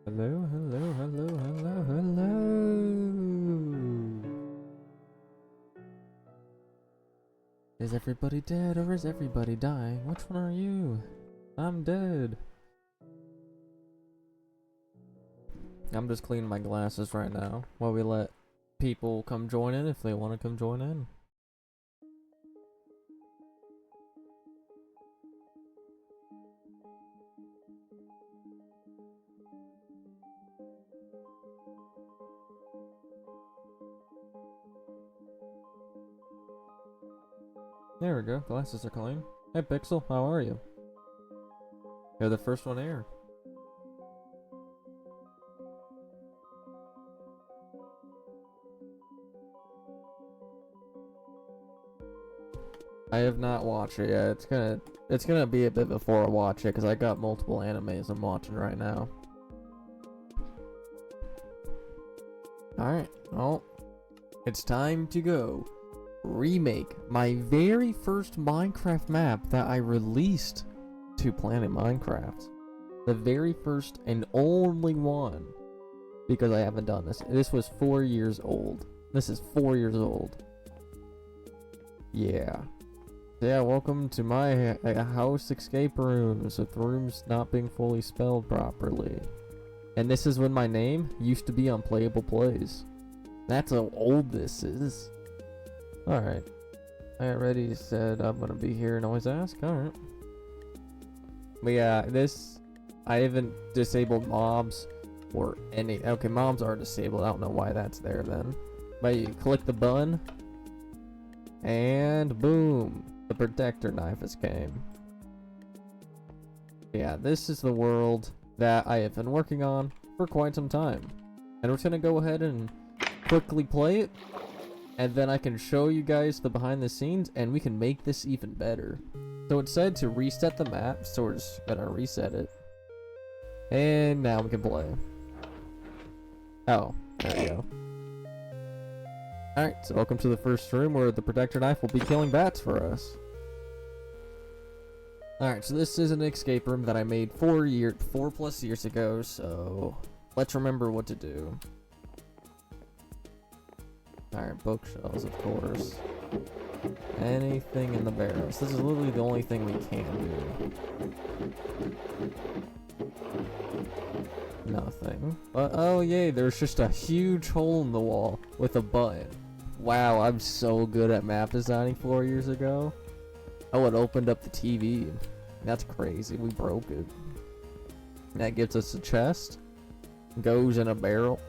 Hello, hello, hello, hello, hello. Is everybody dead or is everybody dying? Which one are you? I'm dead. I'm just cleaning my glasses right now while we let people come join in if they want to come join in. There we go, glasses are clean. Hey Pixel, how are you? You're the first one here. I have not watched it yet. It's gonna be a bit before I watch it because I got multiple animes I'm watching right now. Alright, well, it's time to go remake my very first Minecraft map that I released to Planet Minecraft. The very first and only one, because I haven't done this. This was 4 years old. This is 4 years old. Yeah. Yeah, welcome to my house escape rooms with rooms not being fully spelled properly. And this is when my name used to be on Playable Plays. That's how old this is. Alright. I already said I'm gonna be here and always ask. Alright. But yeah, this... I haven't disabled mobs or any... Okay, mobs are disabled. I don't know why that's there then. But you click the button. And boom. The protector knife has came. Yeah, this is the world that I have been working on for quite some time. And we're just gonna go ahead and quickly play it. And then I can show you guys the behind the scenes and we can make this even better. So it said to reset the map, so we're just gonna reset it. And now we can play. Oh, there we go. Alright, so welcome to the first room where the protector knife will be killing bats for us. Alright, so this is an escape room that I made 4+ years ago, so let's remember what to do. Alright, bookshelves, of course. Anything in the barrels. This is literally the only thing we can do. Nothing. But, oh yay, there's just a huge hole in the wall with a button. Wow, I'm so good at map designing 4 years ago. Oh, it opened up the TV. That's crazy, we broke it. That gives us a chest. Goes in a barrel.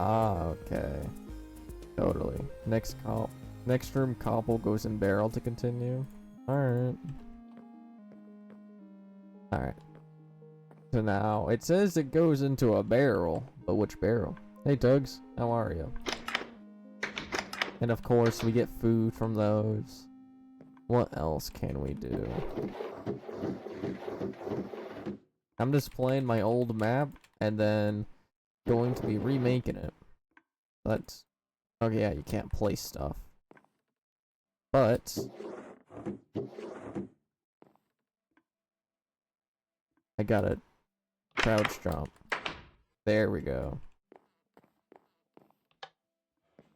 Ah, okay. Totally. Next room cobble goes in barrel to continue. Alright. Alright. So now, it says it goes into a barrel, but which barrel? Hey Tugs, how are you? And of course, we get food from those. What else can we do? I'm just playing my old map, and then going to be remaking it. But, okay, yeah, you can't place stuff. But, I gotta crouch jump. There we go.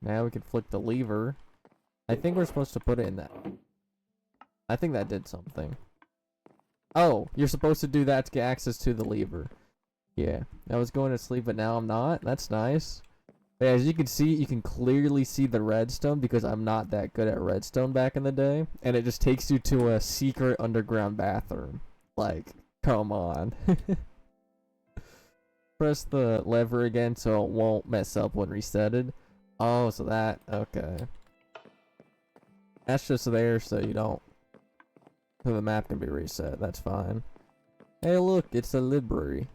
Now we can flick the lever. I think we're supposed to put it in that. I think that did something. Oh, you're supposed to do that to get access to the lever. Yeah, I was going to sleep, but now I'm not. That's nice. Yeah, as you can see, you can clearly see the redstone because I'm not that good at redstone back in the day. And it just takes you to a secret underground bathroom. Like, come on. Press the lever again so it won't mess up when resetted. Oh, so that, okay. That's just there so you don't, so the map can be reset, that's fine. Hey look, it's a library.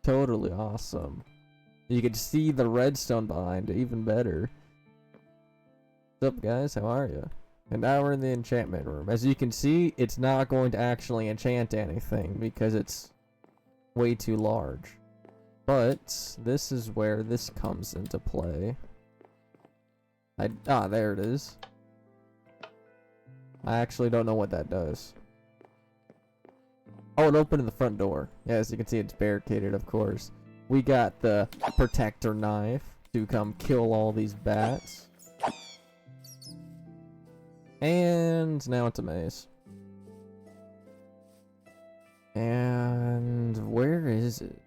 Totally awesome. You can see the redstone behind it, even better. What's up guys, how are you? And now we're in the enchantment room. As you can see, it's not going to actually enchant anything because it's way too large. But this is where this comes into play. There it is. I actually don't know what that does. Oh, it opened in the front door. Yeah, as you can see, it's barricaded, of course. We got the protector knife to come kill all these bats. And now it's a maze. And where is it?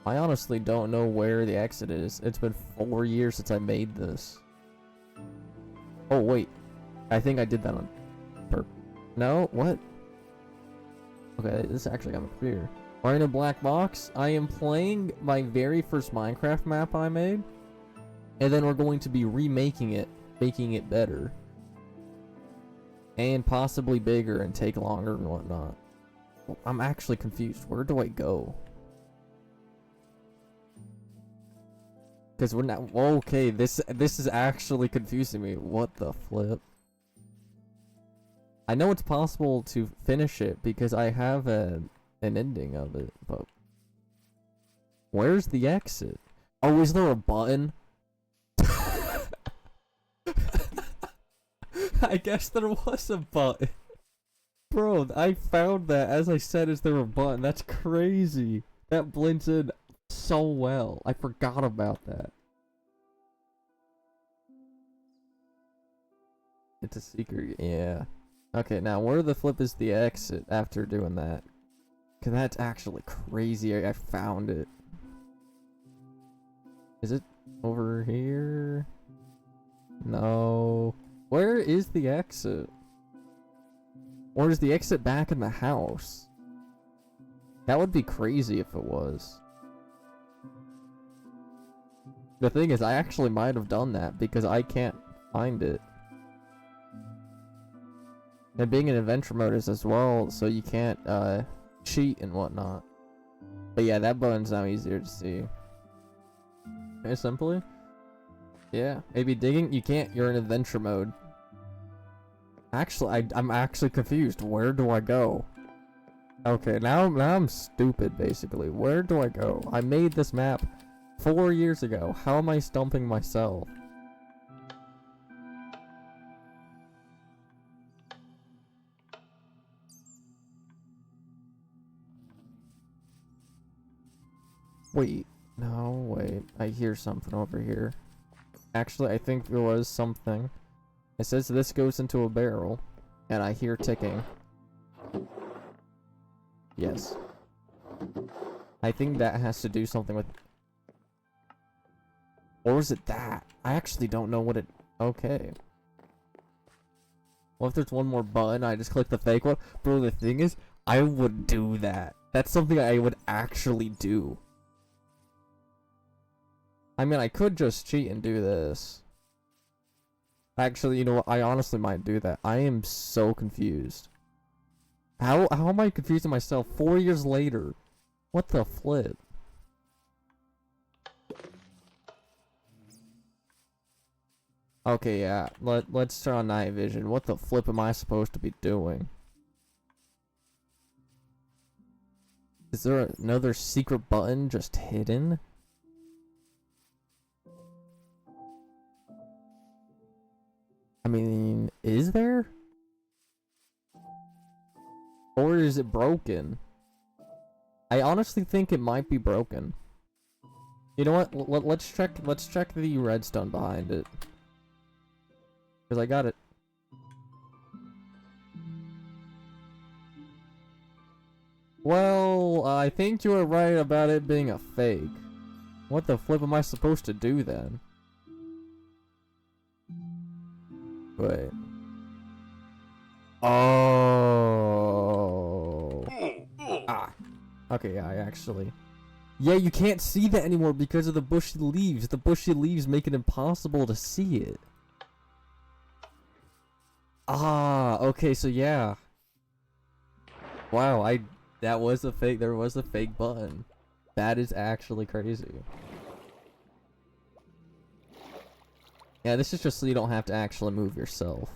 I honestly don't know where the exit is. It's been 4 years since I made this. Oh wait, I think I did that on purpose. No, what? Okay, this actually got my computer. We're in a black box. I am playing my very first Minecraft map I made, and then we're going to be remaking it, making it better, and possibly bigger and take longer and whatnot. I'm actually confused. Where do I go? Because we're not okay. This is actually confusing me. What the flip? I know it's possible to finish it because I have an ending of it, but where's the exit? Oh, is there a button? I guess there was a button. Bro, I found that as I said, is there a button? That's crazy. That blends in so well. I forgot about that. It's a secret, yeah. Okay, now where the flip is the exit after doing that? Cause that's actually crazy. I found it. Is it over here? No. Where is the exit? Or is the exit back in the house? That would be crazy if it was. The thing is, I actually might have done that because I can't find it. And being in adventure mode is as well, so you can't cheat and whatnot. But yeah, that button's now easier to see. Okay, simply. Yeah, maybe digging. You can't. You're in adventure mode. Actually, I'm actually confused. Where do I go? Okay, now I'm stupid, basically. Where do I go? I made this map 4 years ago. How am I stumping myself? Wait. No, wait. I hear something over here. Actually, I think there was something. It says this goes into a barrel. And I hear ticking. Yes. I think that has to do something with... Or is it that? I actually don't know what it... Okay. Well, if there's one more button, I just click the fake one. Bro, the thing is, I would do that. That's something I would actually do. I mean, I could just cheat and do this. Actually, you know what? I honestly might do that. I am so confused. How am I confusing myself 4 years later? What the flip? Okay, yeah. Let's turn on night vision. What the flip am I supposed to be doing? Is there another secret button just hidden? I mean, is there? Or is it broken? I honestly think it might be broken. You know what? Let's check the redstone behind it. Cause I got it. Well, I think you were right about it being a fake. What the flip am I supposed to do then? Wait. Oh. Ah. Okay, yeah, I actually... Yeah, you can't see that anymore because of the bushy leaves. The bushy leaves make it impossible to see it. Ah, okay, so yeah. Wow, that was a fake, there was a fake button. That is actually crazy. Yeah, this is just so you don't have to actually move yourself.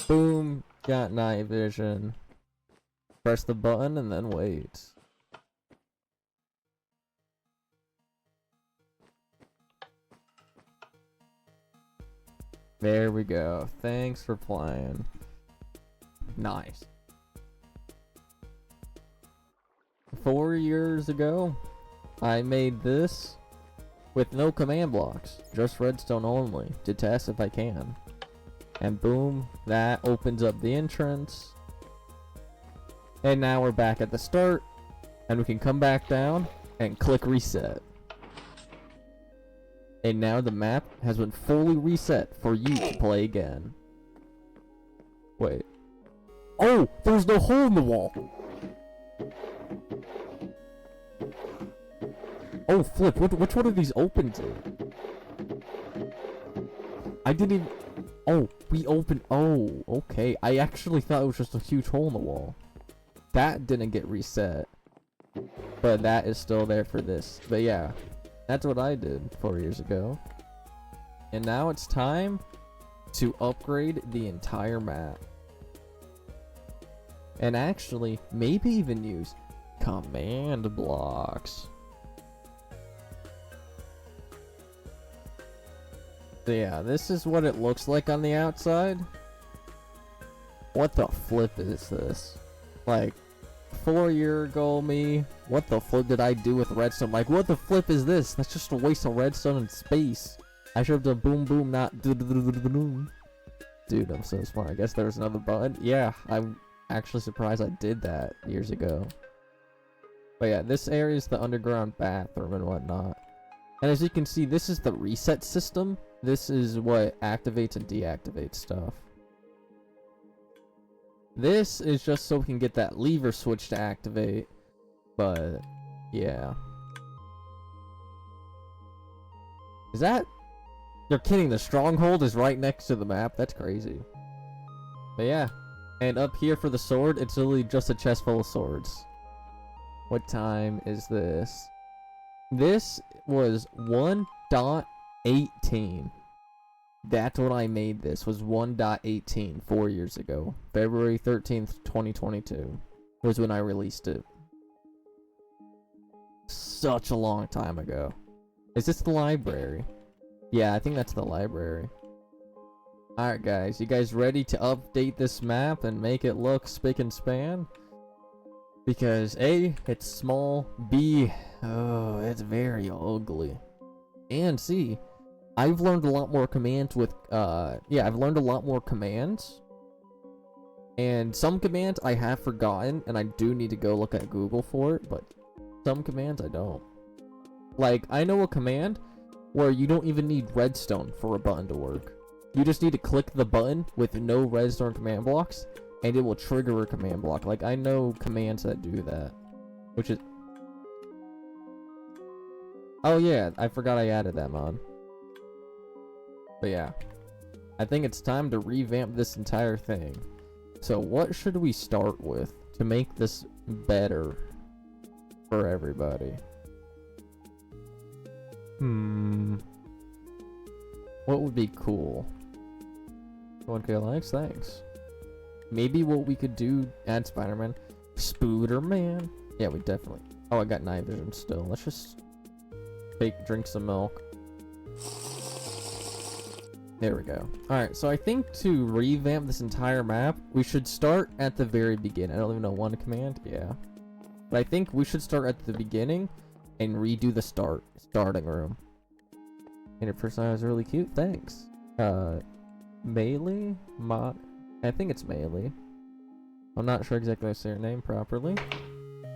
Boom, got night vision. Press the button and then wait. There we go. Thanks for playing. Nice. 4 years ago, I made this with no command blocks, just redstone only, to test if I can. And boom, that opens up the entrance. And now we're back at the start, and we can come back down and click reset. And now the map has been fully reset for you to play again. Wait. Oh, there's no hole in the wall. Oh, flip. Which one of these opens it? I didn't even... Oh, we opened... Oh, okay. I actually thought it was just a huge hole in the wall. That didn't get reset. But that is still there for this. But yeah, that's what I did 4 years ago. And now it's time to upgrade the entire map. And actually, maybe even use command blocks. So yeah, this is what it looks like on the outside. What the flip is this? Like, 4 year ago me, what the flip did I do with redstone? Like, what the flip is this? That's just a waste of redstone and space. I should have done boom boom, not do. Dude, I'm so smart. I guess there was another button. Yeah, I'm actually surprised I did that years ago. But yeah, this area is the underground bathroom and whatnot. And as you can see, this is the reset system. This is what activates and deactivates stuff. This is just so we can get that lever switch to activate. But, yeah. Is that... You're kidding, the stronghold is right next to the map? That's crazy. But yeah. And up here for the sword, it's literally just a chest full of swords. What time is this? This was 1.18. That's when I made this, was 1.18 4 years ago. February 13th, 2022 was when I released it. Such a long time ago. Is this the library? Yeah, I think that's the library. Alright guys, you guys ready to update this map and make it look spick and span? Because A, it's small, B, oh, it's very ugly. And C, I've learned a lot more commands with, I've learned a lot more commands. And some commands I have forgotten, and I do need to go look at Google for it, but some commands I don't. Like, I know a command where you don't even need redstone for a button to work. You just need to click the button with no redstone command blocks, and it will trigger a command block. Like, I know commands that do that. Which is... Oh yeah, I forgot I added that mod. But yeah. I think it's time to revamp this entire thing. So what should we start with to make this better for everybody? What would be cool? 1K likes, thanks. Maybe what we could do, add Spider-Man. Spooderman. Yeah, we definitely... Oh, I got night vision still. Let's just drink some milk. There we go. Alright, so I think to revamp this entire map, we should start at the very beginning. I don't even know one command. Yeah. But I think we should start at the beginning and redo the starting room. And your personality is really cute. Thanks. Melee? I think it's Melee. I'm not sure exactly how to say your name properly.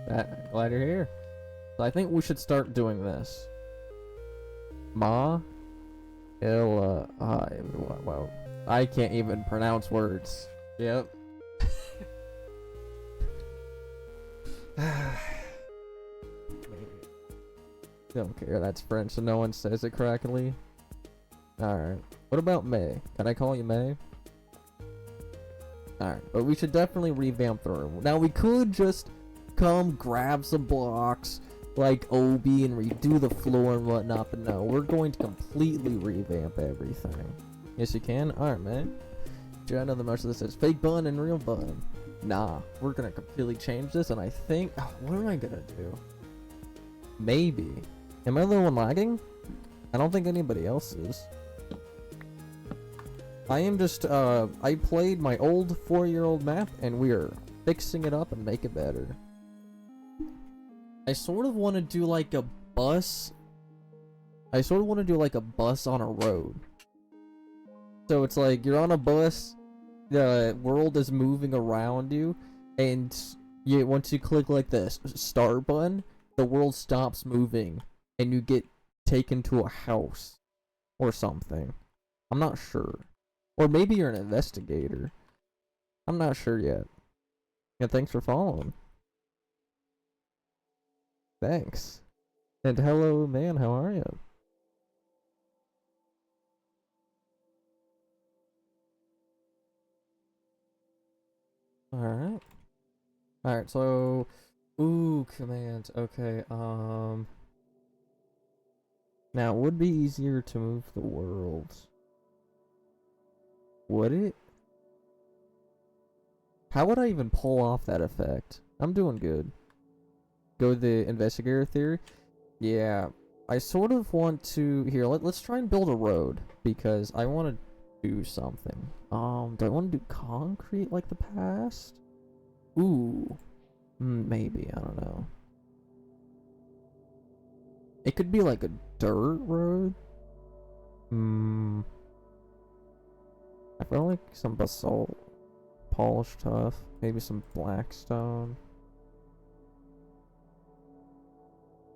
Glad you're here. So I think we should start doing this. Wow. I can't even pronounce words. Yep. Don't care, that's French, so no one says it correctly. Alright. What about May? Can I call you May? Alright, but we should definitely revamp the room. Now, we could just come grab some blocks, like Obi, and redo the floor and whatnot, but no, we're going to completely revamp everything. Yes, you can? Alright, man. Do I know the most of this is fake bun and real bun? Nah, we're gonna completely change this, and I think... Oh, what am I gonna do? Maybe. Am I the one lagging? I don't think anybody else is. I am just, I played my old 4-year-old map, and we are fixing it up and make it better. I sort of want to do like a bus. I sort of want to do like a bus on a road. So it's like you're on a bus, the world is moving around you, and once you click like the start button, the world stops moving, and you get taken to a house or something. I'm not sure. Or maybe you're an investigator. I'm not sure yet. Yeah, thanks for following. Thanks. And hello, man, how are you? Alright. Alright, so... Ooh, commands. Okay, now, it would be easier to move the world. Would it? How would I even pull off that effect? I'm doing good. Go the investigator theory? Yeah. I sort of want to... Here, let's try and build a road. Because I want to do something. Do I want to do concrete like the past? Ooh. Maybe, I don't know. It could be like a dirt road. I feel like some basalt. Polished tough. Maybe some blackstone.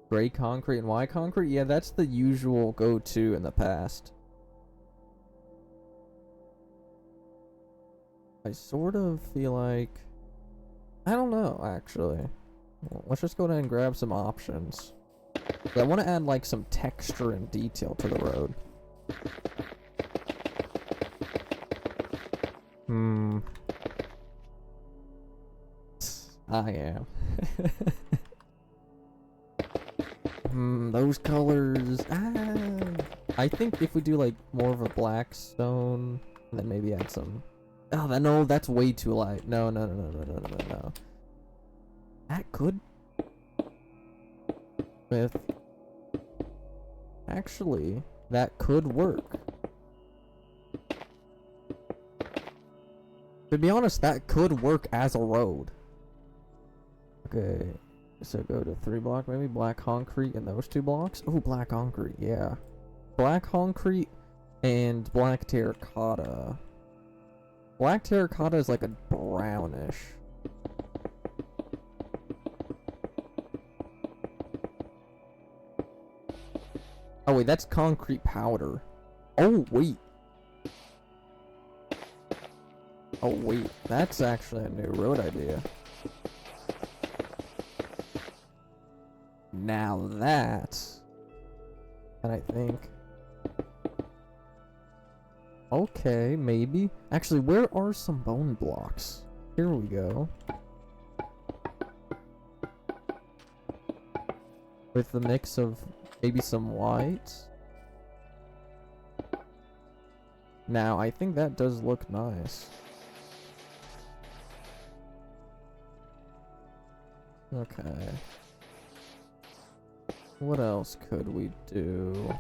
Gray concrete and white concrete? Yeah, that's the usual go-to in the past. I sort of feel like... I don't know, actually. Well, let's just go ahead and grab some options. I want to add, like, some texture and detail to the road. I am. Those colors. I think if we do like more of a black stone, then maybe add some. Oh, no, that's way too light. No. That could. Actually, that could work. To be honest, that could work as a road. Okay, so go to 3 block, maybe black concrete in those 2 blocks. Oh, black concrete, yeah. Black concrete and black terracotta. Black terracotta is like a brownish. Oh wait, that's concrete powder. Oh wait. Oh wait, that's actually a new road idea. Now that's... And I think... Okay, maybe. Actually, where are some bone blocks? Here we go. With the mix of maybe some white. Now, I think that does look nice. Okay. What else could we do?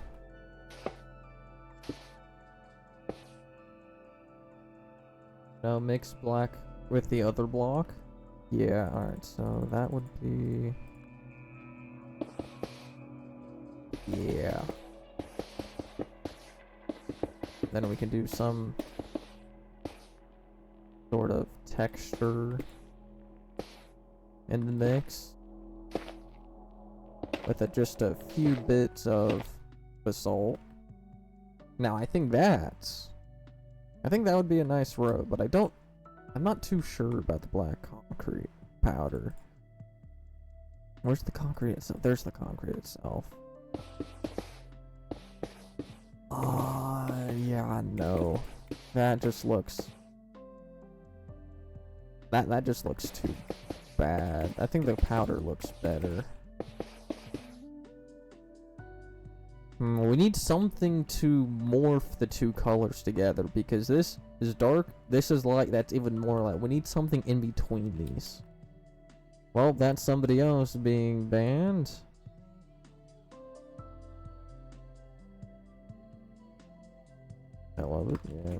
Now mix black with the other block? Yeah, alright, so that would be... Yeah. Then we can do some sort of texture in the mix. With just a few bits of basalt. Now, I think that would be a nice road, but I'm not too sure about the black concrete powder. Where's the concrete itself? There's the concrete itself. Yeah, no. That just looks... That just looks too bad. I think the powder looks better. We need something to morph the 2 colors together, because this is dark, this is light, that's even more light. We need something in between these. Well, that's somebody else being banned. I love it, yeah.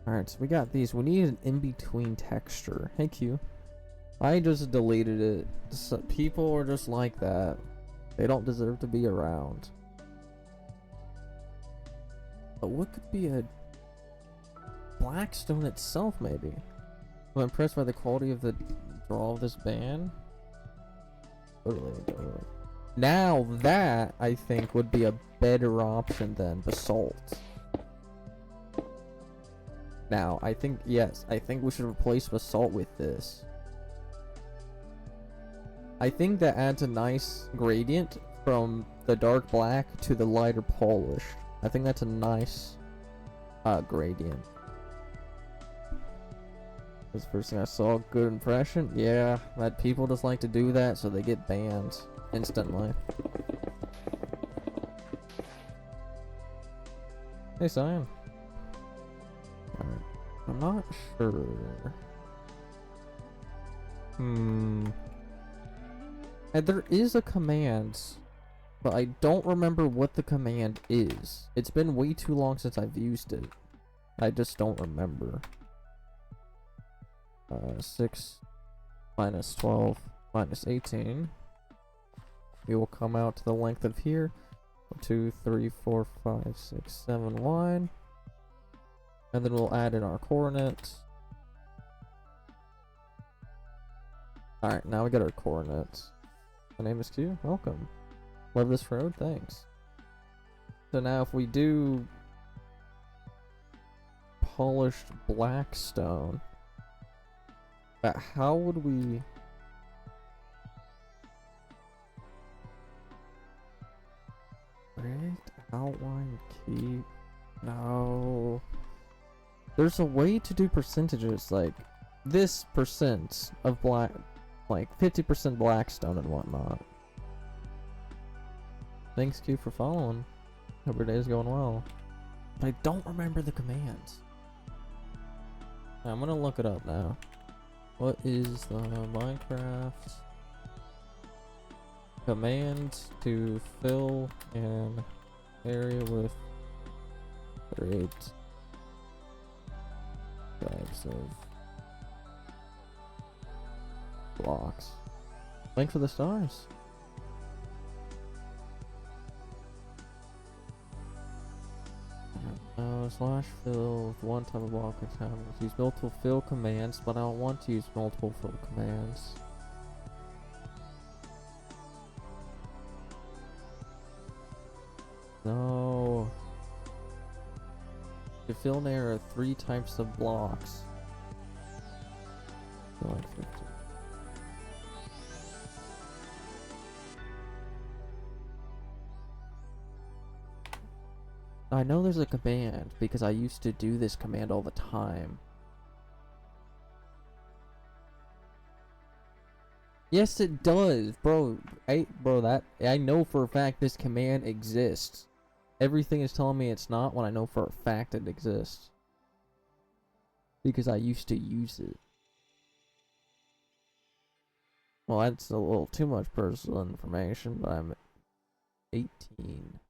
Alright, so we got these. We need an in-between texture. Hey, Q. I just deleted it. So people are just like that. They don't deserve to be around. But what could be a Blackstone itself, maybe? I'm impressed by the quality of the draw of this band. Totally. Now that, I think, would be a better option than Basalt. Now, I think, yes, I think we should replace Basalt with this. I think that adds a nice gradient from the dark black to the lighter polish. I think that's a nice gradient. This the first thing I saw. Good impression? Yeah, that people just like to do that, so they get banned instantly. Hey, Cyan. Alright. I'm not sure. And there is a command, but I don't remember what the command is. It's been way too long since I've used it. I just don't remember. 6 minus 12 minus 18. We will come out to the length of here. 2, 3, 4, 5, 6, 7 wide. And then we'll add in our coordinates. Alright, now we got our coordinates. My name is Q. Welcome. Love this road. Thanks. So now if we do polished blackstone, how would we... Right? Outline keep... No. There's a way to do percentages, like this percent of black, like 50% blackstone and whatnot. Thanks, Q, for following. Hope your day's going well. But I don't remember the commands. I'm gonna look it up now. What is the Minecraft command to fill an area with 8 types of blocks? Thanks for the stars. Slash fill with one type of block examples. Use multiple fill commands, but I don't want to use multiple fill commands. No. To fill an area, 3 types of blocks. So like 50. I know there's a command because I used to do this command all the time. Yes, it does, bro. I know for a fact this command exists. Everything is telling me it's not when I know for a fact it exists. Because I used to use it. Well, that's a little too much personal information, but I'm 18.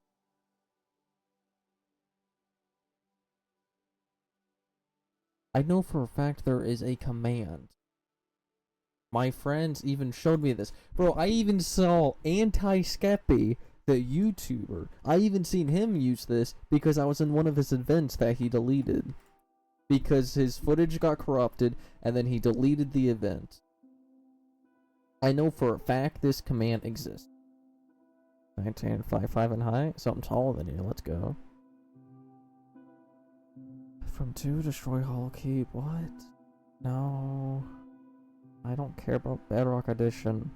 I know for a fact there is a command. My friends even showed me this. Bro, I even saw Anti-Skeppy, the YouTuber. I even seen him use this because I was in one of his events that he deleted. Because his footage got corrupted and then he deleted the event. I know for a fact this command exists. 19.55 in height, so I'm taller than you. Let's go. From 2, destroy Hollow Keep. What? No. I don't care about Bedrock Edition.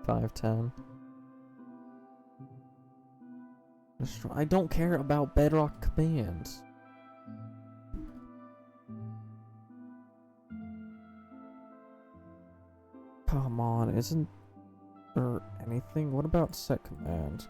$5.10. Destroy. I don't care about Bedrock commands. Come on, isn't there anything? What about set command?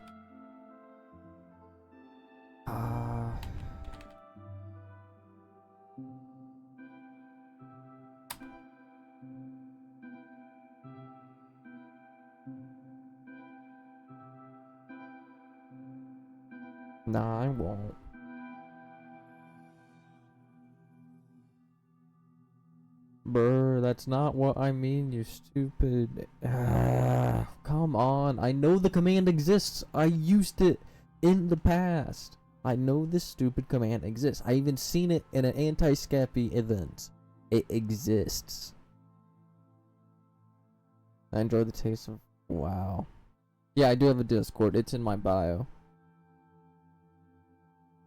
Nah, I won't. Brr, that's not what I mean, you stupid. Come on. I know the command exists. I used it in the past. I know this stupid command exists. I even seen it in an anti-scappy event. It exists. I enjoy the taste of... Wow. Yeah, I do have a Discord. It's in my bio.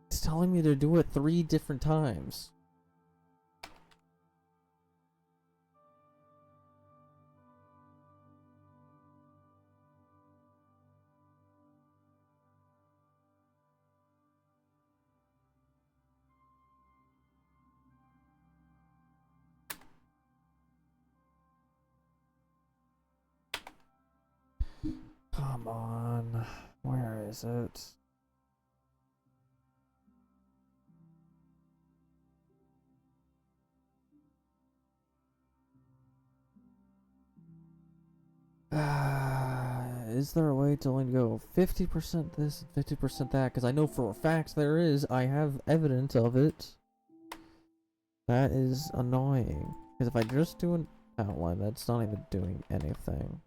It's telling me to do it 3 different times. Come on. Where is it? Is there a way to only go 50% this and 50% that? Because I know for a fact there is. I have evidence of it. That is annoying. Because if I just do an outline, that's not even doing anything.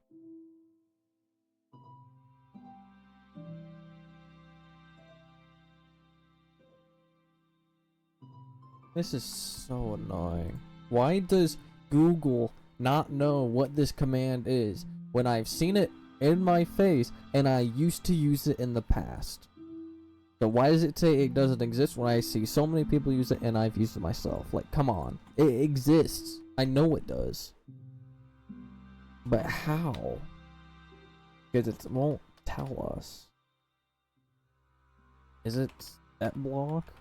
This is so annoying. Why does Google not know what this command is when I've seen it in my face and I used to use it in the past? So why does it say it doesn't exist when I see so many people use it and I've used it myself? Like, come on. It exists. I know it does. But how? Because it won't tell us. Is it that block?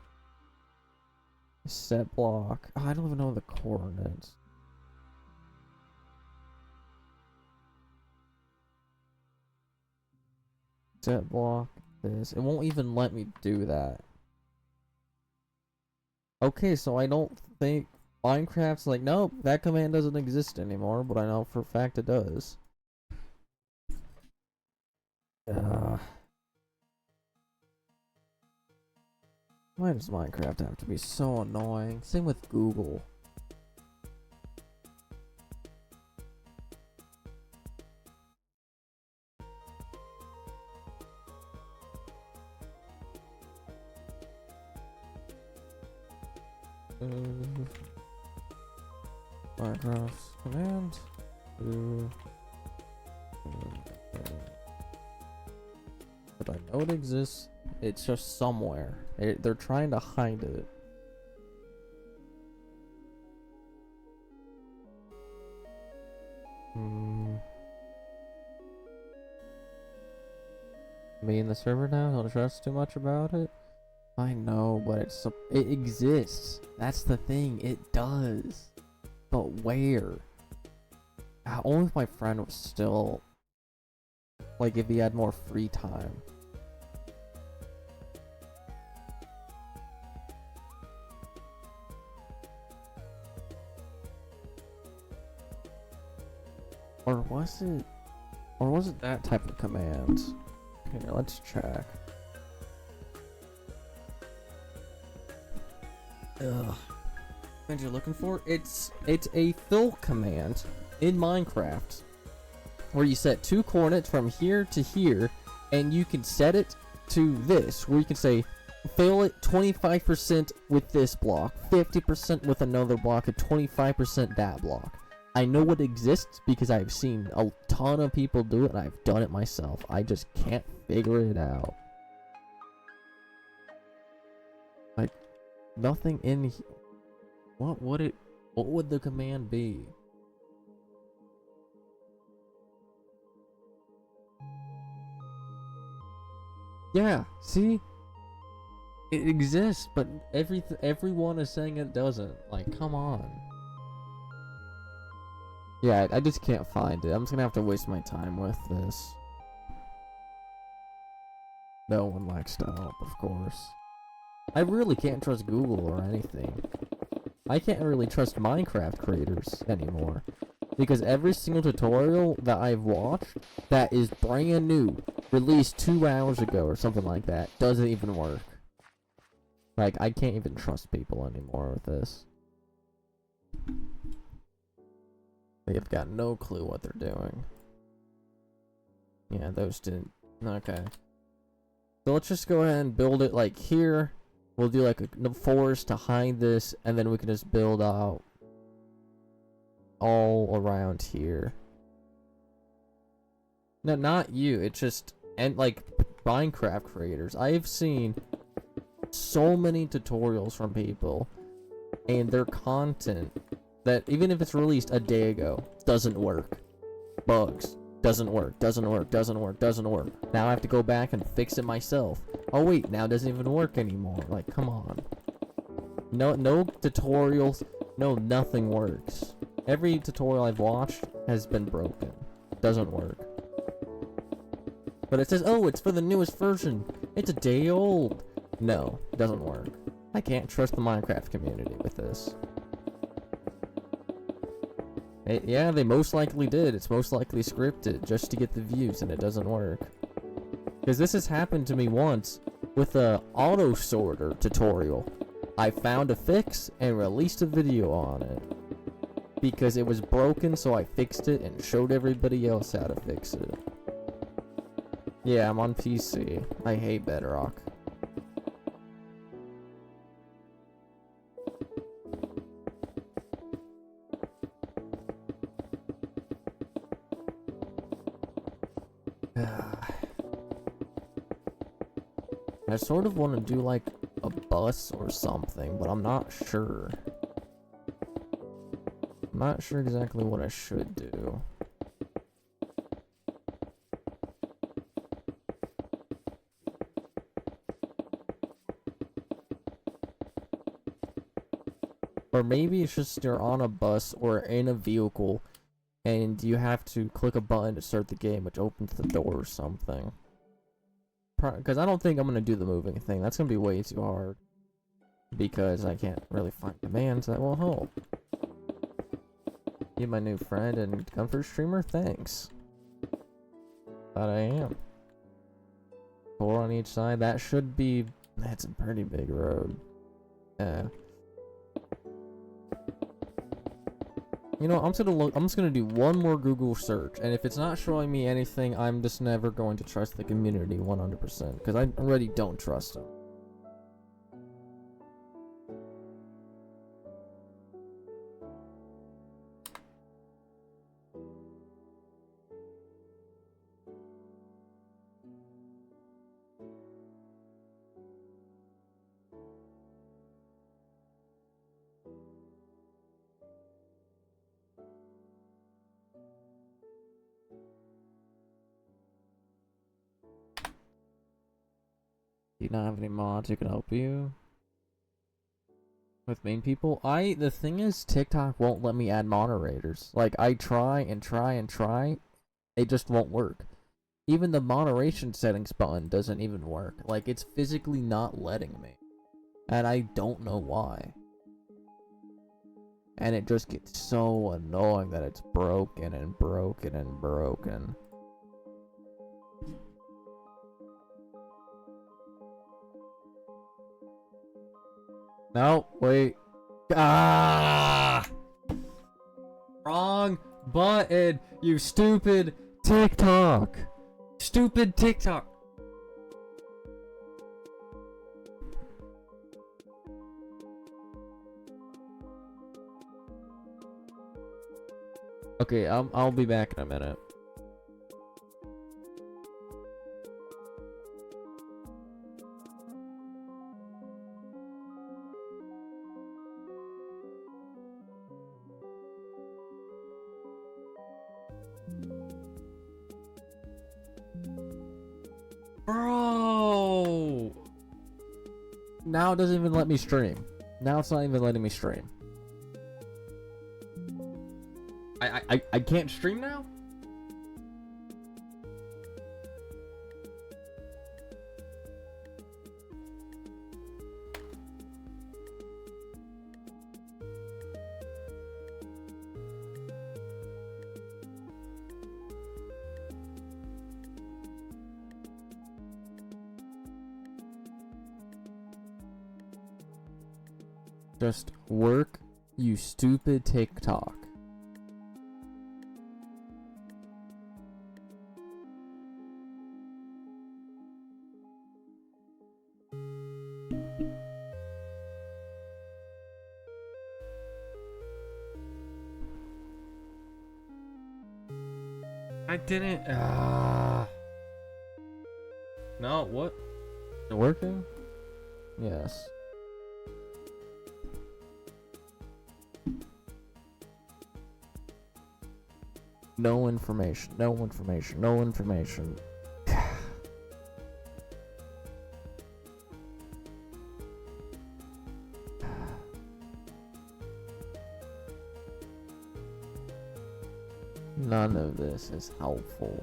Set block. Oh, I don't even know the coordinates. Set block this. It won't even let me do that. Okay, so I don't think Minecraft's like, nope, that command doesn't exist anymore, but I know for a fact it does. Why does Minecraft have to be so annoying? Same with Google. Minecraft's command. But I know it exists. It's just somewhere. They're trying to hide it. Me and the server now don't trust too much about it. I know, but it exists. That's the thing. It does. But where? Only if my friend was still, like, if he had more free time. Or was it that type of command? Here, let's check. Ugh. Command you're looking for? It's a fill command in Minecraft where you set 2 coordinates from here to here, and you can set it to this, where you can say fill it 25% with this block, 50% with another block, and 25% that block. I know it exists because I've seen a ton of people do it and I've done it myself. I just can't figure it out. Like, nothing in here. What would the command be? Yeah, see? It exists, but everyone is saying it doesn't. Like, come on. Yeah, I just can't find it. I'm just gonna have to waste my time with this. No one likes to help, of course. I really can't trust Google or anything. I can't really trust Minecraft creators anymore. Because every single tutorial that I've watched that is brand new released 2 hours ago or something like that doesn't even work. Like, I can't even trust people anymore with this. They've got no clue what they're doing. Yeah, those didn't. Okay. So let's just go ahead and build it like here. We'll do like a forest to hide this, and then we can just build out all around here. No, not you. It's just, and like Minecraft creators. I've seen so many tutorials from people, and their content that even if it's released a day ago doesn't work. Bugs. Doesn't work, doesn't work, doesn't work, doesn't work. Now I have to go back and fix it myself. Oh wait, now it doesn't even work anymore. Like, come on. No tutorials, nothing works. Every tutorial I've watched has been broken. Doesn't work. But it says, oh, it's for the newest version. It's a day old. No, doesn't work. I can't trust the Minecraft community with this. Yeah, they most likely did. It's most likely scripted just to get the views, and it doesn't work. Because this has happened to me once with the auto sorter tutorial. I found a fix and released a video on it. Because it was broken, so I fixed it and showed everybody else how to fix it. Yeah, I'm on PC. I hate Bedrock. I sort of want to do like a bus or something, but I'm not sure. I'm not sure exactly what I should do. Or maybe it's just you're on a bus or in a vehicle and you have to click a button to start the game, which opens the door or something. Because I don't think I'm going to do the moving thing. That's going to be way too hard. Because I can't really find commands that will help. You my new friend and comfort streamer? Thanks. But I am. 4 on each side. That should be... That's a pretty big road. Yeah. You know, I'm just gonna do one more Google search, and if it's not showing me anything, I'm just never going to trust the community 100%, because I already don't trust them. Do you not have any mods who can help you with main people? The thing is, TikTok won't let me add moderators. Like, I try and try and try, it just won't work. Even the moderation settings button doesn't even work. Like, it's physically not letting me. And I don't know why. And it just gets so annoying that it's broken and broken and broken. No, wait. Ah! Wrong button, you stupid TikTok. Stupid TikTok. Okay, I'll be back in a minute. Bro! Now it doesn't even let me stream. Now it's not even letting me stream. I can't stream now? Just work, you stupid TikTok. I didn't. No, what? Is it working? Yes. No information, no information, no information. None of this is helpful.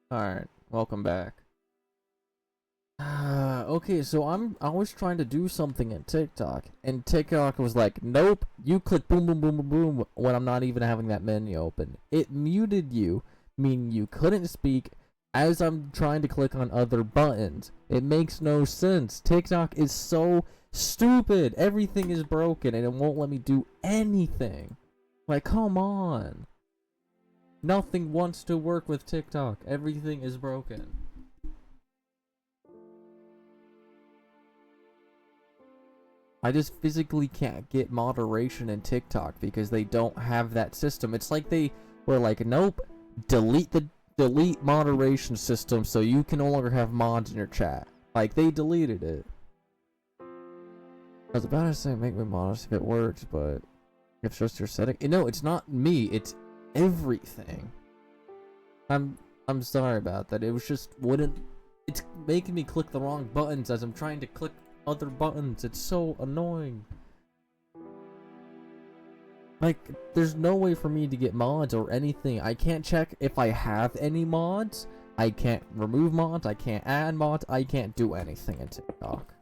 Alright, welcome back. Okay, so I was trying to do something in TikTok, and TikTok was like, nope, you click boom boom boom boom boom when I'm not even having that menu open. It muted you, meaning you couldn't speak as I'm trying to click on other buttons. It makes no sense. TikTok is so stupid. Everything is broken and it won't let me do anything. Like, come on. Nothing wants to work with TikTok. Everything is broken. I just physically can't get moderation in TikTok because they don't have that system. It's like they were like, nope, delete moderation system so you can no longer have mods in your chat. Like, they deleted it. I was about to say make me modest if it works, but it's just your setting. No, it's not me. It's everything. I'm sorry about that. It was just wouldn't. It's making me click the wrong buttons as I'm trying to click other buttons. It's so annoying. Like, there's no way for me to get mods or anything. I can't check if I have any mods. I can't remove mods. I can't add mods. I can't do anything in TikTok.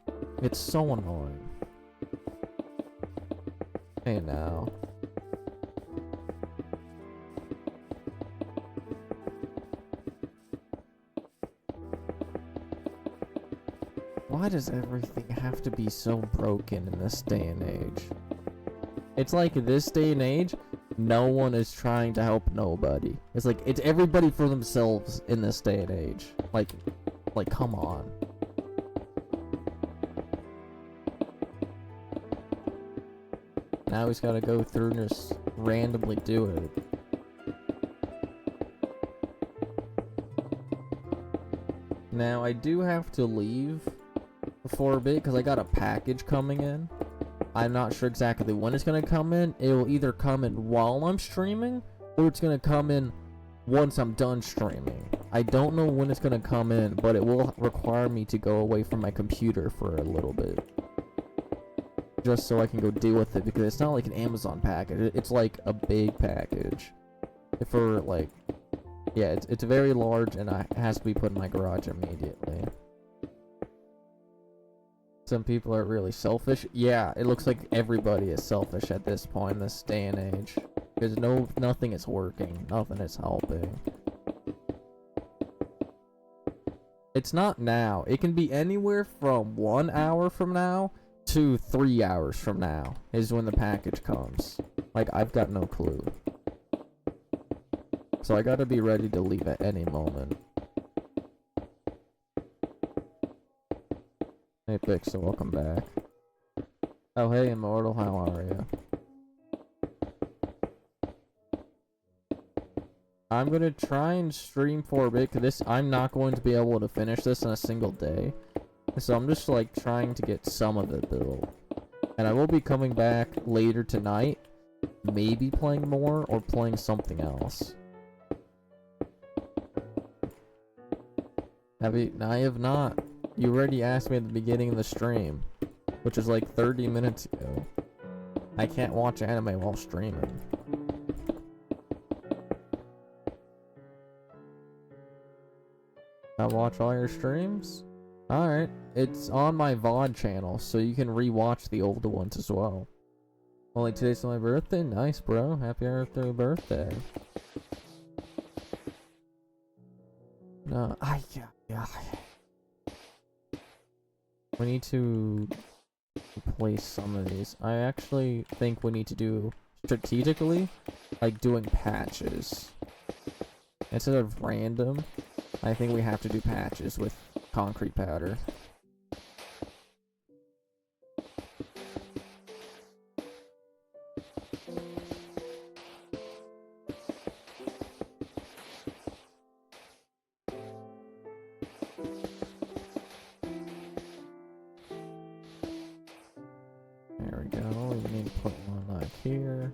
It's so annoying. Hey now. Why does everything have to be so broken in this day and age? It's like this day and age, no one is trying to help nobody. It's like, it's everybody for themselves in this day and age. Like come on. Now he's gotta go through and just randomly do it. Now I do have to leave for a bit because I got a package coming in. I'm not sure exactly when it's gonna come in. It will either come in while I'm streaming or it's gonna come in once I'm done streaming. I don't know when it's gonna come in, but it will require me to go away from my computer for a little bit, just so I can go deal with it, because it's not like an Amazon package. It's like a big package for like, yeah, it's very large and it has to be put in my garage immediately. Some people are really selfish. Yeah, it looks like everybody is selfish at this point in this day and age, because nothing is working, nothing is helping. It's not now. It can be anywhere from 1 hour from now to 3 hours from now is when the package comes. Like, I've got no clue. So I gotta be ready to leave at any moment. Hey Pixel, welcome back. Oh hey Immortal, how are you? I'm gonna try and stream for a bit, 'cause this, I'm not going to be able to finish this in a single day. So I'm just like trying to get some of it built. And I will be coming back later tonight, maybe playing more or playing something else. I have not. You already asked me at the beginning of the stream, which is like 30 minutes ago. I can't watch anime while streaming. I watch all your streams? Alright. It's on my VOD channel, so you can rewatch the older ones as well. Only today's my birthday? Nice, bro. Happy early birthday. No, yeah. We need to replace some of these. I actually think we need to do strategically, like doing patches. Instead of random, I think we have to do patches with concrete powder. There we go. We need to put one like here.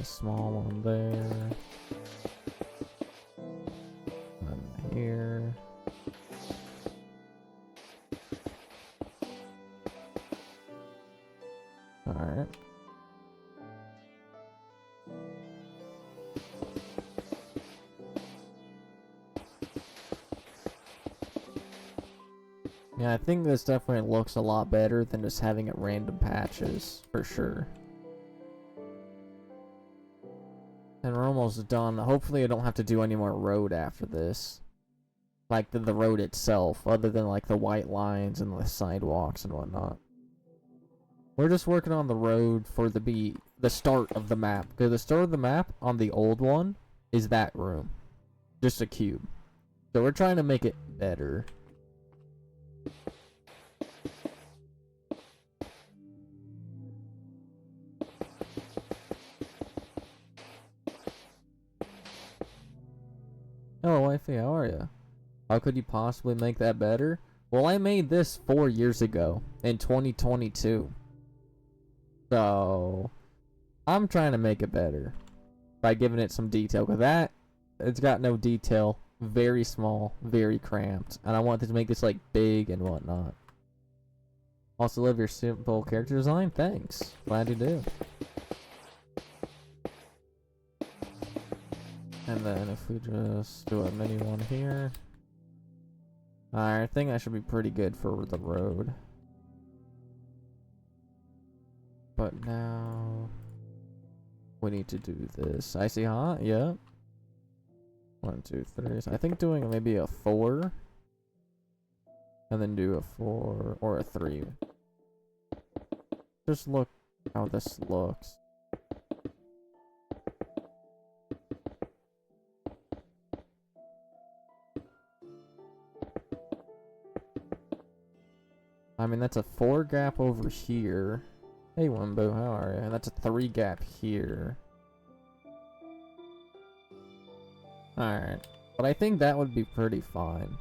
A small one there. One here. Alright. Yeah, I think this definitely looks a lot better than just having it random patches, for sure. And we're almost done. Hopefully I don't have to do any more road after this. Like the road itself, other than like the white lines and the sidewalks and whatnot. We're just working on the road for the start of the map. Because the start of the map on the old one is that room. Just a cube. So we're trying to make it better. Oh, wifey, how are you? How could you possibly make that better? Well, I made this 4 years ago, in 2022. So, I'm trying to make it better by giving it some detail. Because that, it's got no detail, very small, very cramped. And I wanted to make this like big and whatnot. Also love your simple character design, thanks. Glad you do. And then if we just do a mini one here. I think that should be pretty good for the road. But now we need to do this. Icy hot, yeah. 1, 2, 3. So I think doing maybe a 4. And then do a 4 or a 3. Just look how this looks. I mean, that's a 4 gap over here. Hey, Wumbo, how are you? And that's a 3 gap here. Alright. But I think that would be pretty fine.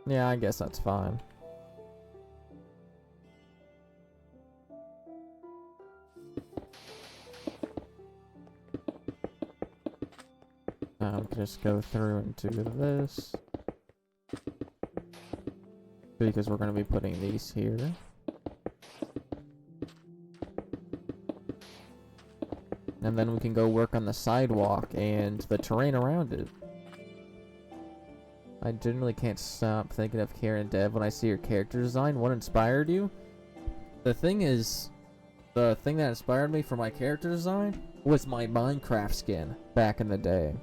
Yeah, I guess that's fine. I'll just go through and do this. Because we're going to be putting these here. And then we can go work on the sidewalk and the terrain around it. I generally can't stop thinking of Karen and Dev when I see your character design. What inspired you? The thing is, the thing that inspired me for my character design was my Minecraft skin back in the day.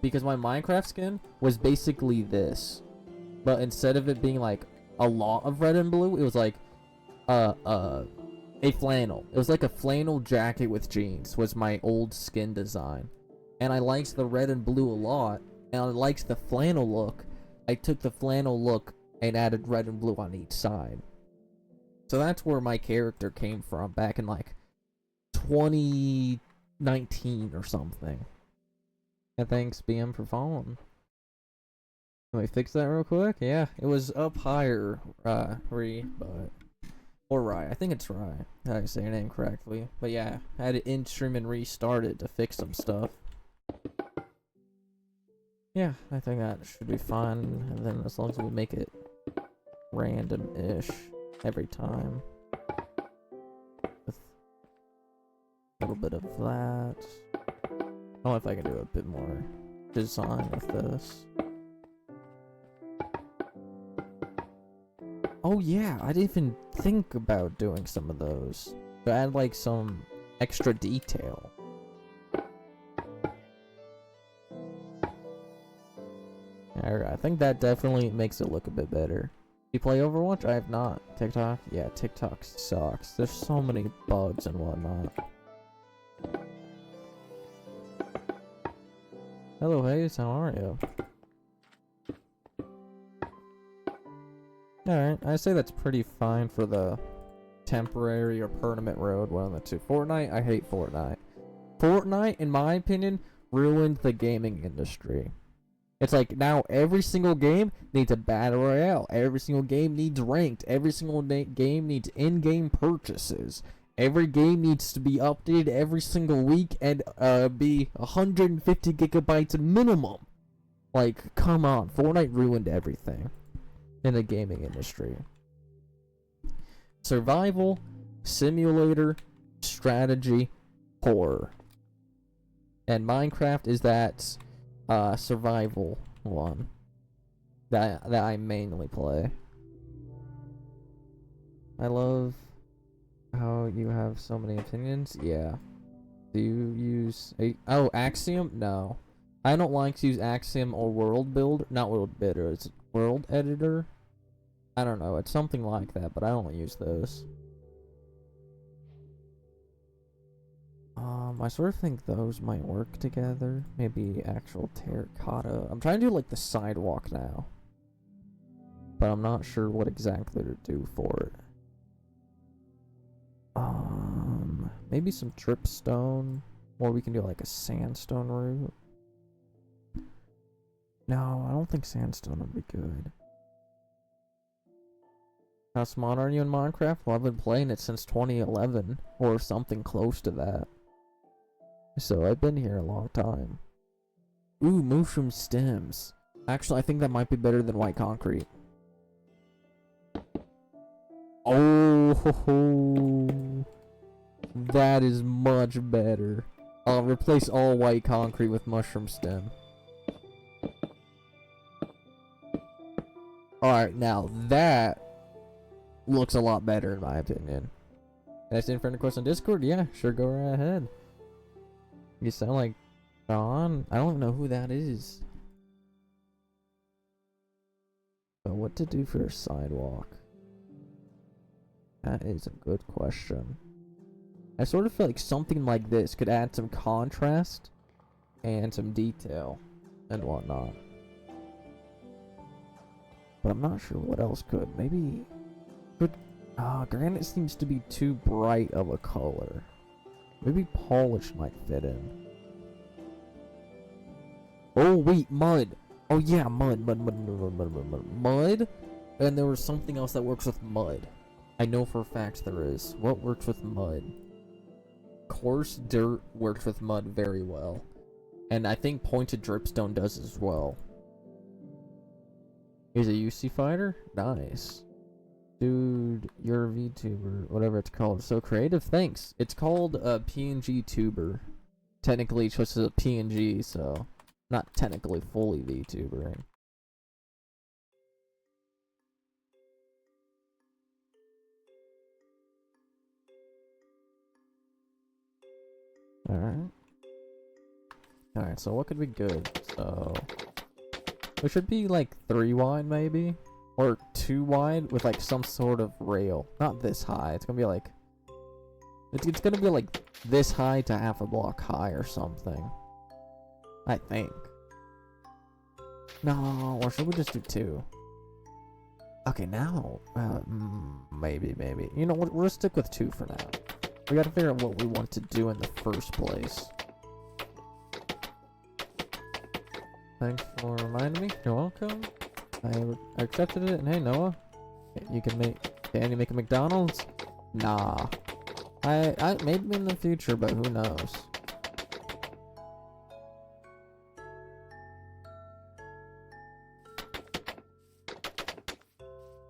Because my Minecraft skin was basically this. But instead of it being like a lot of red and blue, it was like a flannel. It was like a flannel jacket with jeans was my old skin design. And I liked the red and blue a lot, and I liked the flannel look. I took the flannel look and added red and blue on each side. So that's where my character came from back in like 2019 or something. And thanks BM for following. Let me fix that real quick. Yeah, it was up higher, but or Rye. I think it's Rye. I say your name correctly. But yeah, I had to in stream and restart it to fix some stuff. Yeah, I think that should be fine. And then as long as we make it random-ish every time. With a little bit of that. I don't know if I can do a bit more design with this. Oh yeah, I didn't even think about doing some of those. To add like some extra detail. I think that definitely makes it look a bit better. You play Overwatch? I have not. TikTok? Yeah, TikTok sucks. There's so many bugs and whatnot. Hello Hayes, how are you? Alright, I say that's pretty fine for the temporary or permanent road, one of the two. Fortnite? I hate Fortnite. Fortnite, in my opinion, ruined the gaming industry. It's like now every single game needs a battle royale. Every single game needs ranked. Every single game needs in-game purchases. Every game needs to be updated every single week and be 150 gigabytes minimum. Like, come on. Fortnite ruined everything in the gaming industry. Survival, simulator, strategy, horror. And Minecraft is that survival one that I mainly play. I love how you have so many opinions. Yeah. Do you use Axiom? No. I don't like to use Axiom or World Builder. Not World Builder, it's World Editor. I don't know, it's something like that, but I don't use those. I sort of think those might work together. Maybe actual terracotta. I'm trying to do like the sidewalk now, but I'm not sure what exactly to do for it. Maybe some dripstone, or we can do like a sandstone route. No, I don't think sandstone would be good. How smart are you in Minecraft? Well, I've been playing it since 2011, or something close to that. So I've been here a long time. Ooh, mushroom stems. Actually, I think that might be better than white concrete. Oh, ho, ho. That is much better. I'll replace all white concrete with mushroom stem. Alright, now that looks a lot better in my opinion. Can I send friend request on Discord? Yeah, sure, go right ahead. You sound like John. I don't know who that is. But what to do for a sidewalk? That is a good question. I sort of feel like something like this could add some contrast and some detail and whatnot. But I'm not sure what else could. Maybe could granite seems to be too bright of a color. Maybe polish might fit in. Oh wait, mud. Oh yeah, mud. Mud. And there was something else that works with mud. I know for a fact there is. What works with mud? Coarse dirt works with mud very well. And I think pointed dripstone does as well. Here's a UC fighter? Nice. Dude, you're a VTuber, whatever it's called. So creative, thanks. It's called a PNG tuber. Technically, it's just a PNG, so not technically fully VTubering. Alright. Alright, so what could be good? So we should be like 3 wide maybe? Or 2 wide with like some sort of rail. Not this high. It's gonna be like it's gonna be like this high to half a block high or something. I think. No, or should we just do 2? Okay, now, maybe. You know, we'll stick with 2 for now. We gotta figure out what we want to do in the first place. Thanks for reminding me. You're welcome. I accepted it, and hey, Noah, can you make a McDonald's? Nah. I maybe in the future, but who knows?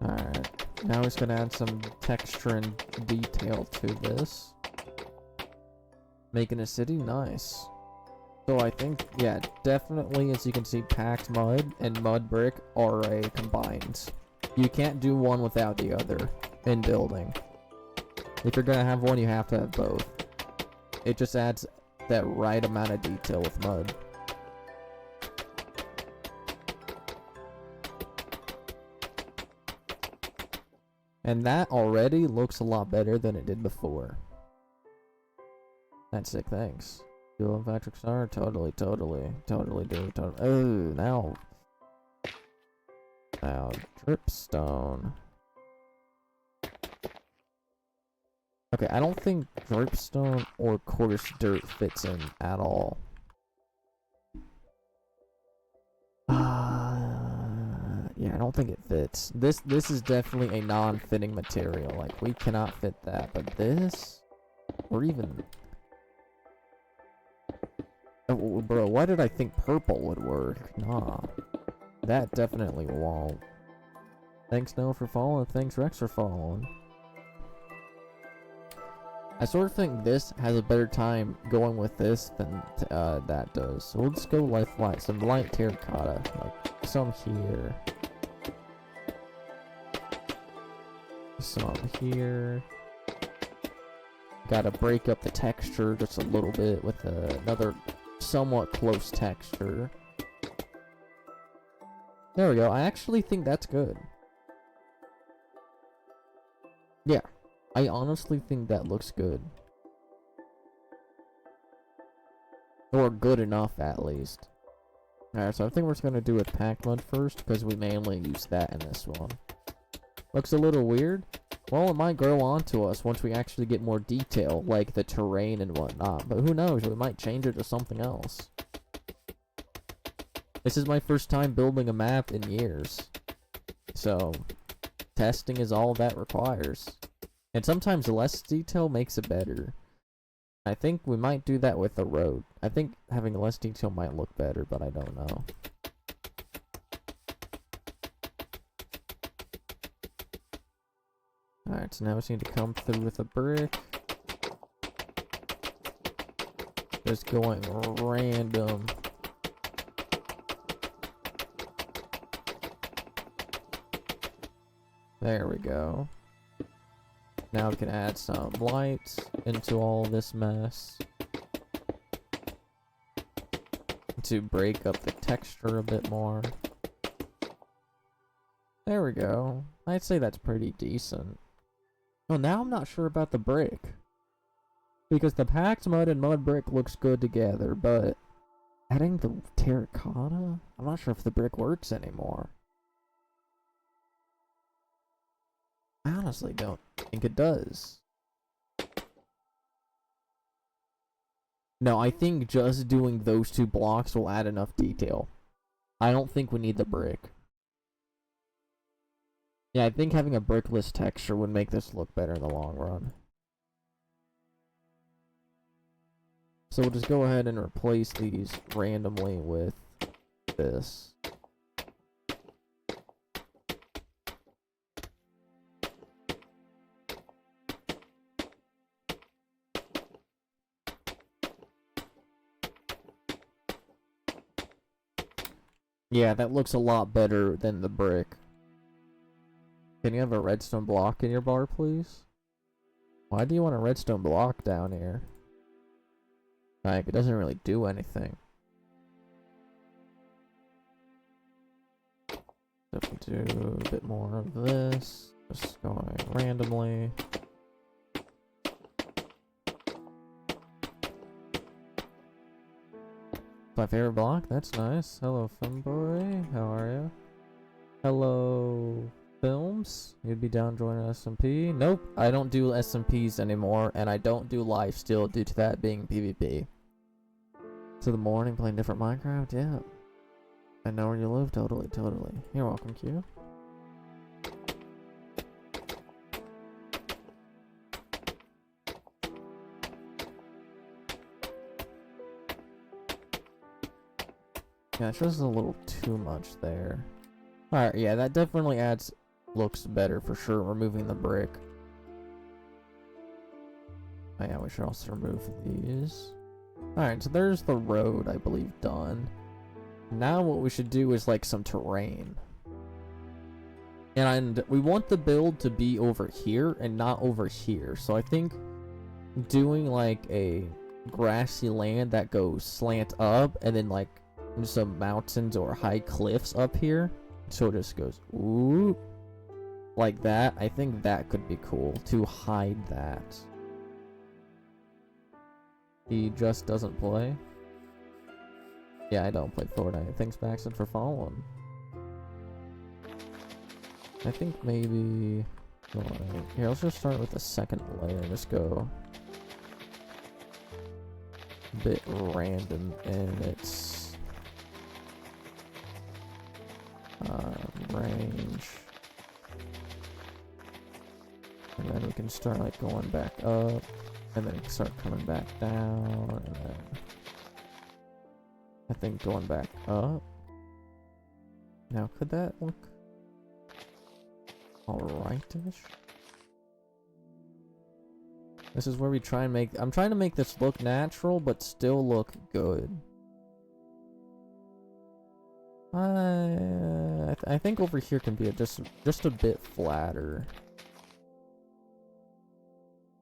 Alright. Now he's gonna add some texture and detail to this. Making a city nice. So I think, yeah, definitely, as you can see, packed mud and mud brick are a combined. You can't do one without the other in building. If you're gonna have one, you have to have both. It just adds that right amount of detail with mud. And that already looks a lot better than it did before. That's sick, thanks. You love Patrick Star? Totally do. Oh, now dripstone. Okay, I don't think dripstone or coarse dirt fits in at all. Yeah, I don't think it fits. This is definitely a non-fitting material. Like, we cannot fit that. But this, or even, oh, bro, why did I think purple would work? Nah, that definitely won't. Thanks, Noah, for following. Thanks, Rex, for following. I sort of think this has a better time going with this than that does. So we'll just go light, some light terracotta, like some here. Some here. Gotta break up the texture just a little bit with another somewhat close texture. There we go. I actually think that's good. Yeah. I honestly think that looks good. Or good enough, at least. Alright, so I think we're just gonna do with packed mud first, because we mainly use that in this one. Looks a little weird. Well, it might grow onto us once we actually get more detail, like the terrain and whatnot. But who knows, we might change it to something else. This is my first time building a map in years. So, testing is all that requires. And sometimes less detail makes it better. I think we might do that with the road. I think having less detail might look better, but I don't know. Alright, so now we just need to come through with a brick. Just going random. There we go. Now we can add some lights into all this mess to break up the texture a bit more. There we go. I'd say that's pretty decent. Well, now I'm not sure about the brick. Because the packed mud and mud brick looks good together, but adding the terracotta? I'm not sure if the brick works anymore. I honestly don't think it does. No, I think just doing those 2 blocks will add enough detail. I don't think we need the brick. Yeah, I think having a brickless texture would make this look better in the long run. So we'll just go ahead and replace these randomly with this. Yeah, that looks a lot better than the brick. Can you have a redstone block in your bar, please? Why do you want a redstone block down here? Like, it doesn't really do anything. So if we do a bit more of this, just going randomly. My favorite block? That's nice. Hello, Femboy. How are you? Hello. Films, you'd be down joining SMP. Nope, I don't do SMPs anymore, and I don't do live still due to that being PvP. To the morning playing different Minecraft, yeah. I know where you live, totally. You're welcome, Q. Yeah, it's just a little too much there. Alright, yeah, that definitely looks better for sure, removing the brick. Oh yeah, we should also remove these. Alright, so there's the road, I believe, done. Now what we should do is like some terrain. And we want the build to be over here and not over here. So I think doing like a grassy land that goes slant up and then like some mountains or high cliffs up here. So it just goes ooh, like that. I think that could be cool to hide that. He just doesn't play. Yeah, I don't play Fortnite. Thanks, Baxton, for following. I think maybe... Here, let's just start with the second layer. Just go... a bit random in its... range. And then we can start, like, going back up. And then start coming back down. And then... I think going back up. Now, could that look alright-ish? This is where we try and make... I'm trying to make this look natural, but still look good. I think over here can be just a bit flatter.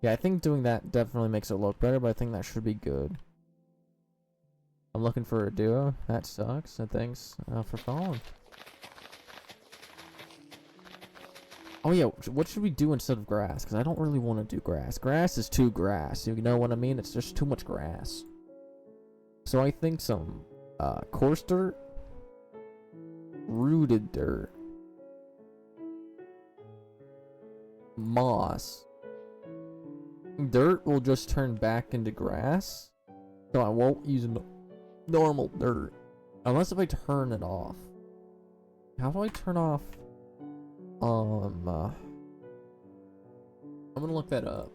Yeah, I think doing that definitely makes it look better, but I think that should be good. I'm looking for a duo. That sucks. And thanks for following. Oh yeah, what should we do instead of grass? Because I don't really want to do grass. Grass is too grass. You know what I mean? It's just too much grass. So I think some coarse dirt, rooted dirt, moss. Dirt will just turn back into grass. So I won't use normal dirt. Unless if I turn it off. How do I turn off? I'm gonna look that up.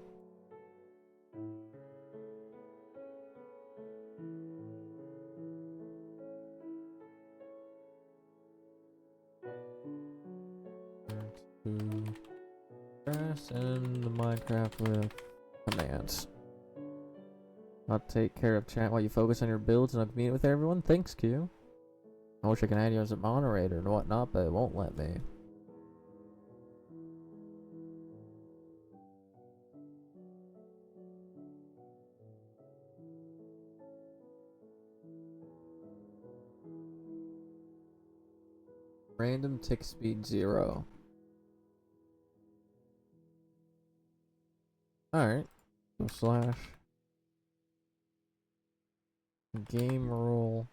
Grass and Minecraft with commands. I'll take care of chat while you focus on your builds and I'll communicate with everyone. Thanks, Q. I wish I could add you as a moderator and whatnot, but it won't let me. Random tick speed 0. Alright. So / game rule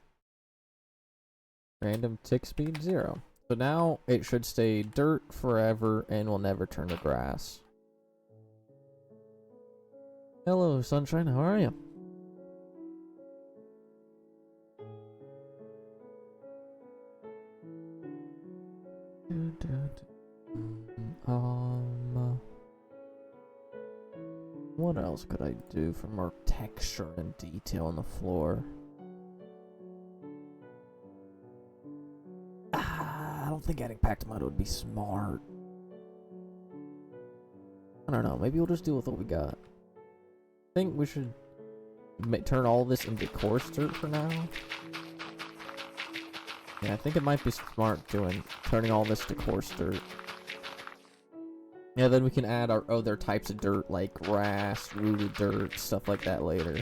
random tick speed 0. So now it should stay dirt forever and will never turn to grass. Hello, Sunshine, how are you? What else could I do for more texture and detail on the floor? I don't think adding packed mud would be smart. I don't know, maybe we'll just deal with what we got. I think we should turn all this into coarse dirt for now. Yeah, I think it might be smart turning all this to coarse dirt. Yeah, then we can add our other types of dirt like grass, rooted dirt, stuff like that later.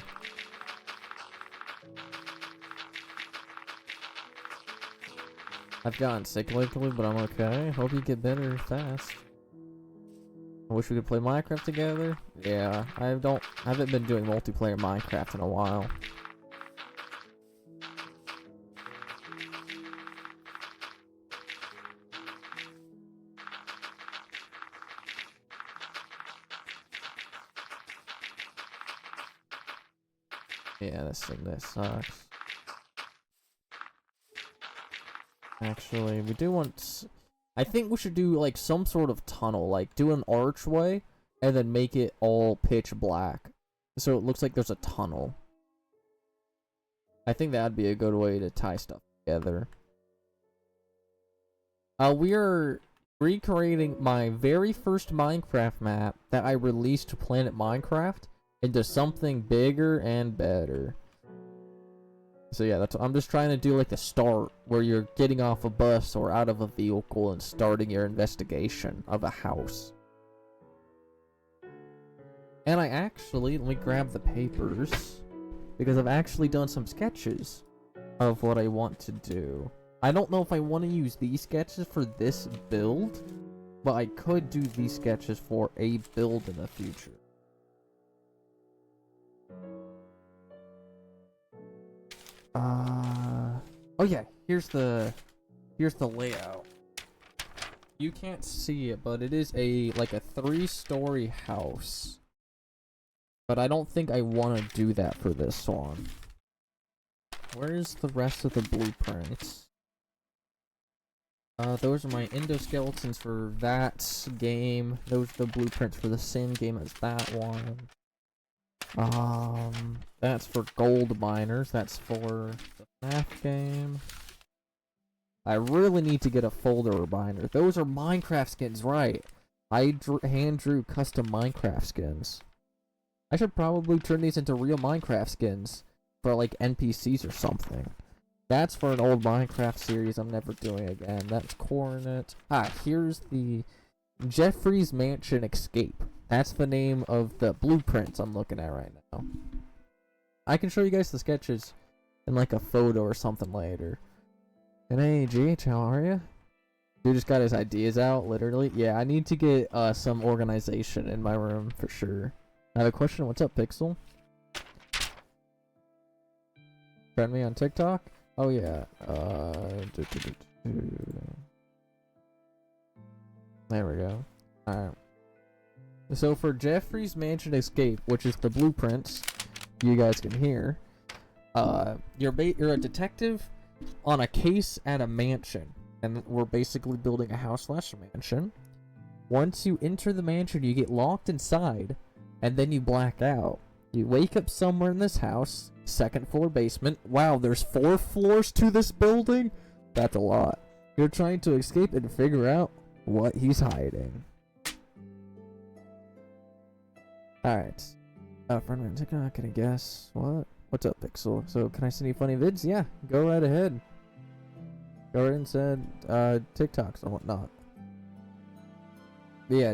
I've gotten sick lately, but I'm okay. Hope you get better fast. I wish we could play Minecraft together. Yeah, I haven't been doing multiplayer Minecraft in a while. Yeah, this sucks. Actually, we do want... I think we should do, like, some sort of tunnel. Like, do an archway, and then make it all pitch black. So it looks like there's a tunnel. I think that'd be a good way to tie stuff together. We are recreating my very first Minecraft map that I released to Planet Minecraft into something bigger and better. So yeah, I'm just trying to do like the start where you're getting off a bus or out of a vehicle and starting your investigation of a house. And I actually, let me grab the papers, because I've actually done some sketches of what I want to do. I don't know if I want to use these sketches for this build, but I could do these sketches for a build in the future. Oh yeah, here's the layout. You can't see it, but it is like a 3-story house. But I don't think I want to do that for this one. Where's the rest of the blueprints? Those are my endoskeletons for that game. Those are the blueprints for the same game as that one. That's for gold miners. That's for the math game. I really need to get a folder binder. Those are Minecraft skins, right? I hand drew custom Minecraft skins. I should probably turn these into real Minecraft skins for like NPCs or something. That's for an old Minecraft series I'm never doing again. That's Coronet. Here's the Jeffrey's Mansion Escape. That's the name of the blueprints I'm looking at right now. I can show you guys the sketches in like a photo or something later. And hey, GH, how are you? Dude just got his ideas out, literally. Yeah, I need to get some organization in my room for sure. I have a question. What's up, Pixel? Friend me on TikTok? Oh yeah. There we go. Alright. So for Jeffrey's Mansion Escape, which is the blueprints you guys can hear, you're a detective on a case at a mansion, and we're basically building a house/mansion. Once you enter the mansion, you get locked inside, and then you black out. You wake up somewhere in this house, 2nd floor basement. Wow, there's 4 floors to this building? That's a lot. You're trying to escape and figure out what he's hiding. Alright. Friend man, TikTok, can I guess? What? What's up, Pixel? So, can I send you funny vids? Yeah, go right ahead. Go right and send TikToks and whatnot. Yeah,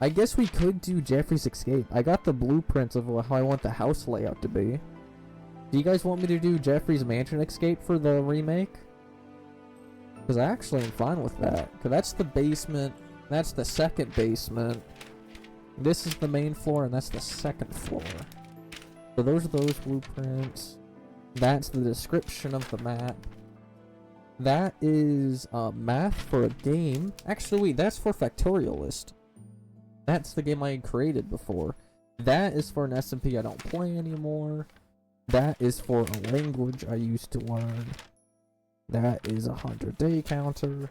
I guess we could do Jeffrey's Escape. I got the blueprints of how I want the house layout to be. Do you guys want me to do Jeffrey's Mansion Escape for the remake? Because I actually am fine with that. Because that's the basement, that's the 2nd basement. This is the main floor, and that's the 2nd floor. So those are those blueprints. That's the description of the map. That is math for a game. Actually, wait, that's for Factorialist. That's the game I created before. That is for an SMP I don't play anymore. That is for a language I used to learn. That is a 100-day counter.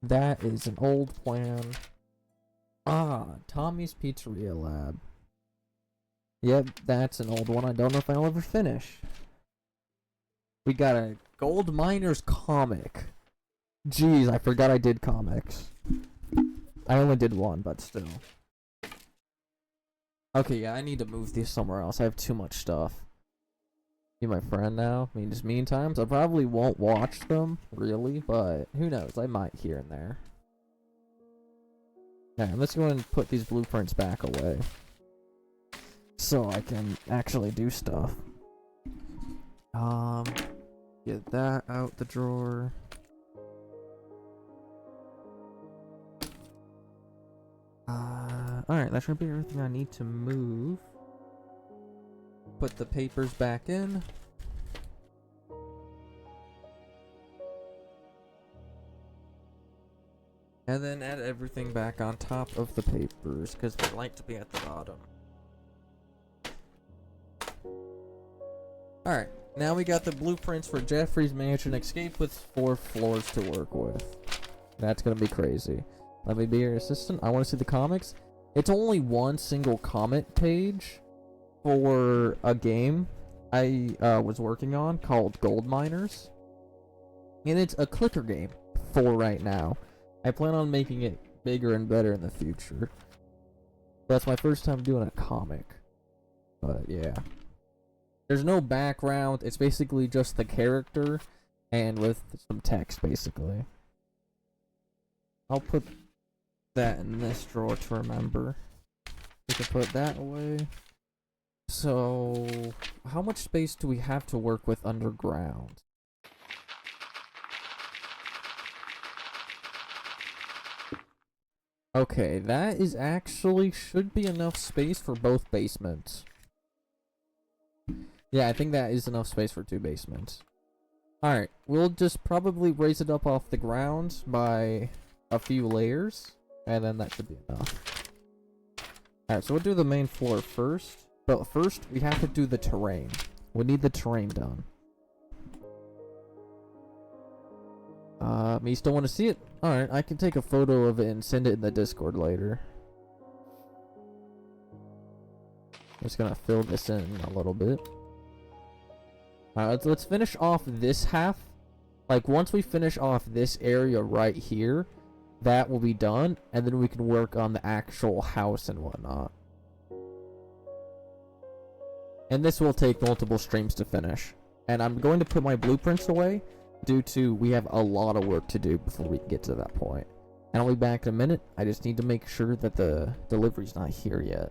That is an old plan. Tommy's Pizzeria Lab. Yep, that's an old one. I don't know if I'll ever finish. We got a Gold Miners comic. Jeez, I forgot I did comics. I only did one, but still. Okay, yeah, I need to move these somewhere else. I have too much stuff. You my friend now? I mean, just meantimes. I probably won't watch them, really, but who knows? I might here and there. Alright, let's go and put these blueprints back away. So I can actually do stuff. Get that out the drawer. Alright, that should be everything I need to move. Put the papers back in. And then add everything back on top of the papers, because they like to be at the bottom. Alright, now we got the blueprints for Jeffrey's mansion escape with 4 floors to work with. That's gonna be crazy. Let me be your assistant. I want to see the comics. It's only one single comment page for a game I was working on called Gold Miners. And it's a clicker game for right now. I plan on making it bigger and better in the future. That's my first time doing a comic. But yeah. There's no background. It's basically just the character and with some text basically. I'll put that in this drawer to remember. We can put that away. So, how much space do we have to work with underground? Okay, that is actually should be enough space for both basements. Yeah, I think that is enough space for 2 basements. Alright, we'll just probably raise it up off the ground by a few layers, and then that should be enough. Alright, so we'll do the main floor first, but first we have to do the terrain. We need the terrain done. You still want to see it? Alright, I can take a photo of it and send it in the Discord later. I'm just gonna fill this in a little bit. Alright, let's finish off this half. Like, once we finish off this area right here, that will be done, and then we can work on the actual house and whatnot. And this will take multiple streams to finish. And I'm going to put my blueprints away, due to we have a lot of work to do before we can get to that point. And I'll be back in a minute. I just need to make sure that the delivery's not here yet.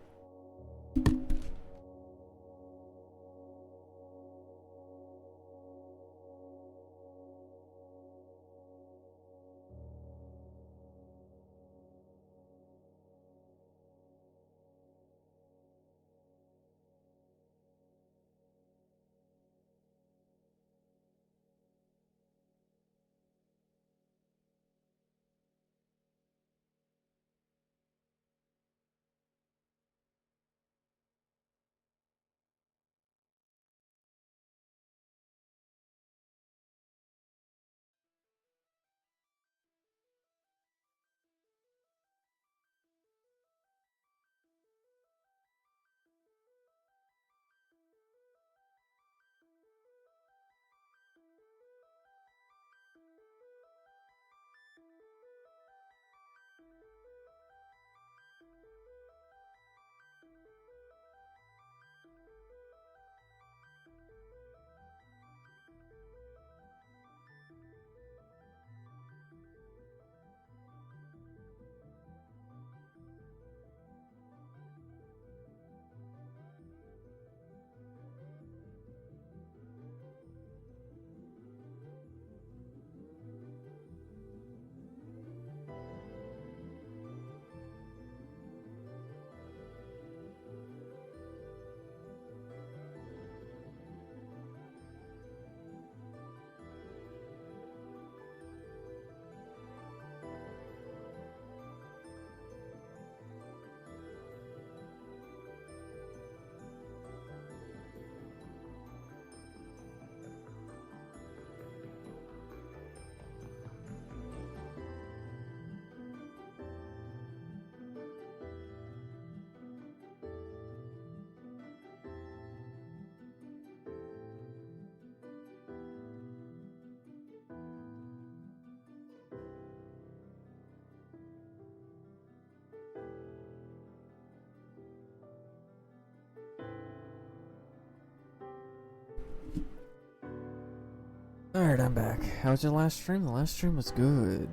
Alright, I'm back. How was your last stream? The last stream was good.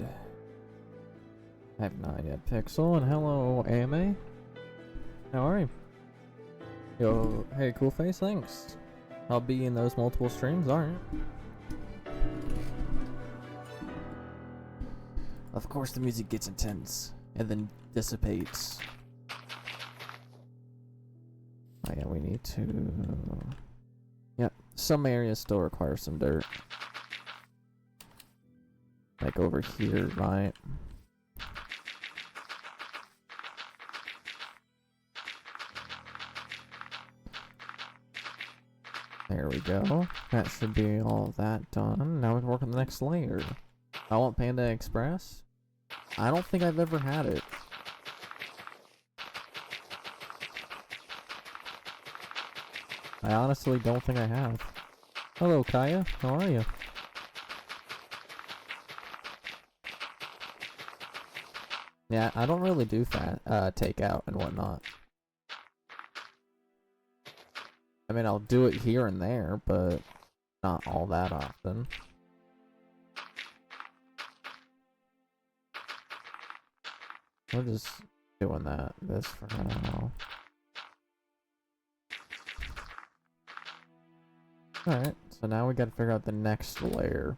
I have not yet. Pixel, and hello, AMA. How are you? Yo, hey, cool face, thanks. I'll be in those multiple streams, alright. Of course the music gets intense, and then dissipates. Oh yeah, we need to... Yep, some areas still require some dirt. Like over here, right? There we go. That should be all of that done. Now we can work on the next layer. I want Panda Express. I don't think I've ever had it. I honestly don't think I have. Hello, Kaya. How are you? Yeah, I don't really do takeout and whatnot. I mean, I'll do it here and there, but not all that often. We're just doing this for now. Alright, so now we gotta figure out the next layer.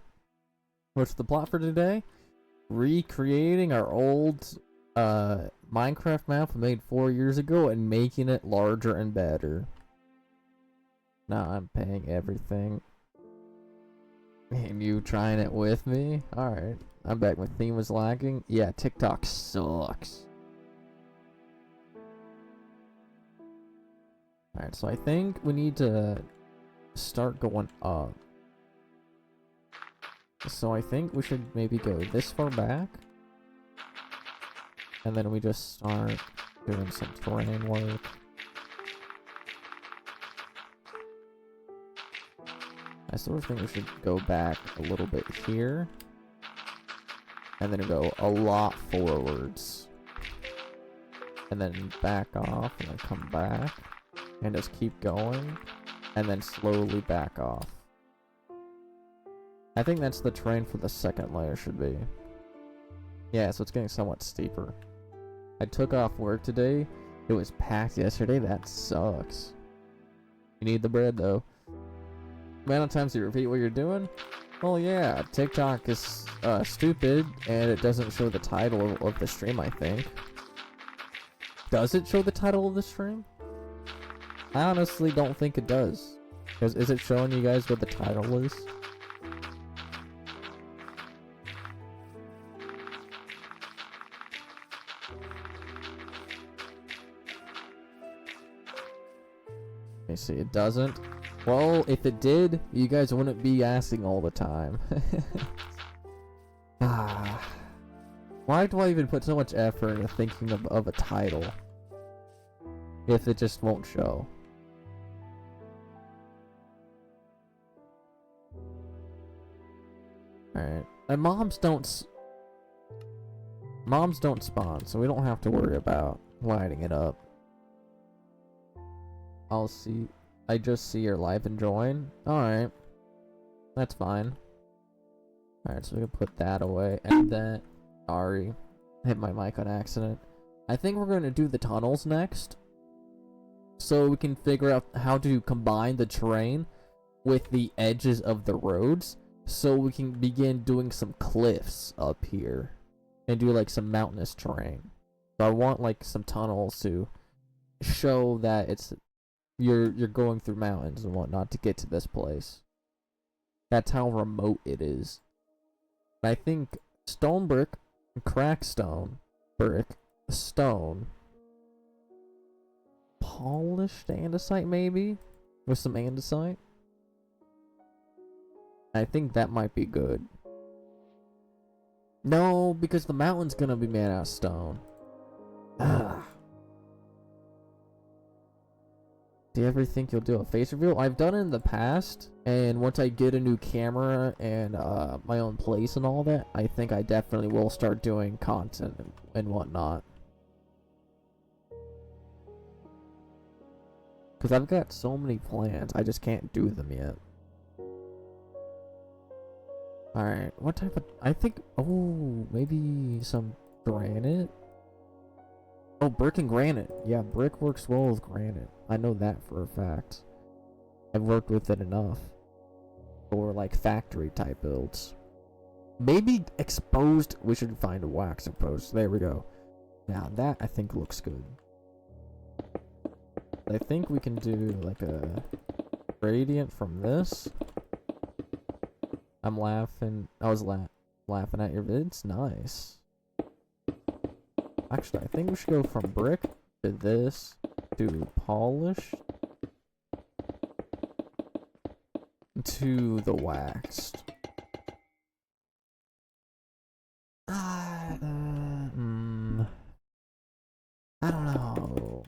What's the plot for today? Recreating our old Minecraft map we made 4 years ago and making it larger and better. Now I'm paying everything. And you trying it with me? Alright. I'm back. My theme was lagging. Yeah, TikTok sucks. Alright, so I think we need to start going up. So I think we should maybe go this far back. And then we just start doing some terrain work. I sort of think we should go back a little bit here. And then go a lot forwards. And then back off and then come back. And just keep going. And then slowly back off. I think that's the terrain for the second layer should be. Yeah, so it's getting somewhat steeper. I took off work today. It was packed yesterday. That sucks. You need the bread though. Amount of times you repeat what you're doing? Well, yeah, TikTok is stupid, and it doesn't show the title of the stream, I think. Does it show the title of the stream? I honestly don't think it does. Is it showing you guys what the title is? Let me see, it doesn't. Well, if it did, you guys wouldn't be asking all the time. Why do I even put so much effort into thinking of a title if it just won't show? Alright. And moms don't spawn, so we don't have to worry about lighting it up. I just see your live and join. Alright. That's fine. Alright, so we can put that away. And then... Sorry. Hit my mic on accident. I think we're going to do the tunnels next. So we can figure out how to combine the terrain with the edges of the roads. So we can begin doing some cliffs up here. And do like some mountainous terrain. So I want like some tunnels to show that it's... You're going through mountains and whatnot to get to this place. That's how remote it is. I think stone brick, crack stone, brick, stone, polished andesite maybe? With some andesite? I think that might be good. No, because the mountain's gonna be made out of stone. Ah. Do you ever think you'll do a face reveal? I've done it in the past, and once I get a new camera and my own place and all that, I think I definitely will start doing content and whatnot. Because I've got so many plans, I just can't do them yet. Alright, what type of... I think... Oh, maybe some granite? Oh, brick and granite. Yeah, brick works well with granite. I know that for a fact. I've worked with it enough. For like factory type builds. Maybe exposed. We should find a wax exposed. There we go. Now that I think looks good. I think we can do like a gradient from this. I'm laughing. I was laughing at your vids. Nice. Actually, I think we should go from brick to this to polish. to the waxed. I don't know.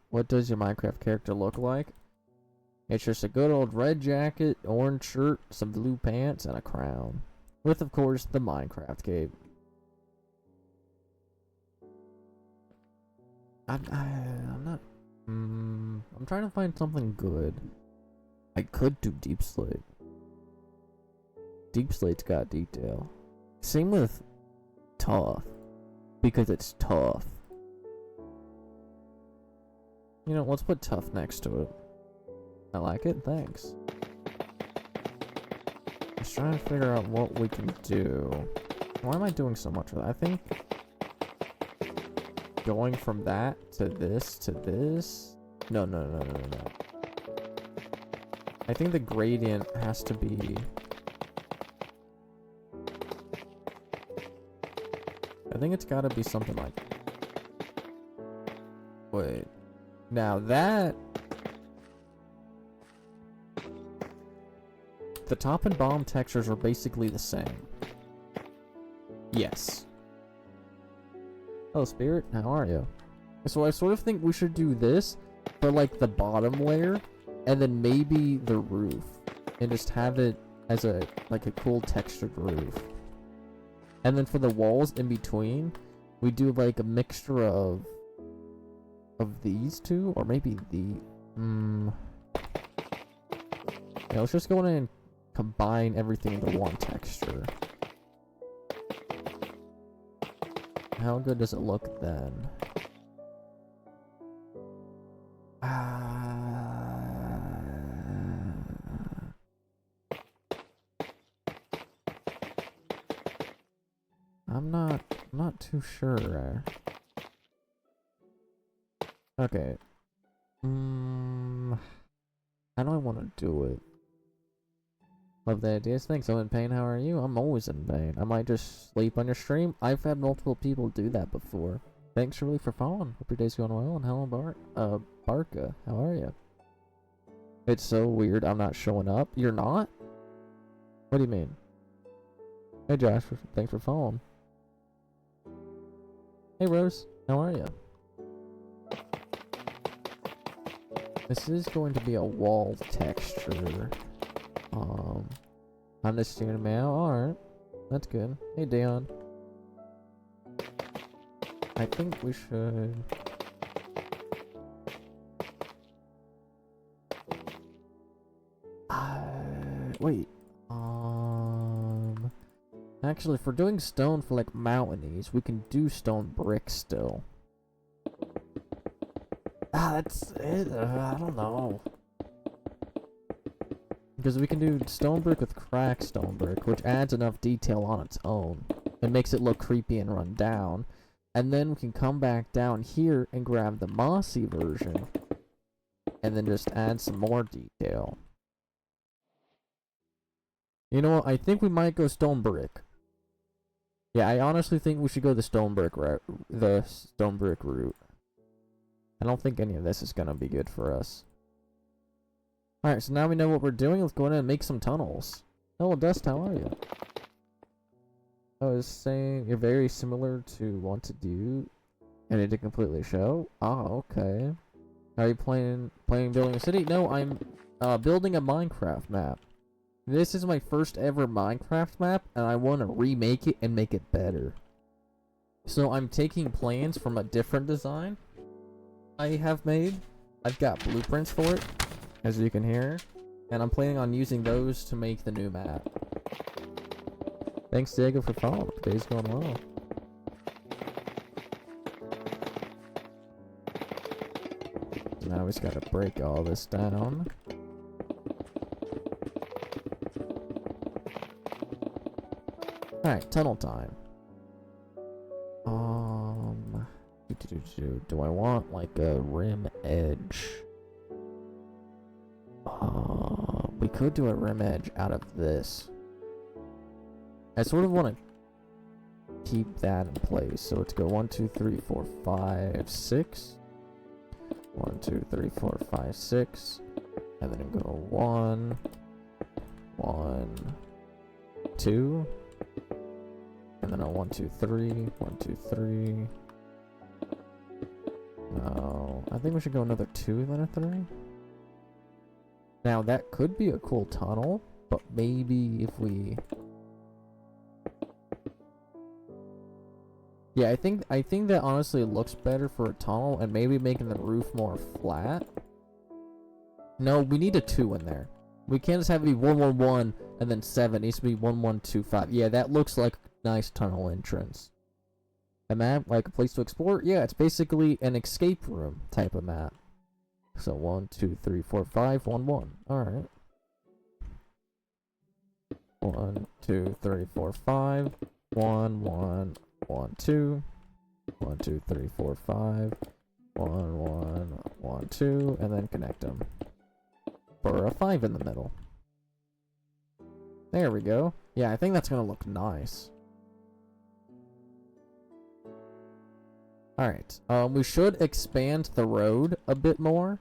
What does your Minecraft character look like? It's just a good old red jacket, orange shirt, some blue pants, and a crown. With, of course, the Minecraft cape. I'm not... I'm trying to find something good. I could do Deep Slate. Deep Slate's got detail. Same with Tough. Because it's tough. You know, let's put Tough next to it. I like it, thanks. Just trying to figure out what we can do. Why am I doing so much of that? I think going from that to this to this. No. I think the gradient has to be. I think it's gotta be something like. Wait. Now that. The top and bottom textures are basically the same. Yes. Hello, Spirit. How are you? So I sort of think we should do this for like the bottom layer, and then maybe the roof, and just have it as a like a cool textured roof. And then for the walls in between, we do like a mixture of these two, or maybe the. Yeah, let's just go in and combine everything into one texture. How good does it look then? I'm not too sure. Okay. How do I want to do it? Love the ideas. Thanks. I'm in pain. How are you? I'm always in pain. I might just sleep on your stream. I've had multiple people do that before. Thanks really for following. Hope your day's going well. And hello, Barca. How are you? It's so weird. I'm not showing up. You're not? What do you mean? Hey, Josh. Thanks for following. Hey, Rose. How are you? This is going to be a wall texture. Understand mail. Alright. That's good. Hey, Dion. I think we should. Wait. Actually, if we're doing stone for like mountainies, we can do stone brick still. That's it. I don't know. Because we can do stone brick with cracked stone brick, which adds enough detail on its own. It makes it look creepy and run down. And then we can come back down here and grab the mossy version. And then just add some more detail. You know what? I think we might go stone brick. Yeah, I honestly think we should go the stone brick route. The stone brick route. I don't think any of this is gonna be good for us. Alright, so now we know what we're doing. Let's go in and make some tunnels. Hello, Dust, how are you? I was saying you're very similar to Want to Do, and it didn't completely show. Oh, okay. Are you playing building a city? No, I'm building a Minecraft map. This is my first ever Minecraft map, and I want to remake it and make it better. So I'm taking plans from a different design I have made. I've got blueprints for it, as you can hear, and I'm planning on using those to make the new map. Thanks, Diego, for following. Today's going well. Now we just gotta break all this down. Alright, tunnel time. Do I want like a rim edge? We could do a rim edge out of this. I sort of want to keep that in place. So let's go 1, 2, 3, 4, 5, 6. 1, 2, 3, 4, 5, 6. And then go 1, 1, 2. And then a 1, 2, 3, 1, 2, 3. No, I think we should go another 2 then a 3. Now that could be a cool tunnel, but maybe if we... Yeah, I think that honestly looks better for a tunnel, and maybe making the roof more flat. No, we need a 2 in there. We can't just have it be 1, 1, 1 and then 7. It needs to be 1, 1, 2, 5. Yeah, that looks like a nice tunnel entrance. A map like a place to explore? Yeah, it's basically an escape room type of map. So 1, 2, 3, 4, 5, 1, 1. Alright. 1, 2, 3, 4, 5. 1, 1, 1, 2. 1, 2, 3, 4, 5. 1, 1, 1, 2. And then connect them. For a 5 in the middle. There we go. Yeah, I think that's gonna look nice. Alright, we should expand the road a bit more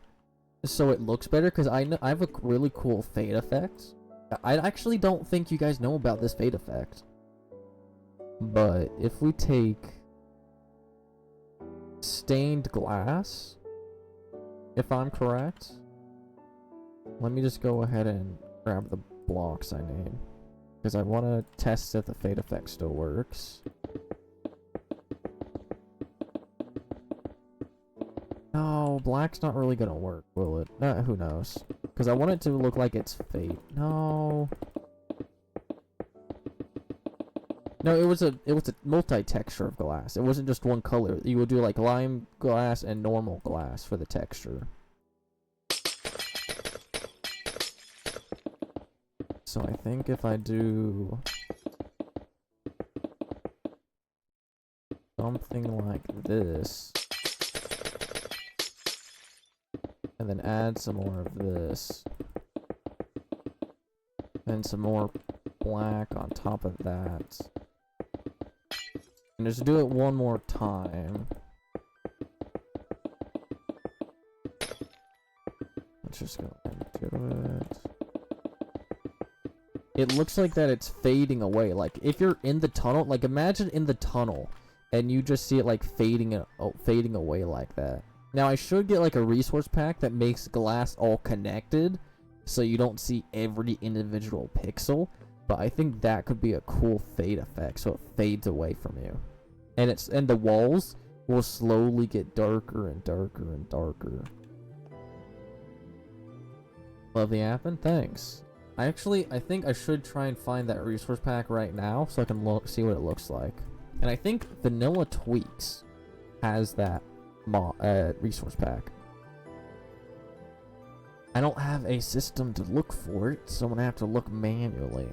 so it looks better, because I have a really cool fade effect. I actually don't think you guys know about this fade effect. But if we take stained glass, if I'm correct, let me just go ahead and grab the blocks I need, because I want to test if the fade effect still works. No, black's not really gonna work, will it? Who knows? Because I want it to look like it's fade. No. No, it was a multi-texture of glass. It wasn't just one color. You would do like lime glass and normal glass for the texture. So I think if I do something like this, and then add some more of this, and some more black on top of that, and just do it one more time. Let's just go into it. It looks like that it's fading away. Like if you're in the tunnel, like imagine in the tunnel and you just see it like fading away like that. Now I should get like a resource pack that makes glass all connected so you don't see every individual pixel, but I think that could be a cool fade effect so it fades away from you. And the walls will slowly get darker and darker and darker. Love the app and thanks. I think I should try and find that resource pack right now so I can see what it looks like. And I think Vanilla Tweaks has that resource pack. I don't have a system to look for it, so I'm gonna have to look manually,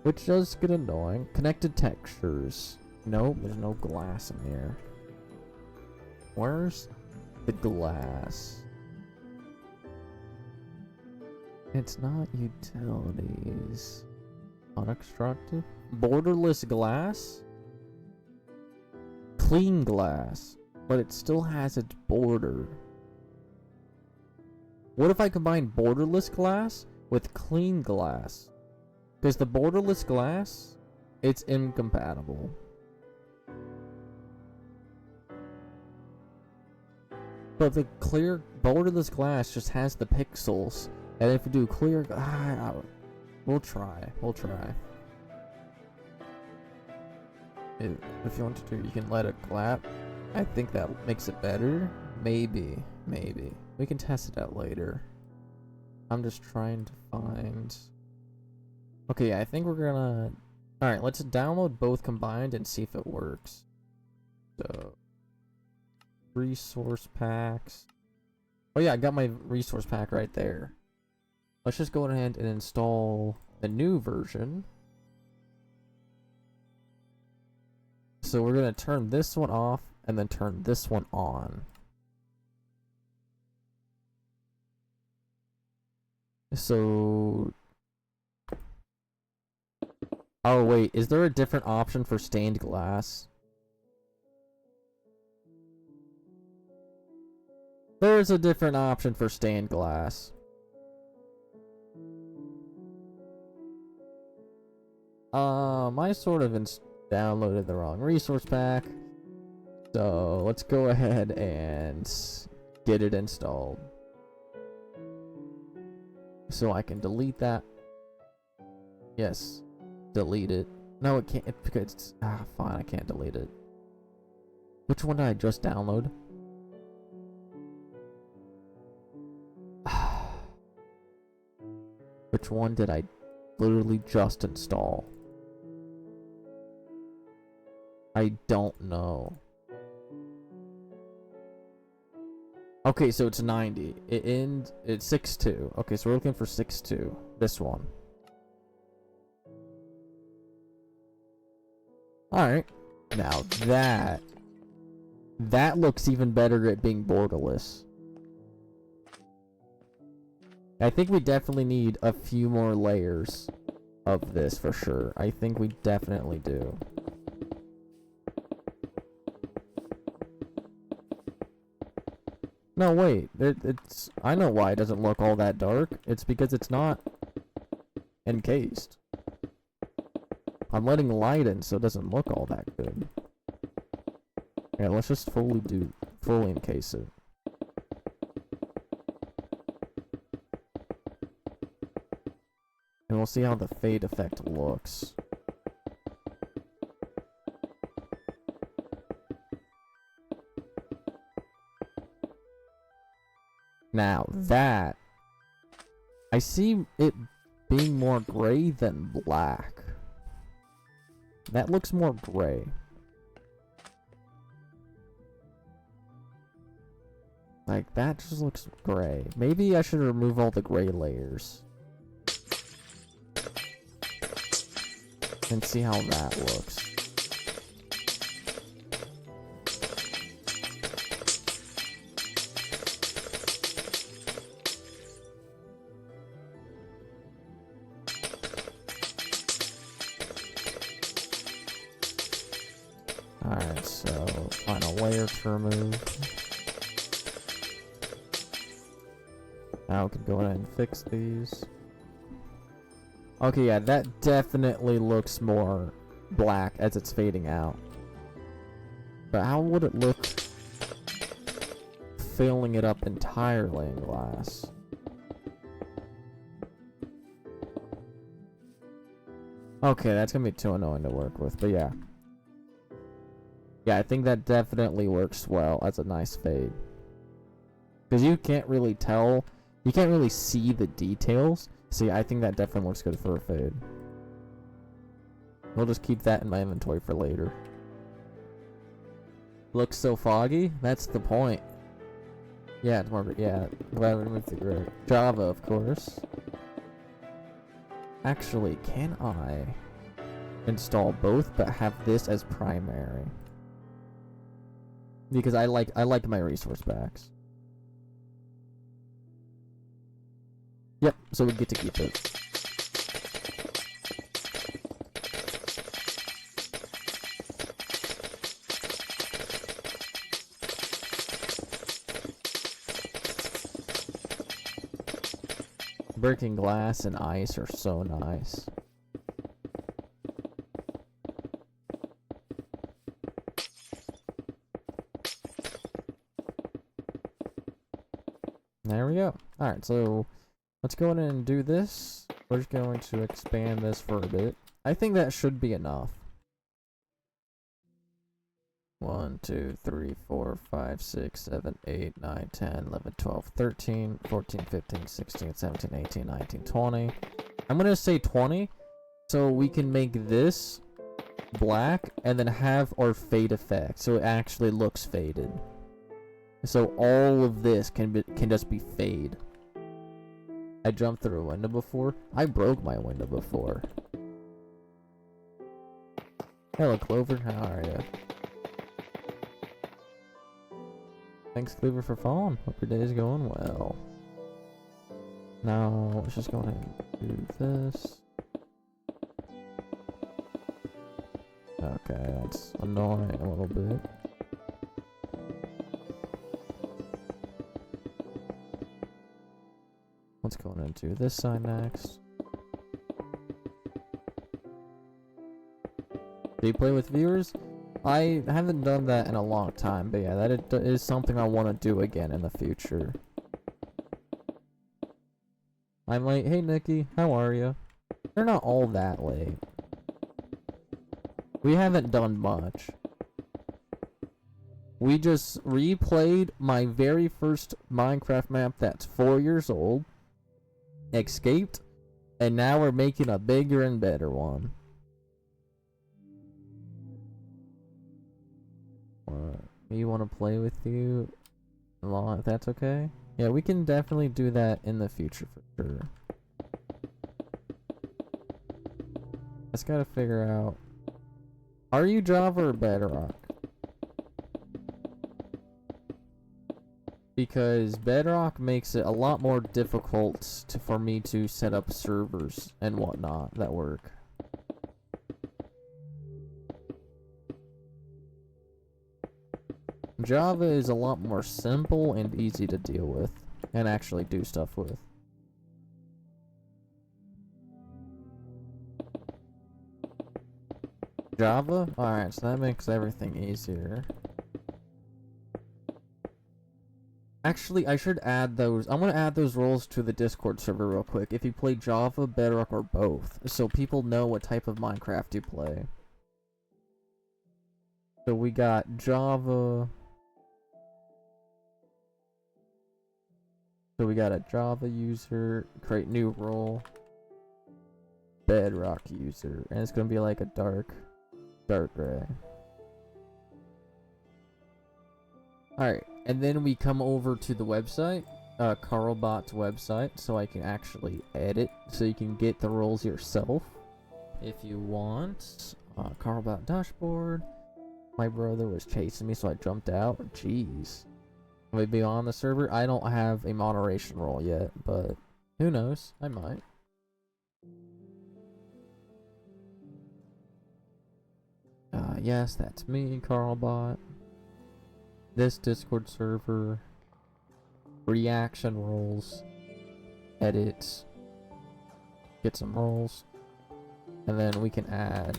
which does get annoying. Connected textures. Nope, there's no glass in here. Where's the glass? It's not utilities. Unobstructed? Borderless glass? Clean glass. But it still has its border. What if I combine borderless glass with clean glass? Because the borderless glass, it's incompatible. But the clear borderless glass just has the pixels. And if we do clear, we'll try. If you want to do, you can let it clap. I think that makes it better. Maybe. We can test it out later. I'm just trying to find... Okay, I think we're gonna... Alright, let's download both combined and see if it works. So... Resource packs. Oh yeah, I got my resource pack right there. Let's just go ahead and install the new version. So we're gonna turn this one off and then turn this one on. So Oh wait, is there a different option for stained glass? There's a different option for stained glass. I sort of downloaded the wrong resource pack. So let's go ahead and get it installed. So I can delete that. Yes. Delete it. No, it can't, because fine, I can't delete it. Which one did I just download? Which one did I literally just install? I don't know. Okay, so it's 90. It's 6.2. Okay, so we're looking for 6.2. This one. Alright. Now that looks even better at being borderless. I think we definitely need a few more layers of this for sure. I think we definitely do. No, wait. I know why it doesn't look all that dark. It's because it's not encased. I'm letting light in so it doesn't look all that good. Yeah, let's just fully encase it. And we'll see how the fade effect looks. Now that I see it being more gray than black. That looks more gray. Like, that just looks gray. Maybe I should remove all the gray layers. And see how that looks. Alright, so final layer to remove. Now we can go ahead and fix these. Okay, yeah, that definitely looks more black as it's fading out. But how would it look filling it up entirely in glass? Okay, that's gonna be too annoying to work with, but yeah. Yeah, I think that definitely works well as a nice fade. Because you can't really tell, you can't really see the details. See, I think that definitely looks good for a fade. We'll just keep that in my inventory for later. Looks so foggy? That's the point. Yeah, it's more, yeah, glad we removed the gray. Java, of course. Actually, can I install both but have this as primary? Because I like my resource packs. Yep, so we get to keep it. Breaking glass and ice are so nice. There we go. Alright, so let's go ahead and do this. We're just going to expand this for a bit. I think that should be enough. 1, 2, 3, 4, 5, 6, 7, 8, 9, 10, 11, 12, 13, 14, 15, 16, 17, 18, 19, 20. I'm going to say 20 so we can make this black and then have our fade effect so it actually looks faded. So all of this can just be fade. I jumped through a window before. I broke my window before. Hello, Clover. How are you? Thanks, Clover, for following. Hope your day is going well. Now, let's just go ahead and do this. That's annoying a little bit. Let's go into this side next. Do you play with viewers? I haven't done that in a long time, but yeah, that is something I want to do again in the future. I'm late. Hey, Nikki. How are you? They're not all that late. We haven't done much. We just replayed my very first Minecraft map that's 4 years old. Escaped. And now we're making a bigger and better one. You want to play with you? If that's okay? Yeah, we can definitely do that in the future for sure. Just gotta figure out. Are you Java or Bedrock? Because Bedrock makes it a lot more difficult for me to set up servers and whatnot that work. Java is a lot more simple and easy to deal with and actually do stuff with. Java? Alright, so that makes everything easier. Actually, I should add those. I'm gonna add those roles to the Discord server real quick. If you play Java, Bedrock, or both, so people know what type of Minecraft you play. So we got Java. So we got a Java user, create new role, Bedrock user, and it's gonna be like a dark gray. Alright, and then we come over to the website, Carlbot's website, so I can actually edit, so you can get the roles yourself, if you want. Carlbot dashboard. My brother was chasing me, so I jumped out. Jeez. Will we be on the server? I don't have a moderation role yet, but who knows? I might. Yes, that's me, Carlbot. This Discord server. Reaction roles. Edit. Get some roles. And then we can add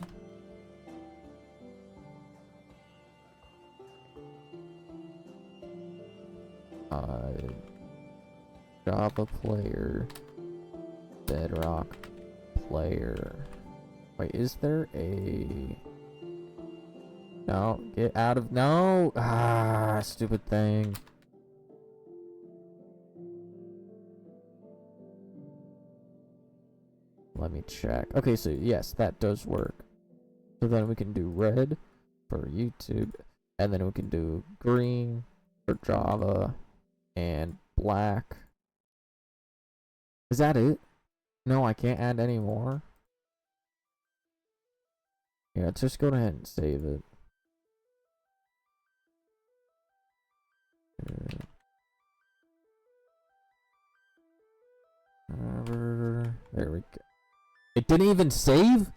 Java player, Bedrock player. Wait, is there a... No, get out of... No! Ah, stupid thing. Let me check. Okay, so yes, that does work. So then we can do red for YouTube, and then we can do green for Java, and black. Is that it? No, I can't add any more. Yeah, let's just go ahead and save it. There we go. It didn't even save?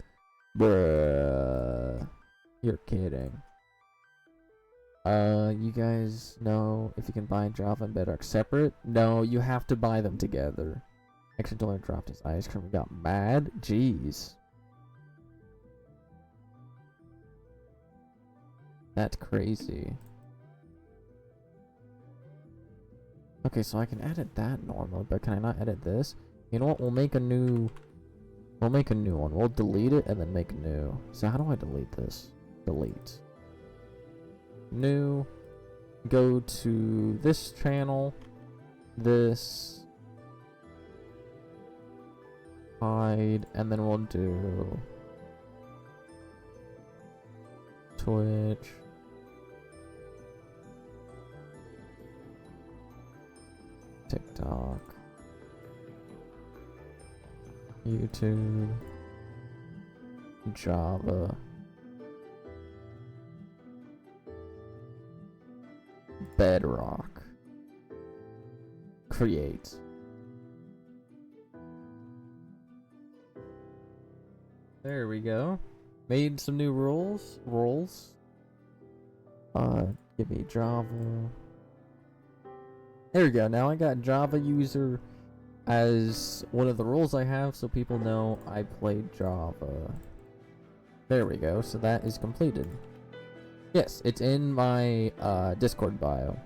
Bruh. You're kidding. You guys know if you can buy Java and Bedrock separate? No, you have to buy them together. Accidentally dropped his ice cream and got mad? Jeez. That's crazy. Okay, so I can edit that normally, but can I not edit this? You know what? We'll make a new one. We'll delete it and then make new. So how do I delete this? Delete. New. Go to this channel. This. Hide. And then we'll do Twitch. TikTok. YouTube. Java. Bedrock. Create. There we go. made some new rules. Give me Java. There we go. Now I got Java user as one of the roles I have, so people know I played Java. There we go. So that is completed. Yes, it's in my Discord bio.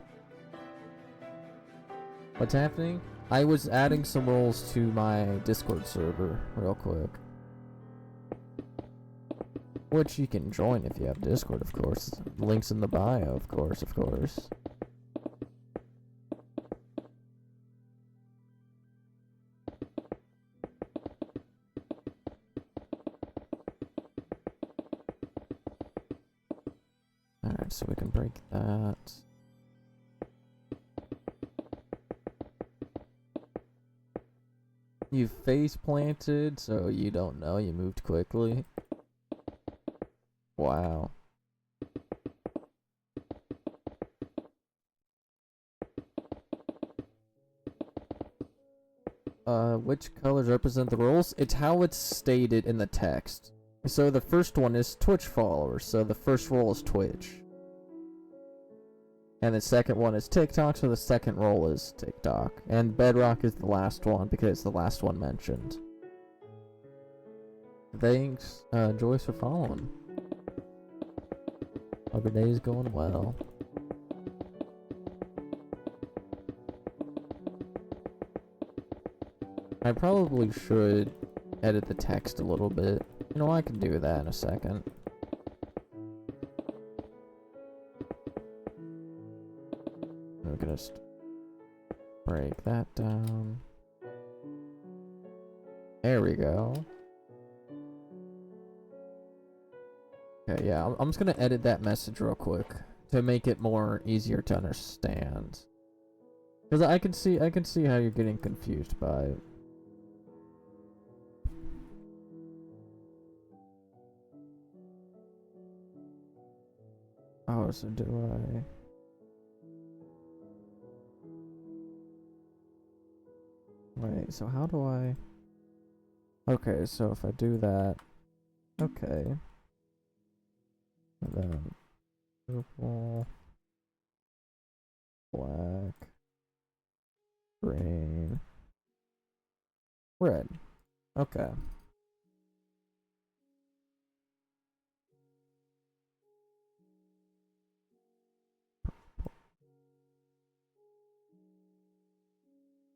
What's happening? I was adding some roles to my Discord server real quick. Which you can join if you have Discord, of course. Links in the bio, of course. Alright, so we can break that. You face planted, so you don't know, you moved quickly. Wow. Which colors represent the roles? It's how it's stated in the text. So the first one is Twitch followers, so the first role is Twitch. And the second one is TikTok, so the second role is TikTok. And Bedrock is the last one, because it's the last one mentioned. Thanks, Joyce, for following. Hope your day is going well. I probably should edit the text a little bit. You know, I can do that in a second. We're gonna just break that down. There we go. Okay, yeah, I'm just gonna edit that message real quick to make it more easier to understand. Because I can see how you're getting confused by it. Oh, so do I... Wait, so how do I... Okay, so if I do that... Okay. And then... Purple... Black... Green... Red. Okay.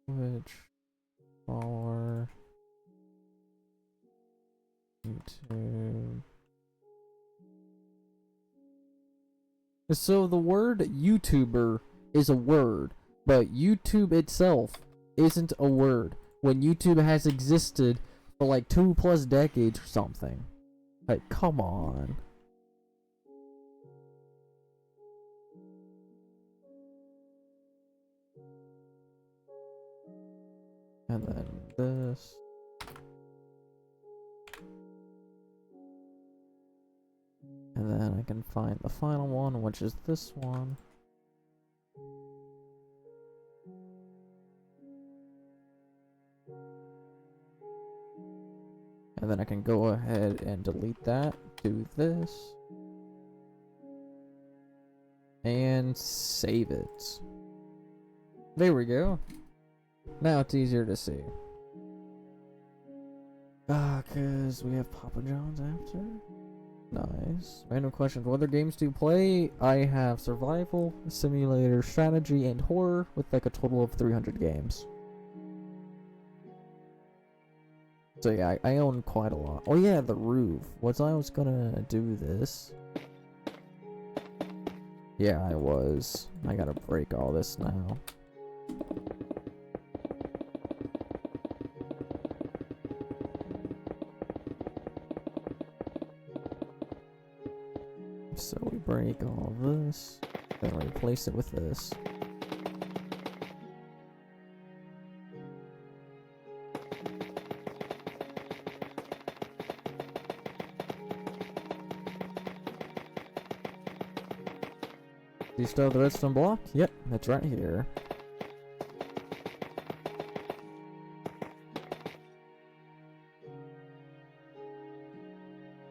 Which... Follower... YouTube... So the word YouTuber is a word, but YouTube itself isn't a word when YouTube has existed for like 2+ decades or something. Like, come on. And then this. And then I can find the final one, which is this one. And then I can go ahead and delete that, do this, and save it. There we go. Now it's easier to see. Cause we have Papa John's after. Nice. Random questions. What other games do you play? I have survival, simulator, strategy, and horror with like a total of 300 games. So yeah, I own quite a lot. Oh yeah, the roof. I was gonna do this? Yeah, I was. I gotta break all this now. So we break all this, then replace it with this. Do you still have the redstone block? Yep, that's right here.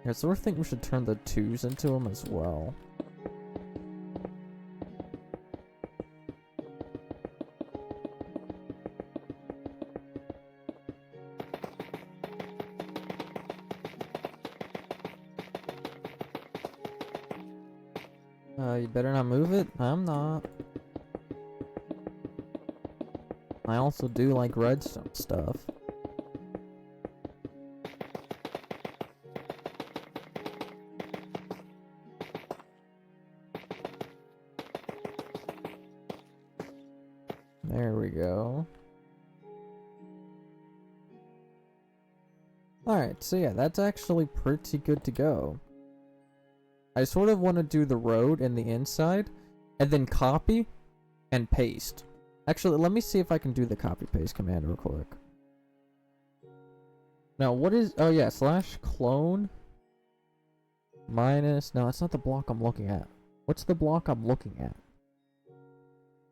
Yeah, so I think we should turn the 2s into them as well. You better not move it. I'm not. I also do like redstone stuff. There we go. Alright, so yeah, that's actually pretty good to go. I sort of want to do the road and the inside, and then copy and paste. Actually, let me see if I can do the copy paste command real quick. Now, what is... Oh yeah, / clone minus... No, it's not the block I'm looking at. What's the block I'm looking at?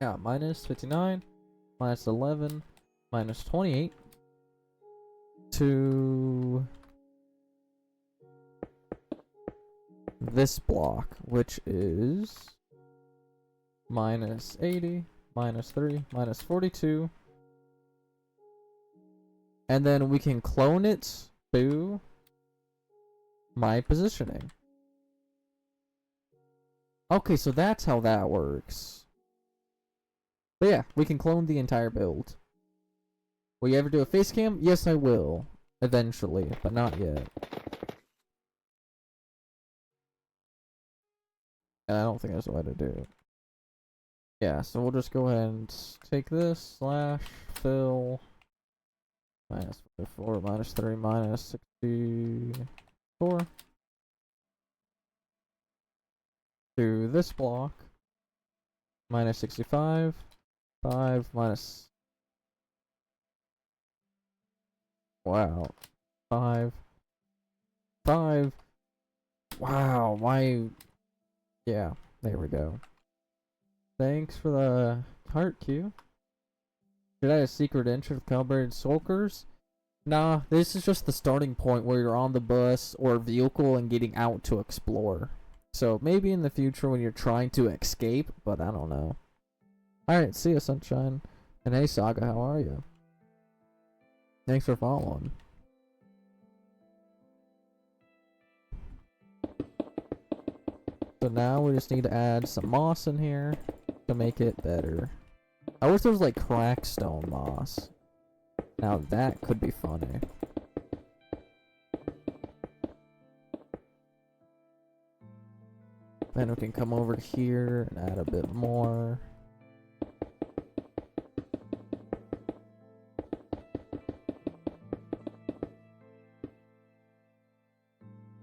Yeah, minus 59, minus 11, minus 28 to... this block, which is minus 80, minus 3, minus 42. And then we can clone it to my positioning. Okay, so that's how that works. But yeah, we can clone the entire build. Will you ever do a face cam? Yes, I will. Eventually, but not yet. I don't think that's the way to do it. Yeah, so we'll just go ahead and take this / fill minus 4 minus 3 minus 64 to this block minus 65 5 minus wow 5 wow my yeah, there we go. Thanks for the heart cue. Did I have a secret entrance with calibrated sulkers? Nah, this is just the starting point where you're on the bus or vehicle and getting out to explore. So maybe in the future when you're trying to escape, but I don't know. Alright, see ya, Sunshine. And hey, Saga, how are you? Thanks for following. So now we just need to add some moss in here to make it better. I wish there was like crackstone moss. Now that could be funny. Then we can come over here and add a bit more.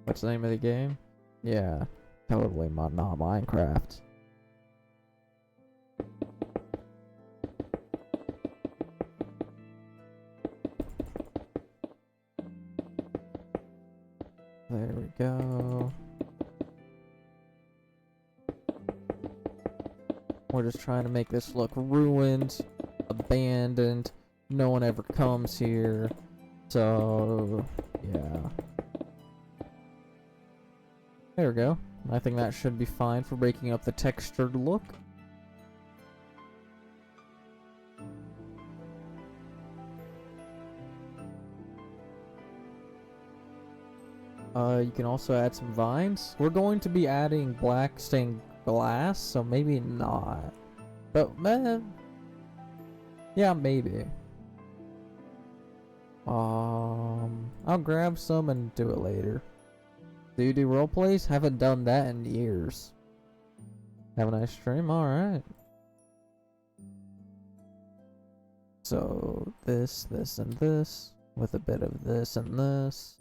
What's the name of the game? Yeah. Totally not Minecraft. There we go. We're just trying to make this look ruined, abandoned. No one ever comes here. So, yeah. There we go. I think that should be fine for breaking up the textured look. You can also add some vines. We're going to be adding black stained glass, so maybe not. But, yeah, maybe. I'll grab some and do it later. Do you do roleplays? Haven't done that in years. Have a nice stream? Alright. So, this, and this. With a bit of this and this.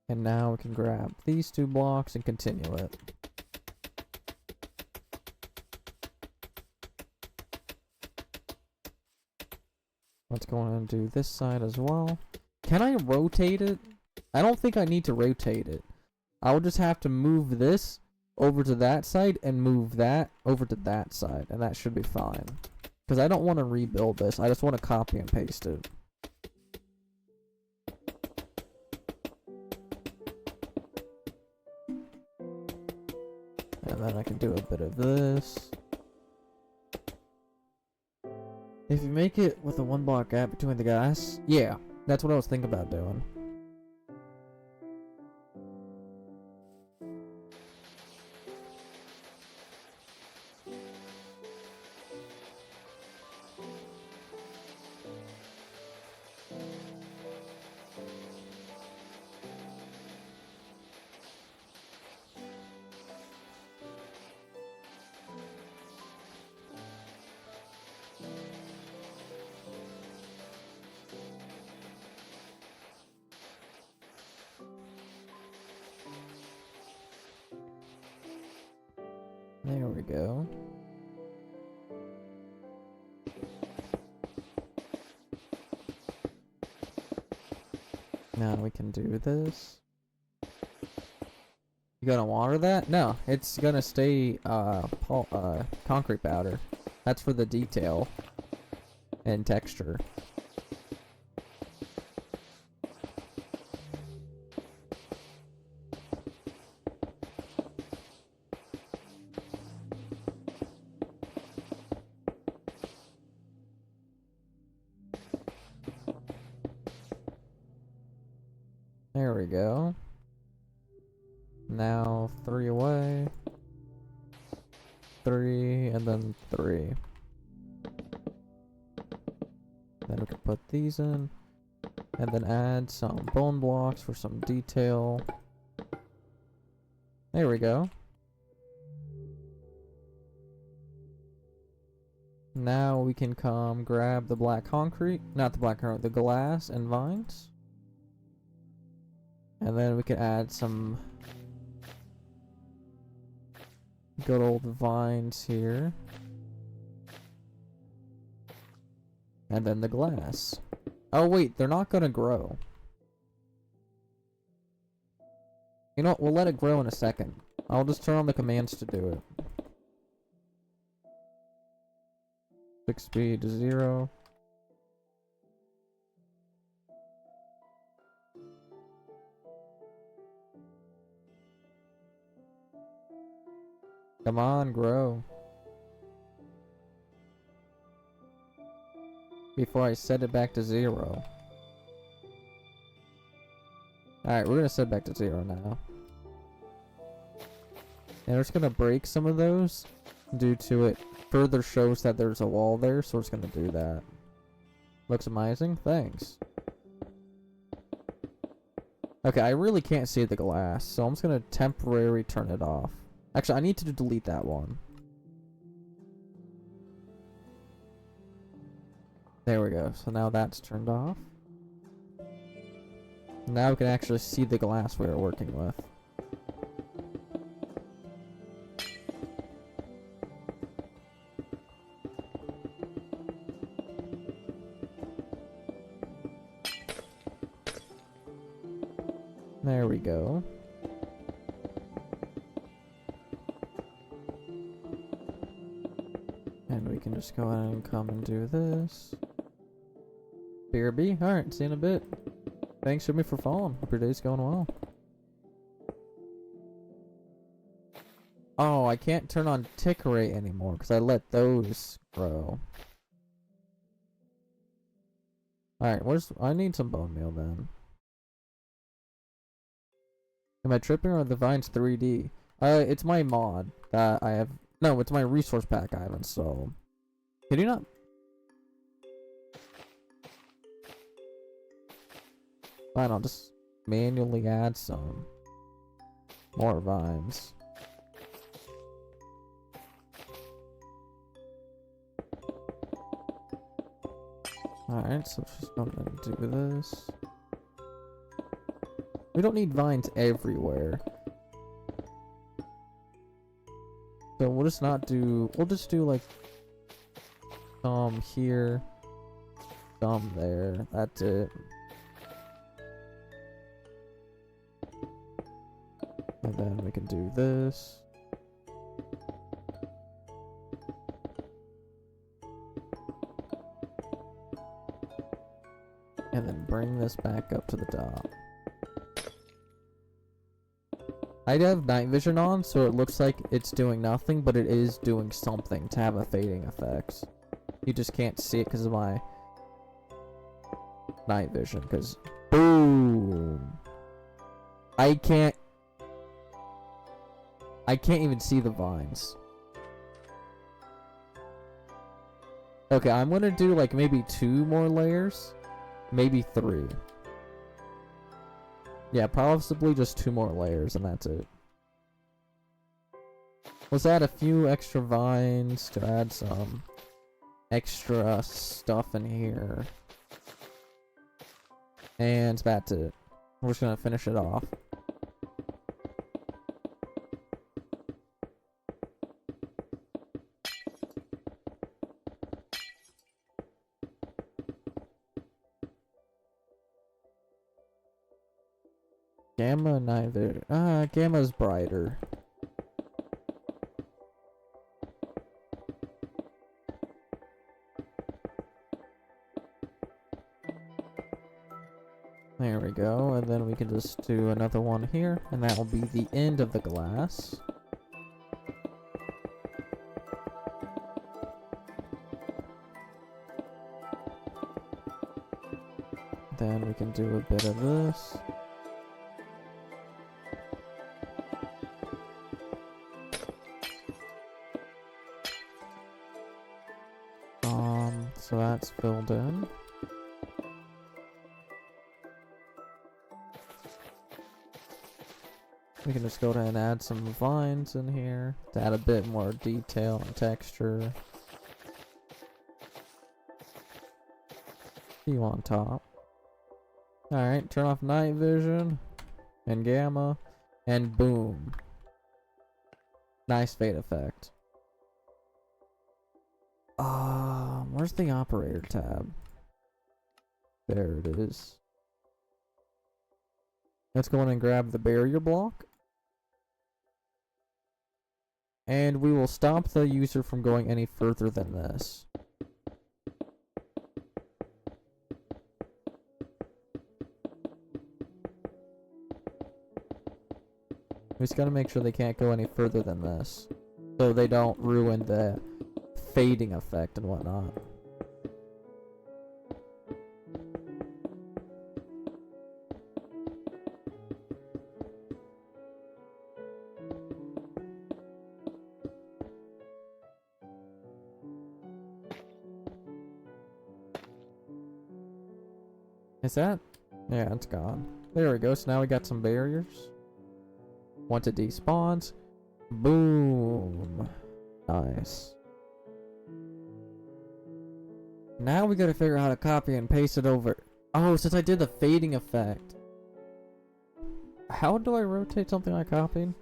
And now we can grab these 2 blocks and continue it. Let's go ahead and do this side as well. Can I rotate it? I don't think I need to rotate it. I'll just have to move this over to that side and move that over to that side. And that should be fine. Because I don't want to rebuild this. I just want to copy and paste it. And then I can do a bit of this. If you make it with a 1 block gap between the guys, yeah, that's what I was thinking about doing. There we go. Now we can do this. You gonna water that? No, it's gonna stay concrete powder. That's for the detail and texture. There we go. Now 3 away. 3 and then 3. Then we can put these in. And then add some bone blocks for some detail. There we go. Now we can come grab the black concrete. Not the black concrete, the glass and vines. And then we can add some good old vines here. And then the glass. Oh wait, they're not gonna grow. You know what, we'll let it grow in a second. I'll just turn on the commands to do it. 6 speed to 0. Come on, grow. Before I set it back to 0. Alright, we're gonna set it back to 0 now. And we're just gonna break some of those due to it further shows that there's a wall there, so we're just gonna do that. Looks amazing, thanks. Okay, I really can't see the glass, so I'm just gonna temporarily turn it off. Actually, I need to delete that one. There we go. So now that's turned off. Now we can actually see the glass we are working with. There we go. And we can just go ahead and come and do this. BRB, alright, see you in a bit. Thanks Jimmy for following. Hope your day's going well. Oh, I can't turn on tick rate anymore because I let those grow. Alright, I need some bone meal then. Am I tripping or are the vines 3D? It's my mod that I have. No, it's my resource pack I have installed. Can you not? Fine, I'll just manually add some more vines. Alright, so let's just go ahead and do this. We don't need vines everywhere. So we'll just not do, we'll just do like some here, some there, that's it. And then we can do this. And then bring this back up to the top. I have night vision on, so it looks like it's doing nothing, but it is doing something to have a fading effect. You just can't see it because of my night vision, because boom! I can't even see the vines. Okay, I'm gonna do like maybe 2 more layers, maybe 3. Yeah, possibly just 2 more layers and that's it. Let's add a few extra vines to add some extra stuff in here. And that's it. We're just gonna finish it off. Gamma neither. Gamma's brighter. There we go, and then we can just do another one here, and that will be the end of the glass. Then we can do a bit of this. So that's filled in. We can just go ahead and add some vines in here to add a bit more detail and texture. You on top. Alright, turn off night vision and gamma, and boom. Nice fade effect. Where's the operator tab? There it is. Let's go in and grab the barrier block. And we will stop the user from going any further than this. We just gotta make sure they can't go any further than this, so they don't ruin the fading effect and whatnot. Is that? Yeah, it's gone. There we go. So now we got some barriers. Once it despawns, boom. Nice. Now we gotta figure out how to copy and paste it over. Oh, since I did the fading effect. How do I rotate something I copied?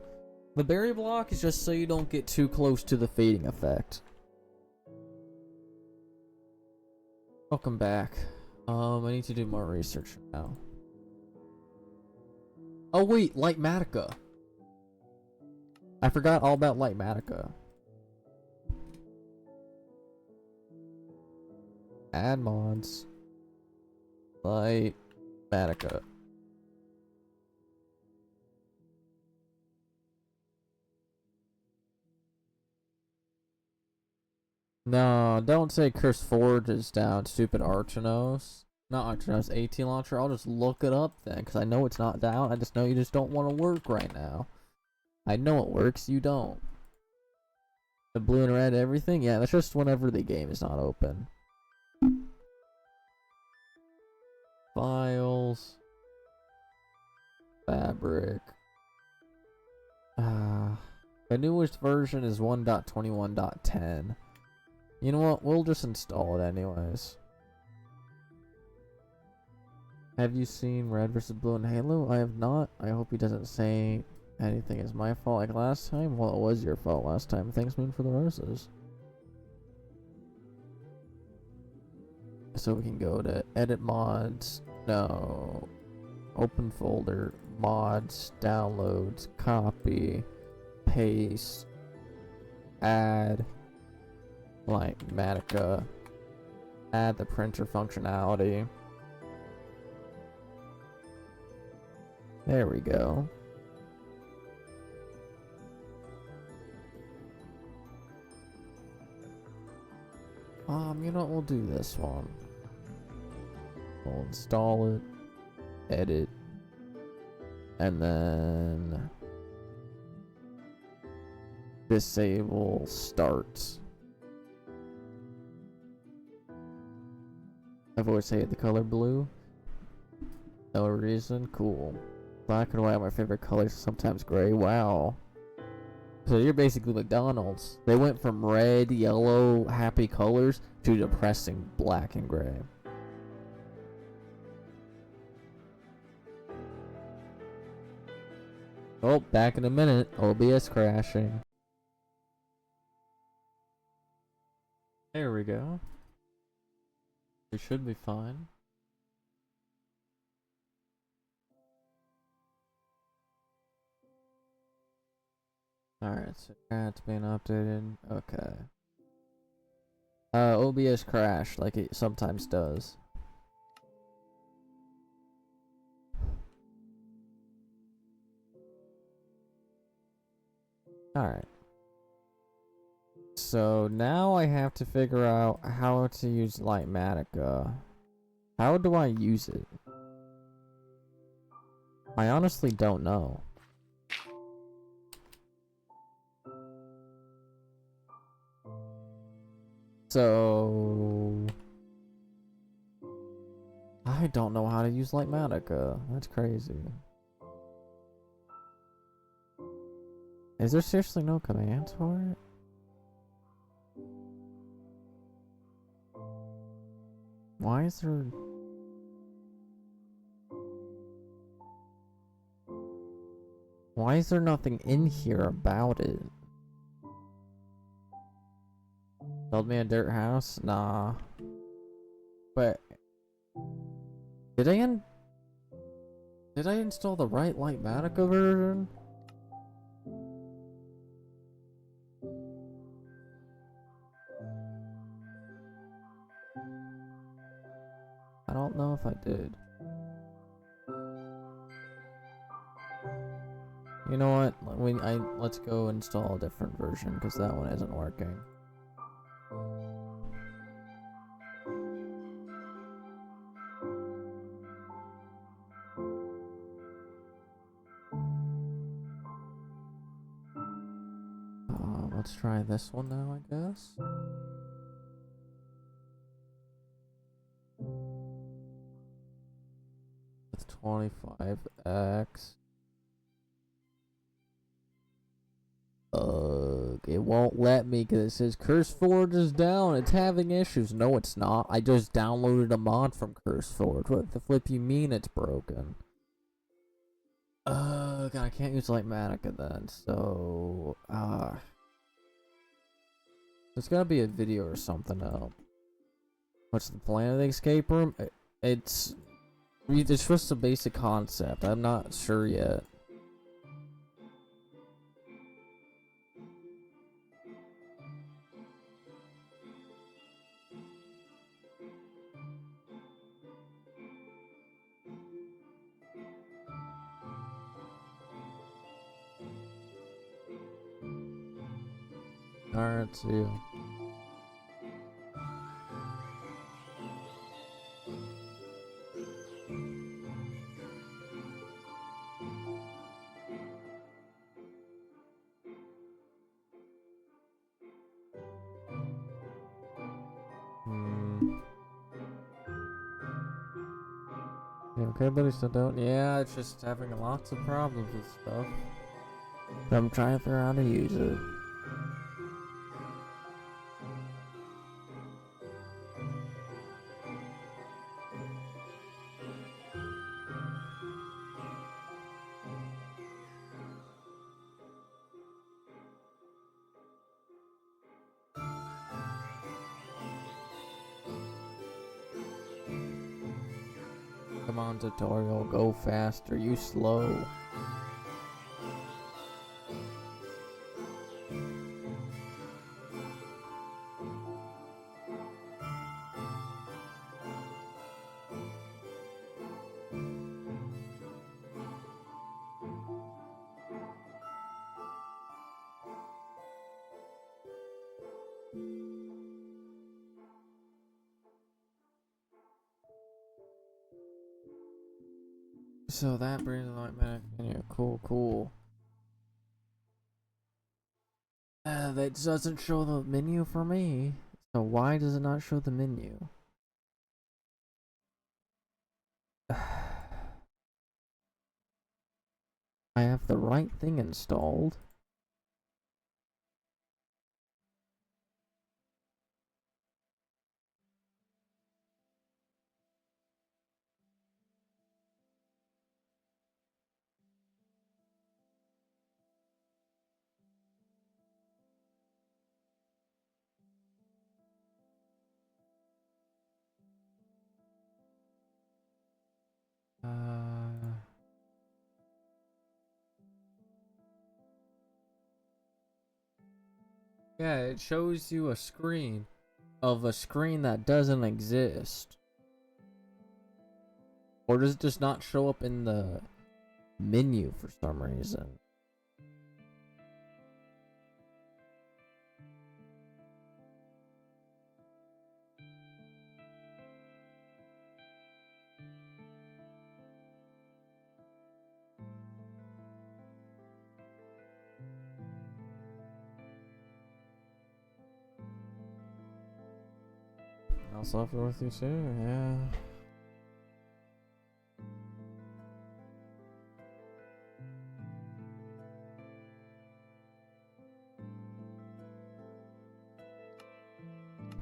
The barrier block is just so you don't get too close to the fading effect. Welcome back. I need to do more research now. Oh wait, Lightmatica. I forgot all about Lightmatica. Add mods. Lightmatica. No, don't say Curse Forge is down, stupid Archnos. Not Archnos, AT Launcher. I'll just look it up then, because I know it's not down. I just know you just don't want to work right now. I know it works, you don't. The blue and red, everything? Yeah, that's just whenever the game is not open. Files. Fabric. The newest version is 1.21.10. You know what? We'll just install it anyways. Have you seen Red vs. Blue and Halo? I have not. I hope he doesn't say anything is my fault like last time. Well, it was your fault last time. Thanks, Moon, for the roses. So we can go to edit mods. No. Open folder. Mods. Downloads. Copy. Paste. Add. Lightmatica. Add the printer functionality. There we go. You know what, we'll do this one. We'll install it, edit, and then disable start. I've always hated the color blue. No reason, cool. Black and white are my favorite colors, sometimes gray. Wow. So you're basically McDonald's. They went from red, yellow, happy colors to depressing black and gray. Oh, back in a minute. OBS crashing. There we go. We should be fine. Alright, so that's being updated. Okay. OBS crashed like it sometimes does. Alright. So now I have to figure out how to use Lightmatica. How do I use it? I honestly don't know. So I don't know how to use Lightmatica. That's crazy. Is there seriously no commands for it? Why is there... Why is there nothing in here about it? Build me a dirt house? Nah. But... Did I install the right Lightmatica version? I don't know if I did. You know what? Let's go install a different version because that one isn't working. Let's try this one now, I guess. With 25x. It won't let me because it says CurseForge is down. It's having issues. No, it's not. I just downloaded a mod from CurseForge. What the flip you mean it's broken? God, I can't use Lightmatica then. So, there's gotta be a video or something else. What's the plan of the escape room? It's just a basic concept. I'm not sure yet. Alright, see you. You okay, buddy? Still don't? Yeah, it's just having lots of problems with stuff. But I'm trying to figure out how to use it. Come on, tutorial, go faster, you slow. So that brings the light back. Yeah, cool. That doesn't show the menu for me. So why does it not show the menu? I have the right thing installed. Yeah, it shows you a screen of a screen that doesn't exist. Or does it just not show up in the menu for some reason? I'll suffer with you too, yeah.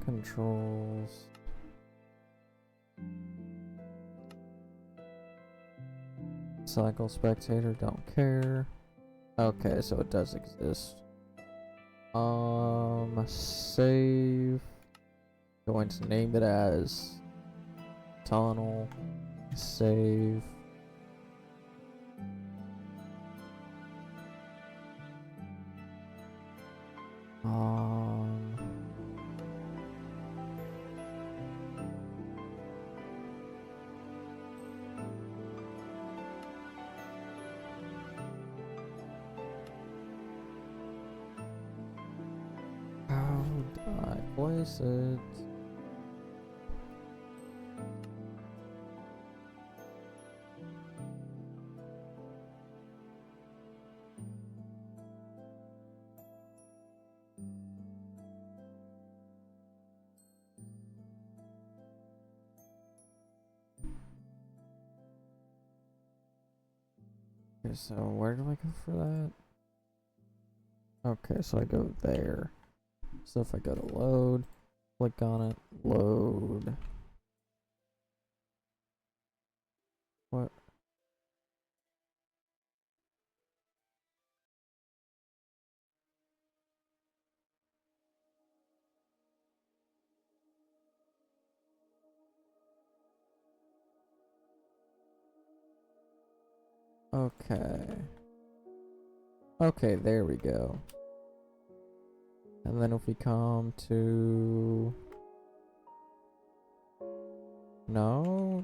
Controls. Cycle spectator, don't care. Okay, so it does exist. Save. Going to name it as tunnel. Save. How do I place it? Okay, so where do I go for that? Okay, so I go there. So if I go to load, click on it, load. What? Okay. Okay, there we go. And then if we come to... No?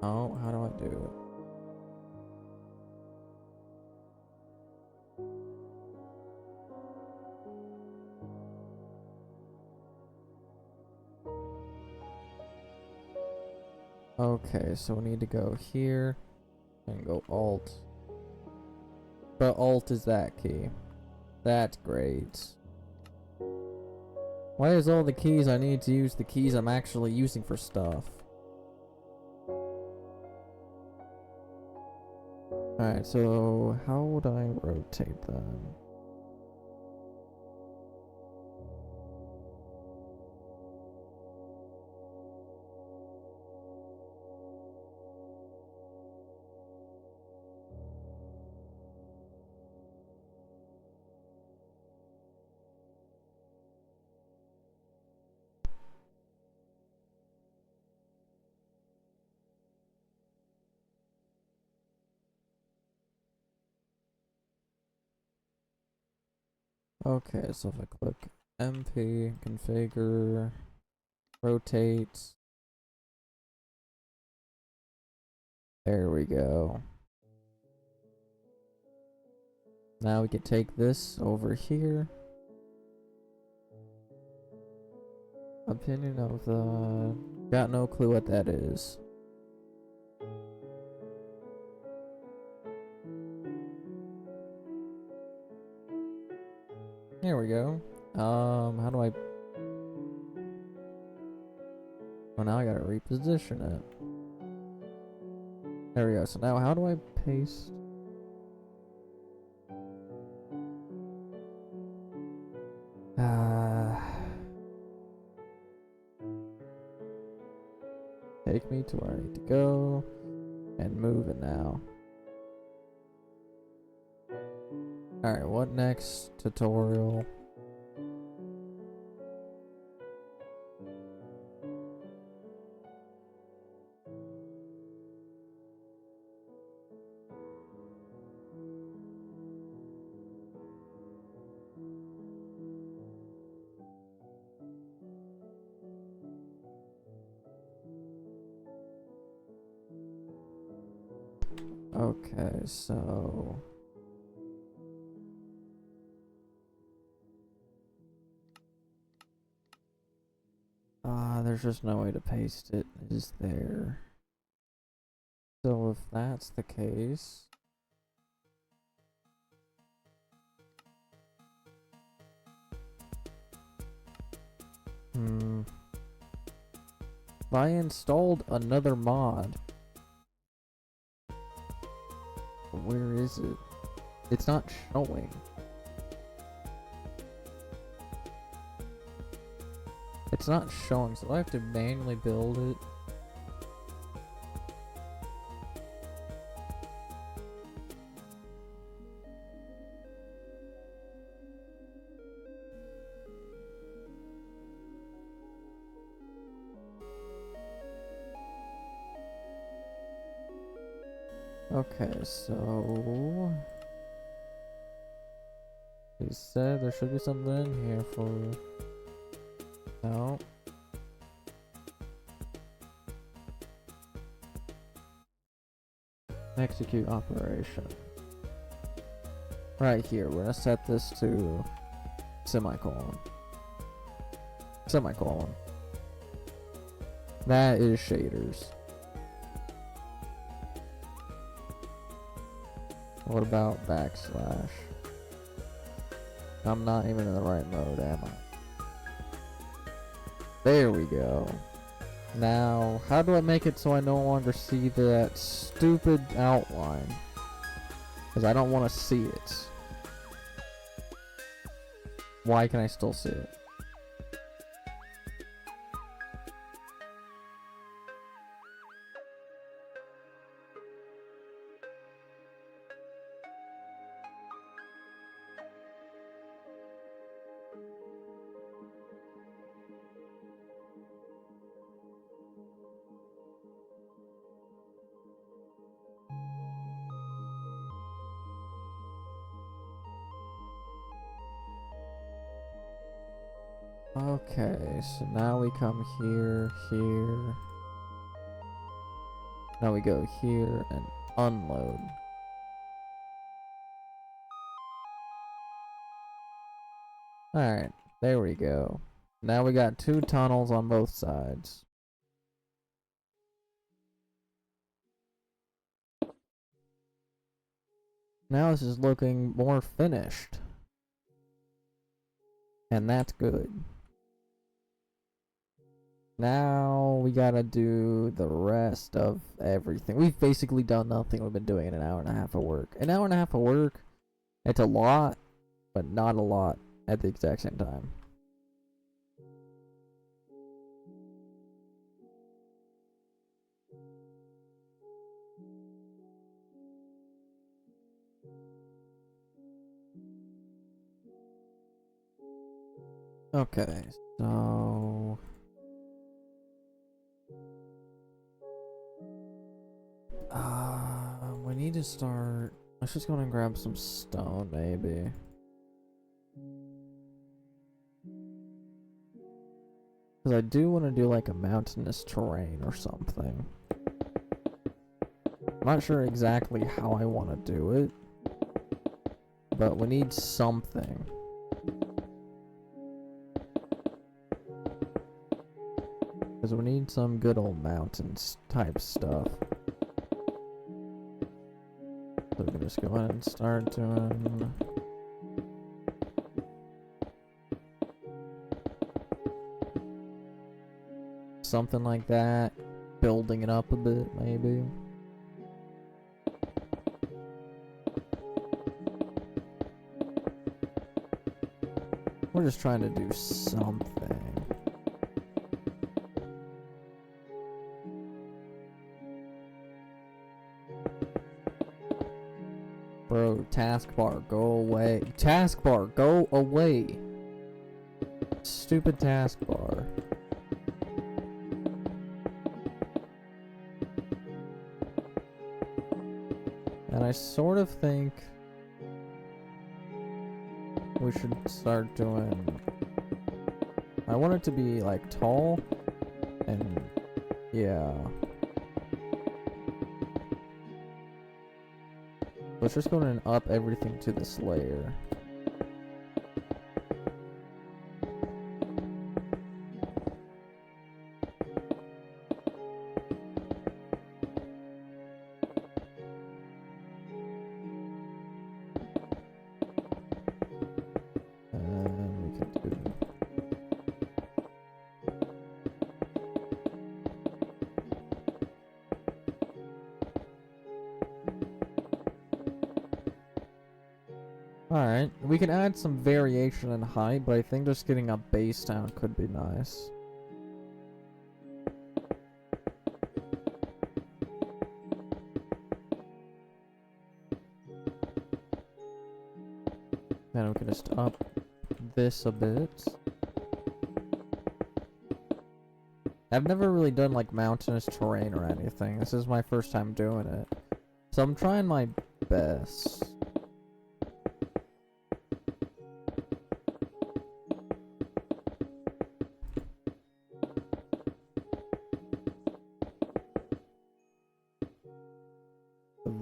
Oh, how do I do it? Okay, so we need to go here and go Alt. But Alt is that key. That's great. Why is all the keys I need to use the keys I'm actually using for stuff? Alright, so how would I rotate them? Okay, so if I click MP, configure, rotate. There we go. Now we can take this over here. Opinion of the... Got no clue what that is. Here we go. How do I... Well, now I gotta reposition it. There we go. So now how do I paste? Take me to where I need to go. And move it now. Alright, what next? Tutorial. Okay, so... there's just no way to paste it. It is there. So if that's the case... I installed another mod. Where is it? It's not showing. It's not showing, so I have to manually build it. Okay, so... He said there should be something in here for... No. Execute operation. Right here, we're gonna set this to semicolon. Semicolon. That is shaders. What about backslash? I'm not even in the right mode, am I? There we go. Now, how do I make it so I no longer see that stupid outline? Because I don't want to see it. Why can I still see it? Okay, so now we come here, here. Now we go here and unload. Alright, there we go. Now we got 2 tunnels on both sides. Now this is looking more finished. And that's good. Now we gotta do the rest of everything. We've basically done nothing. We've been doing an hour and a half of work. An hour and a half of work, it's a lot, but not a lot at the exact same time. Okay, so... we need to start... Let's just go and grab some stone, maybe. Because I do want to do like a mountainous terrain or something. I'm not sure exactly how I want to do it. But we need something. Because we need some good old mountains type stuff. So we can just go ahead and start doing... something like that. Building it up a bit, maybe. We're just trying to do something. Bro, taskbar, go away. Taskbar, go away. Stupid taskbar. And I sort of think we should start doing... I want it to be like tall and yeah. Let's just go and up everything to this layer. Alright, we can add some variation in height, but I think just getting a base down could be nice. Then we can just up this a bit. I've never really done like mountainous terrain or anything. This is my first time doing it. So I'm trying my best.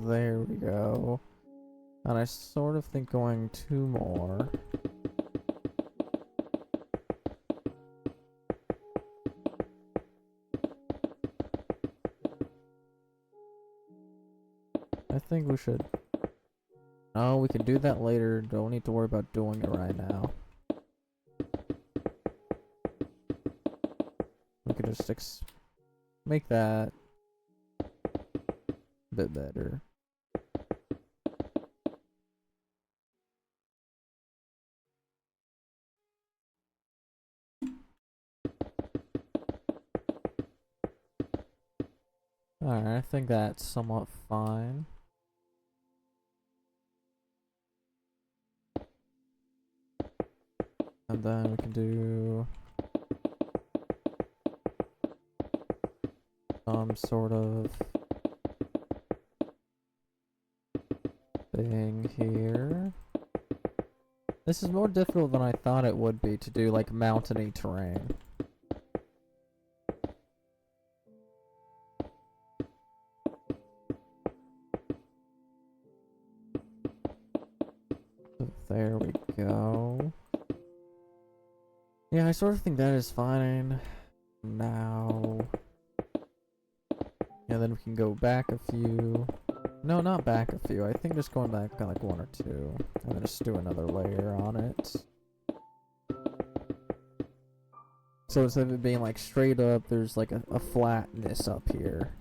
There we go. And I sort of think going 2 more. I think we should... Oh, we can do that later. Don't need to worry about doing it right now. We could just make that a bit better. Alright, I think that's somewhat fine. And then we can do some sort of thing here. This is more difficult than I thought it would be to do like mountainy terrain. So there we go. Yeah, I sort of think that is fine. Now... yeah, then we can go back a few. No, not back a few. I think just going back like 1 or 2. And then just do another layer on it. So instead of it being like straight up, there's like a flatness up here.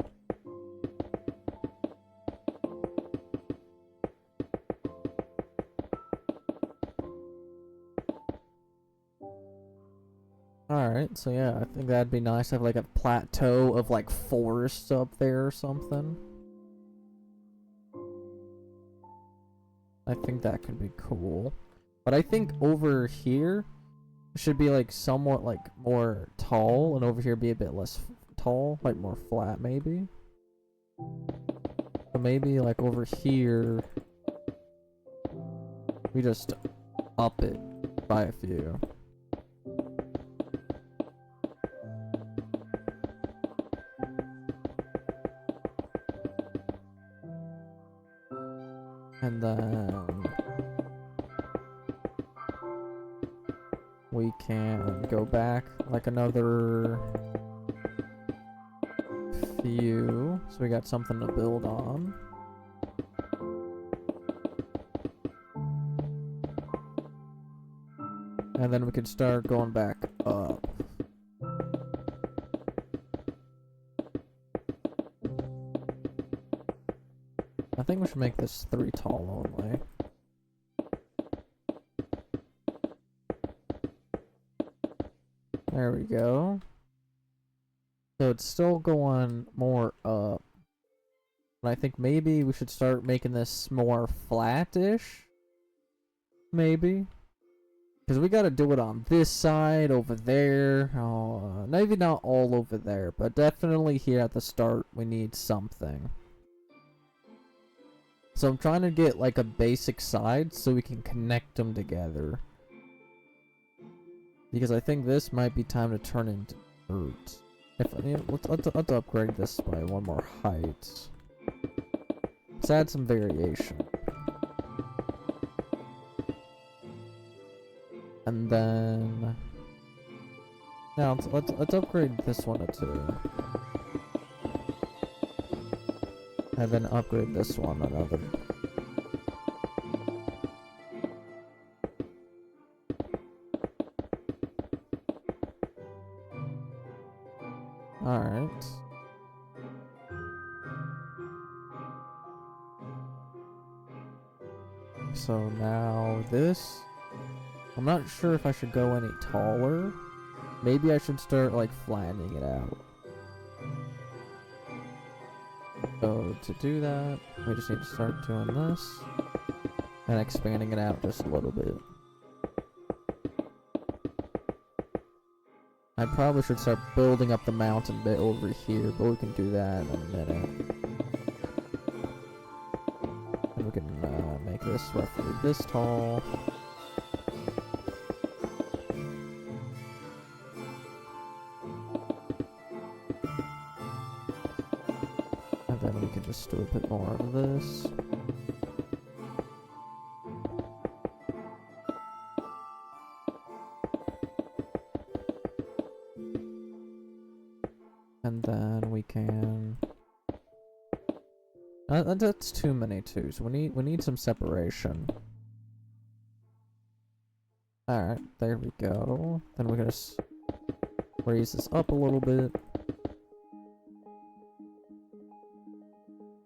Alright, so yeah, I think that'd be nice to have like a plateau of like forests up there or something. I think that could be cool. But I think over here should be like somewhat like more tall, and over here be a bit less tall, like more flat maybe. So maybe like over here we just up it by a few. And then we can go back like another few, so we got something to build on. And then we can start going back up. I think we should make this 3 tall only. There we go. So it's still going more up. And I think maybe we should start making this more flat-ish. Maybe. Because we gotta do it on this side, over there. Maybe not all over there, but definitely here at the start we need something. So I'm trying to get like a basic side so we can connect them together. Because I think this might be time to turn into dirt. Let's upgrade this by 1 more height. Let's add some variation. And then now let's upgrade this one to 2. And then upgrade this one another. Alright. So now this, I'm not sure if I should go any taller. Maybe I should start like flattening it out. So to do that, we just need to start doing this and expanding it out just a little bit. I probably should start building up the mountain bit over here, but we can do that in a minute. And we can make this roughly this tall. And then we can just do a bit more of this. And then we can. That's too many twos. We need some separation. All right, there we go. Then we're gonna raise this up a little bit.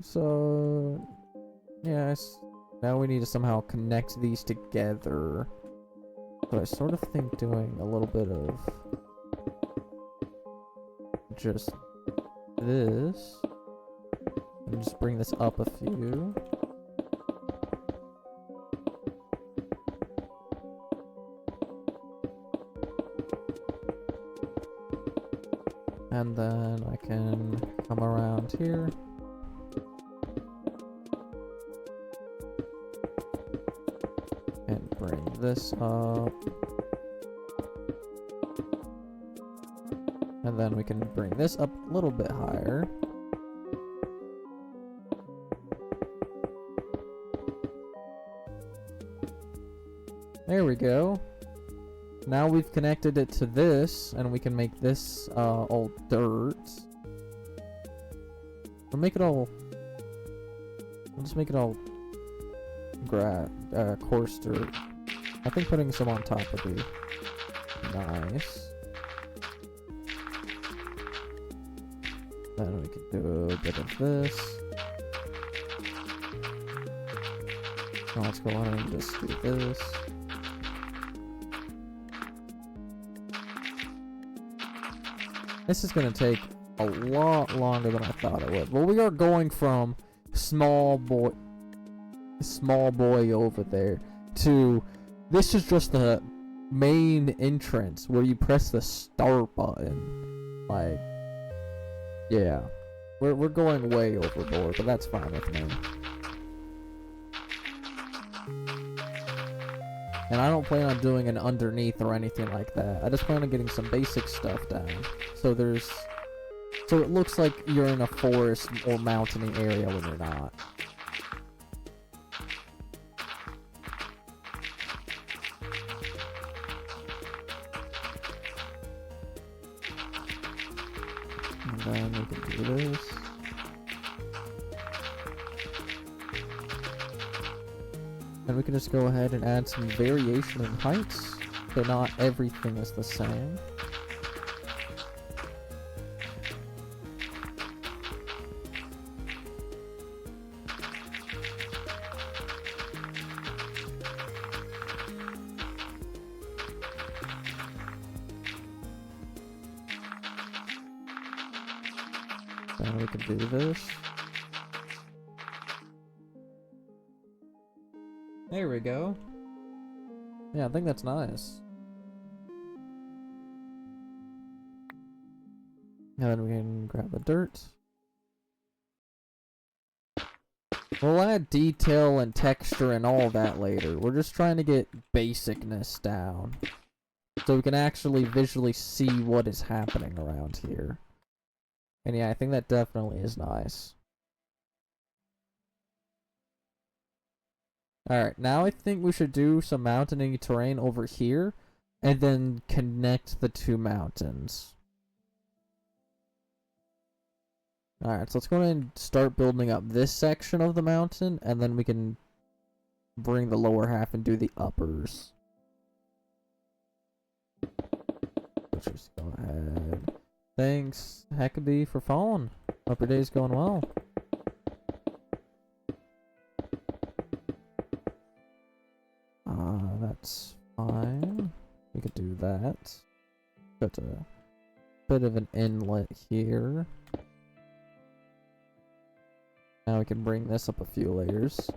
So, yes. Now we need to somehow connect these together. So I sort of think doing a little bit of just this, and just bring this up a few. And then I can come around here. And bring this up. And then we can bring this up a little bit higher. There we go. Now we've connected it to this, and we can make this all dirt. We'll make it all. We'll just make it all coarse dirt. I think putting some on top would be nice. Then we can do a bit of this. Now let's go on and just do this. This is gonna take a lot longer than I thought it would. Well, we are going from small boy over there to this is just the main entrance where you press the start button. Like, yeah, we're going way overboard, but that's fine with me. And I don't plan on doing an underneath or anything like that. I just plan on getting some basic stuff down. So it looks like you're in a forest or mountainy area when you're not. And then we can do this. And we can just go ahead and add some variation in heights, so not everything is the same. Then we can do this. There we go. Yeah, I think that's nice. And then we can grab the dirt. We'll add detail and texture and all that later. We're just trying to get basicness down, so we can actually visually see what is happening around here. And yeah, I think that definitely is nice. Alright, now I think we should do some mountainy terrain over here, and then connect the two mountains. Alright, so let's go ahead and start building up this section of the mountain, and then we can bring the lower half and do the uppers. Let's just go ahead. Thanks, Huckabee, for following. Hope your day's going well. That's fine. We could do that. Got a bit of an inlet here. Now we can bring this up a few layers.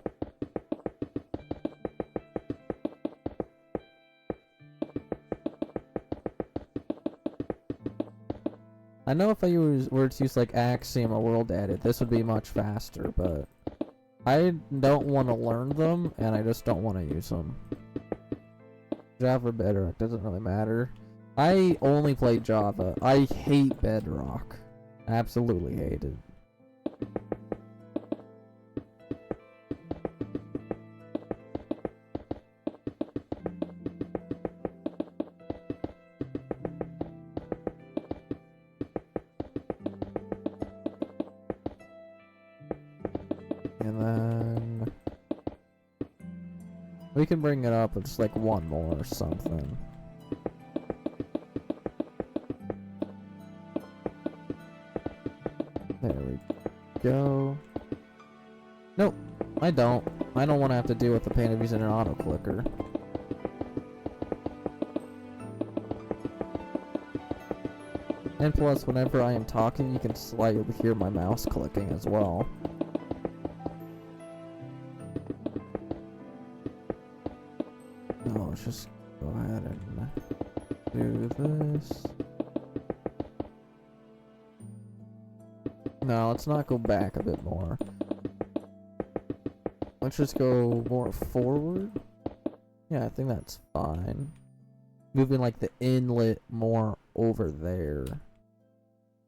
I know if I were to use like Axiom or World Edit, this would be much faster, but I don't want to learn them, and I just don't want to use them. Java or Bedrock, doesn't really matter. I only play Java. I hate Bedrock. Absolutely hate it. And then we can bring it up with just like one more or something. There we go. Nope, I don't. I don't want to have to deal with the pain of using an auto clicker. And plus, whenever I am talking, you can slightly hear my mouse clicking as well. Let's just go ahead and do this. No, let's not go back a bit more. Let's just go more forward. Yeah, I think that's fine. Moving like the inlet more over there.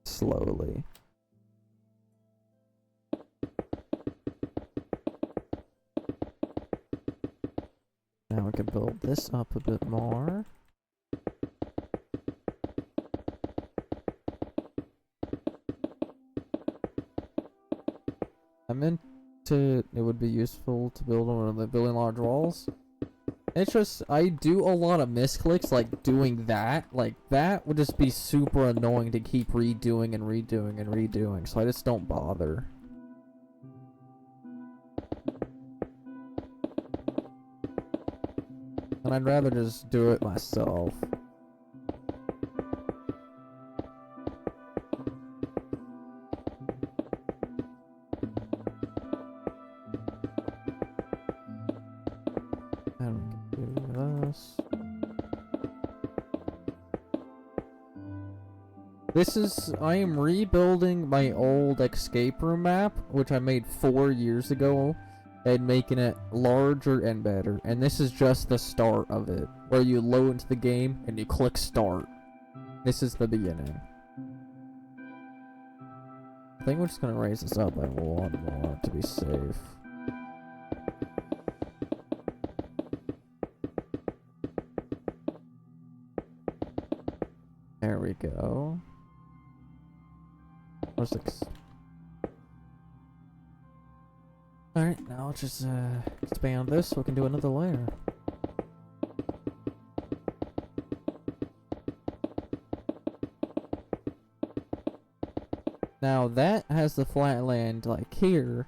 Slowly. Now we can build this up a bit more. I meant it would be useful to build one of the building large walls. It's just, I do a lot of misclicks, like doing that. Like, that would just be super annoying to keep redoing and redoing and redoing, so I just don't bother. And I'd rather just do it myself. And we can do this. This is, I am rebuilding my old escape room map, which I made 4 years ago, and making it larger and better. And this is just the start of it, where you load into the game and you click start. This is the beginning. I think we're just gonna raise this up by one more to be safe. There we go. Alright, now let's just expand this so we can do another layer. Now that has the flat land like here,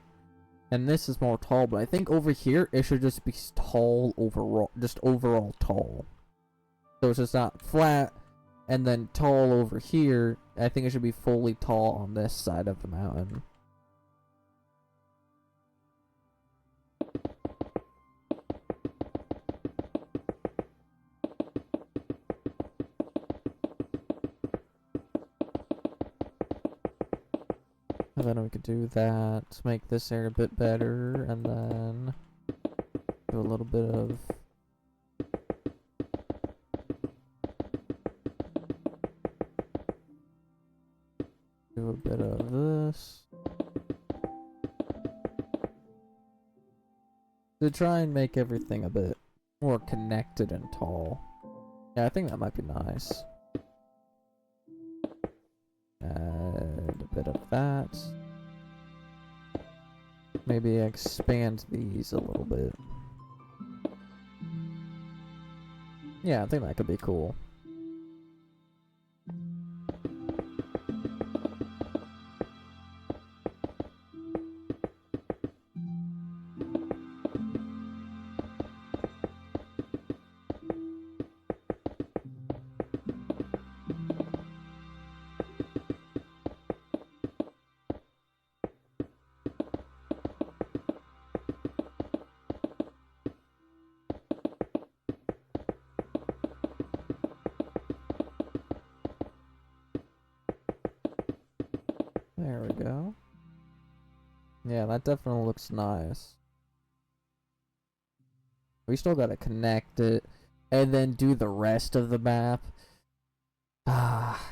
and this is more tall, but I think over here it should just be tall overall, just overall tall. So it's just not flat and then tall over here. I think it should be fully tall on this side of the mountain. And then we could do that to make this area a bit better, and then do a little bit of this to try and make everything a bit more connected and tall. Yeah, I think that might be nice. Add a bit of that. Maybe expand these a little bit. Yeah, I think that could be cool. There we go. Yeah, that definitely looks nice. We still gotta connect it and then do the rest of the map. Ah,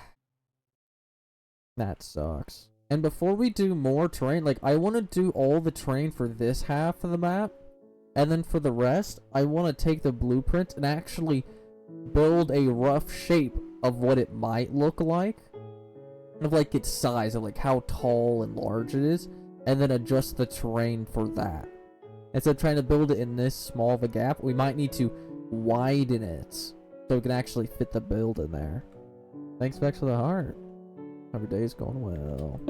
that sucks. And before we do more terrain, like I want to do all the terrain for this half of the map, and then for the rest, I want to take the blueprint and actually build a rough shape of what it might look like. Of like its size, of like how tall and large it is, and then adjust the terrain for that. Instead of trying to build it in this small of a gap, we might need to widen it so we can actually fit the build in there. Thanks back to the heart. Every day's going well.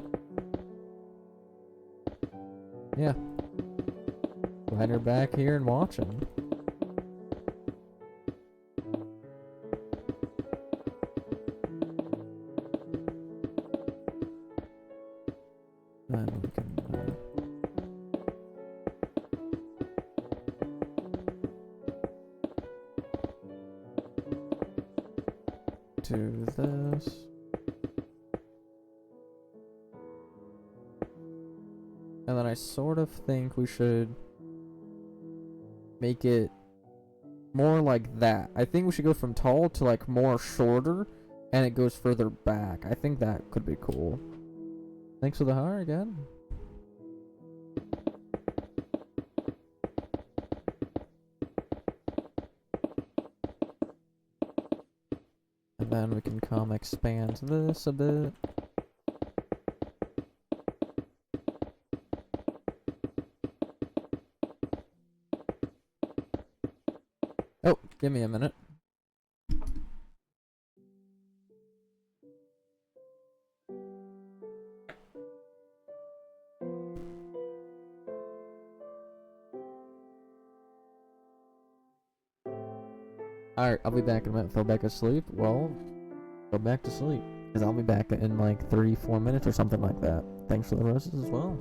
Yeah. Glad you're back here and watching. And we can do this. And then I sort of think we should make it more like that. I think we should go from tall to like more shorter, and it goes further back. I think that could be cool. Thanks for the heart again. And then we can come expand this a bit. Oh, give me a minute. Alright, I'll be back in a minute. Fell back asleep? Well, go back to sleep. Because I'll be back in like 3-4 minutes or something like that. Thanks for the roses as well.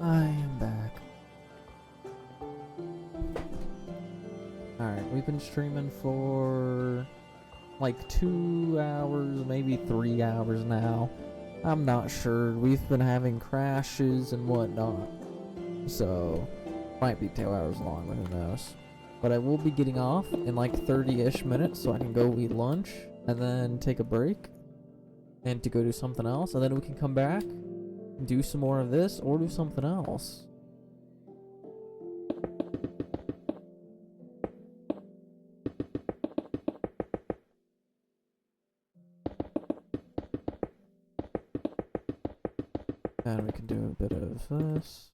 I am back. Alright, we've been streaming for like 2 hours, maybe 3 hours now. I'm not sure. We've been having crashes and whatnot. So, might be 2 hours long, but who knows. But I will be getting off in like 30-ish minutes so I can go eat lunch and then take a break and to go do something else, and then we can come back and do some more of this or do something else. And we can do a bit of this.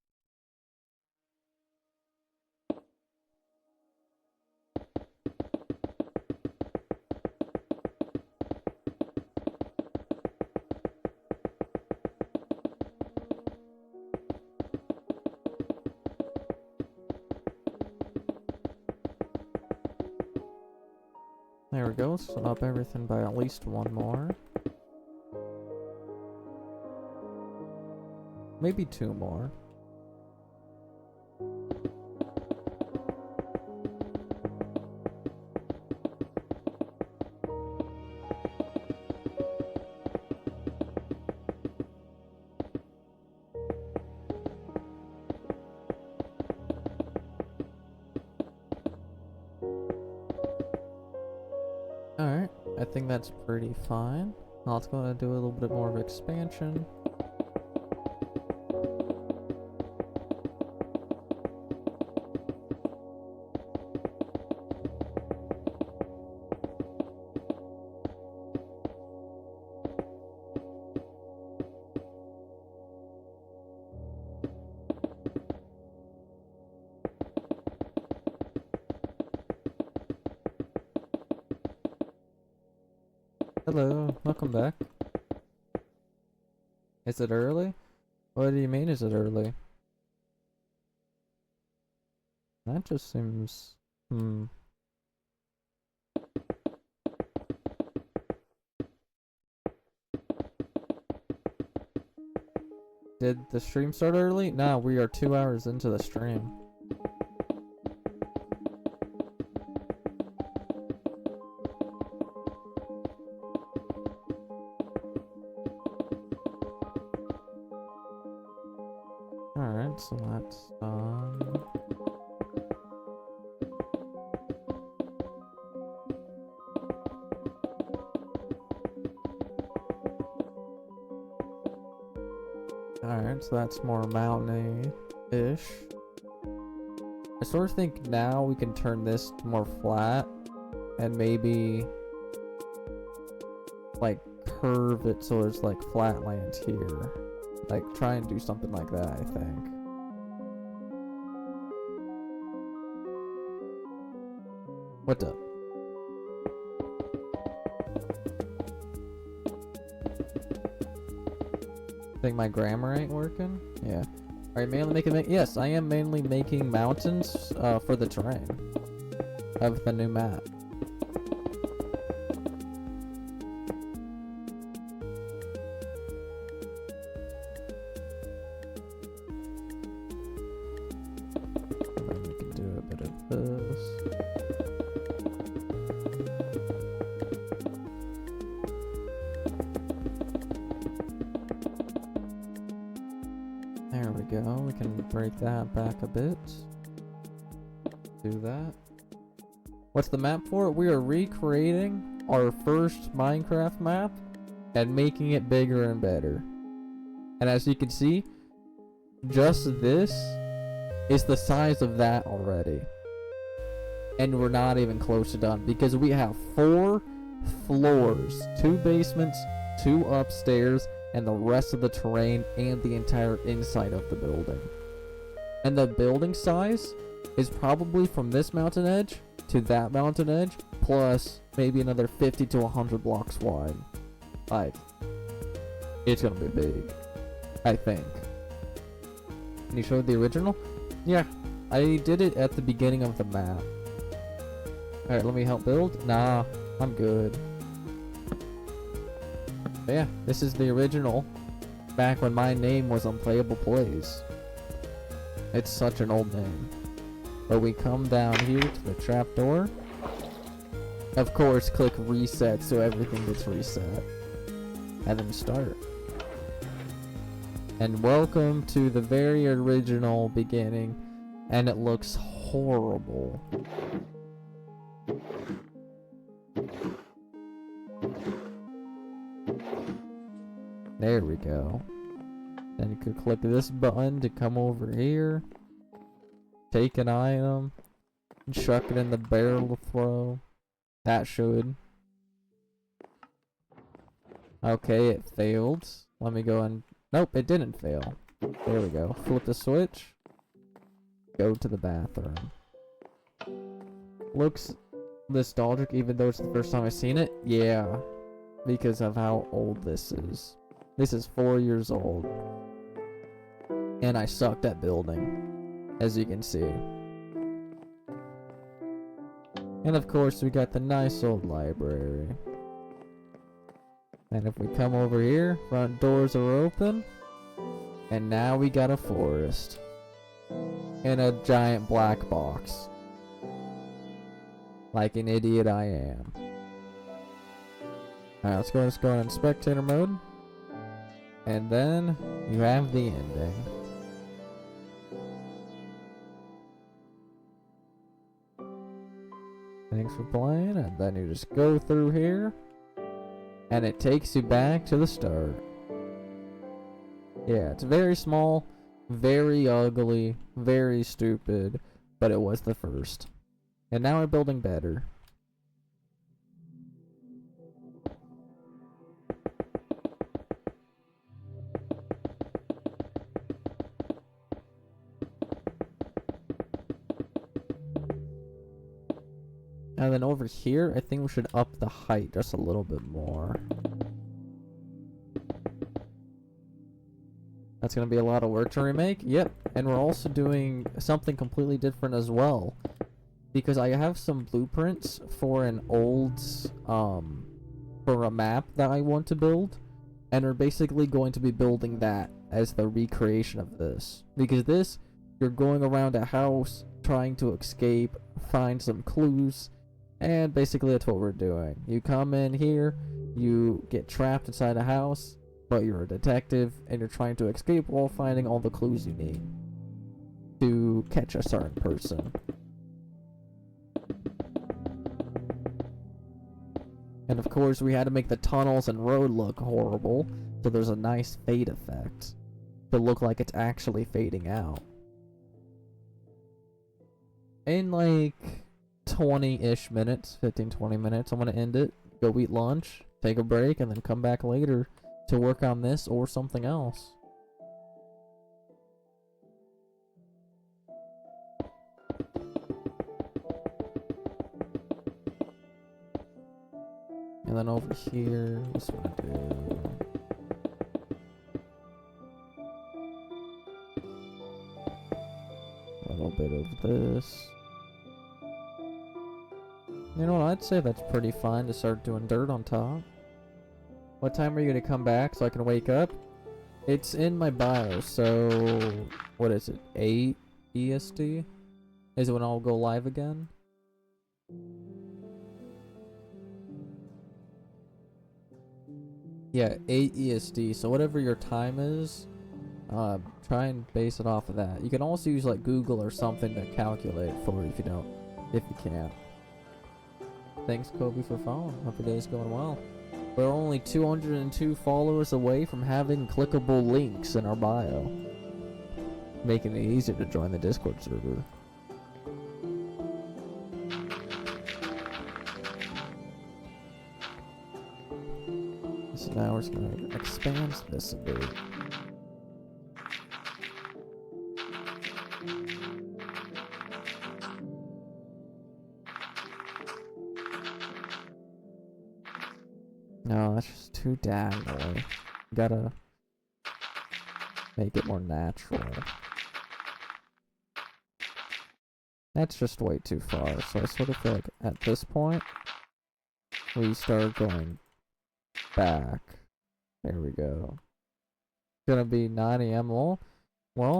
There we go, let's up everything by at least one more. Maybe 2 more. Alright, I think that's pretty fine. Now let's go and do a little bit more of expansion. Hello, welcome back. Is it early? What do you mean, is it early? That just seems... Did the stream start early? No, we are 2 hours into the stream. Alright, so that's done. Alright, so that's more mountainy-ish. I sort of think now we can turn this more flat and maybe like curve it so there's like flat land here. Like try and do something like that, I think. What's up? Think my grammar ain't working? Yeah. Are you mainly making yes, I am mainly making mountains for the terrain of the new map. Then we can do a bit of this. There we go. We can break that back a bit. Do that. What's the map for? We are recreating our first Minecraft map and making it bigger and better. And as you can see, just this is the size of that already. And we're not even close to done because we have 4 floors, 2 basements, 2 upstairs, and the rest of the terrain and the entire inside of the building. And the building size is probably from this mountain edge to that mountain edge, plus maybe another 50 to 100 blocks wide. Like, it's gonna be big, I think. Can you show the original? Yeah, I did it at the beginning of the map. Alright, let me help build? Nah, I'm good. But yeah, this is the original, back when my name was Unplayable Plays. It's such an old name. But we come down here to the trapdoor. Of course, click reset so everything gets reset. And then start. And welcome to the very original beginning. And it looks horrible. There we go. Then you could click this button to come over here. Take an item. And chuck it in the barrel to throw. That should. Okay, it failed. Let me go and... Nope, it didn't fail. There we go. Flip the switch. Go to the bathroom. Looks nostalgic even though it's the first time I've seen it. Yeah. Because of how old this is. This is 4 years old. And I sucked at building, as you can see. And of course we got the nice old library. And if we come over here, front doors are open. And now we got a forest. And a giant black box. Like an idiot I am. Alright, let's go in spectator mode. And then you have the ending. Thanks for playing, and then you just go through here, and it takes you back to the start. Yeah, it's very small, very ugly, very stupid, but it was the first. And now we're building better. And then over here, I think we should up the height just a little bit more. That's going to be a lot of work to remake. Yep. And we're also doing something completely different as well. Because I have some blueprints for an old, for a map that I want to build. And we're basically going to be building that as the recreation of this. Because this, you're going around a house, trying to escape, find some clues. And basically that's what we're doing. You come in here, you get trapped inside a house, but you're a detective, and you're trying to escape while finding all the clues you need to catch a certain person. And of course we had to make the tunnels and road look horrible, so there's a nice fade effect. to look like it's actually fading out. In like 20-ish minutes, 15-20 minutes, I'm gonna end it, go eat lunch, take a break, and then come back later to work on this or something else. And then over here, what's what I do? A little bit of this. You know what, I'd say that's pretty fine to start doing dirt on top. What time are you gonna come back so I can wake up? It's in my bio, so what is it? 8 EST? Is it when I'll go live again? Yeah, 8 EST, so whatever your time is, try and base it off of that. You can also use like Google or something to calculate for it if you can't. Thanks Kobe for following. Hope your day's going well. We're only 202 followers away from having clickable links in our bio, making it easier to join the Discord server. So now we're just gonna expand this a bit. No, that's just too daggly. Gotta make it more natural. That's just way too far, so I sort of feel like at this point, we start going back. There we go. It's gonna be 9 AM. Well,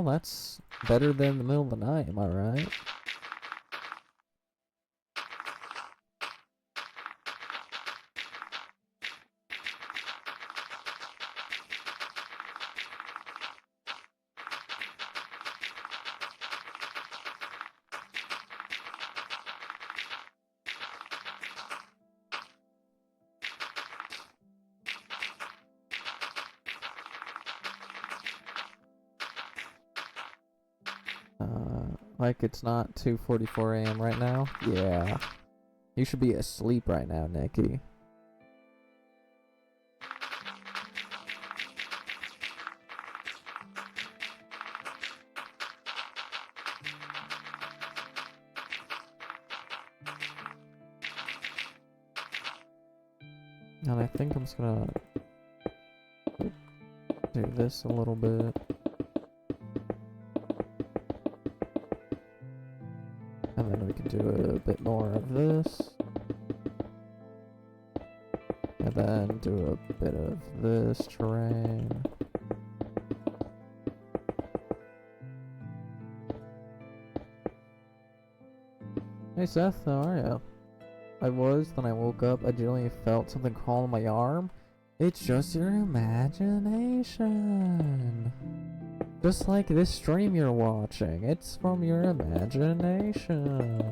that's better than the middle of the night, am I right? Like it's not 2:44 AM right now? Yeah. You should be asleep right now, Nikki. And I think I'm just gonna do this a little bit. And then we can do a bit more of this. And then do a bit of this terrain. Hey Seth, how are ya? Then I woke up, I generally felt something crawl on my arm. It's just your imagination. Just like this stream you're watching, it's from your imagination.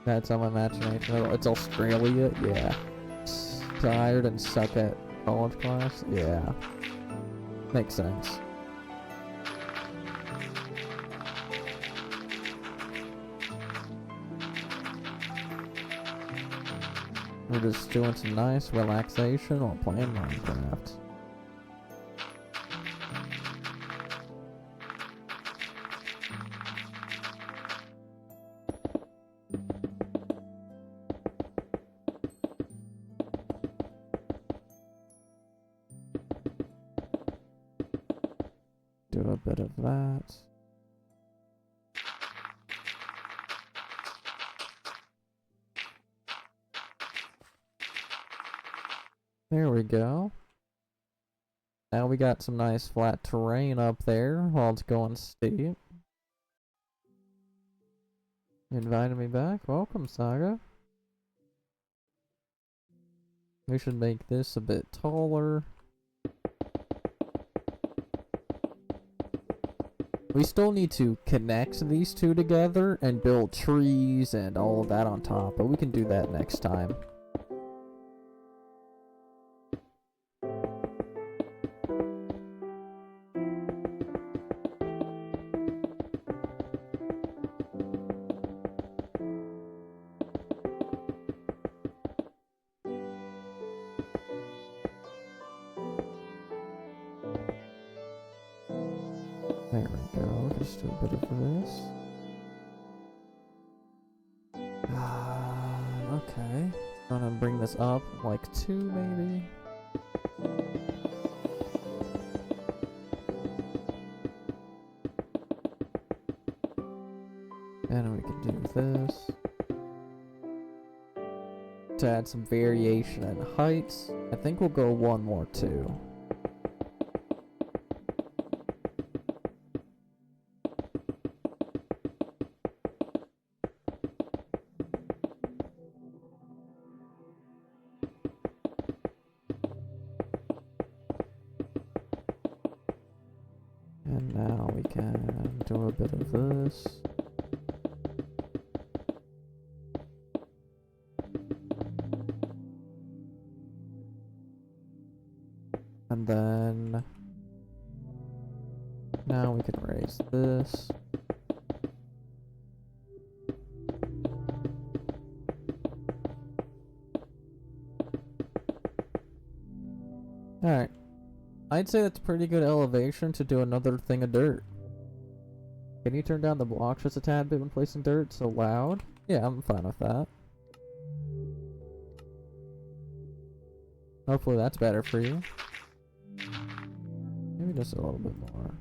That's on my imagination. It's Australia? Yeah. Tired and suck at college class? Yeah. Makes sense. We're just doing some nice relaxation while playing Minecraft. Do a bit of that. There we go. Now we got some nice flat terrain up there while it's going steep. You invited me back? Welcome, Saga. We should make this a bit taller. We still need to connect these two together and build trees and all of that on top, but we can do that next time. There we go, just do a bit of this. Okay. Gonna bring this up like 2 maybe. And we can do this. To add some variation in heights, I think we'll go 1 more too. And now we can do a bit of this. And then now we can raise this. Alright. I'd say that's pretty good elevation to do another thing of dirt. Can you turn down the blocks just a tad bit when placing dirt? It's so loud? Yeah, I'm fine with that. Hopefully that's better for you. Maybe just a little bit more.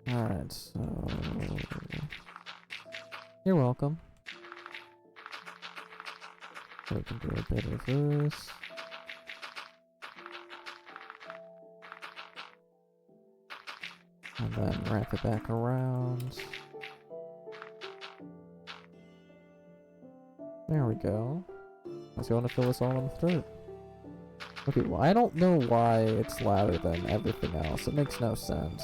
Alright, so... You're welcome. We can do a bit of this. And then wrap it back around. There we go. Let's go and fill this all in with dirt. Okay, well, I don't know why it's louder than everything else. It makes no sense.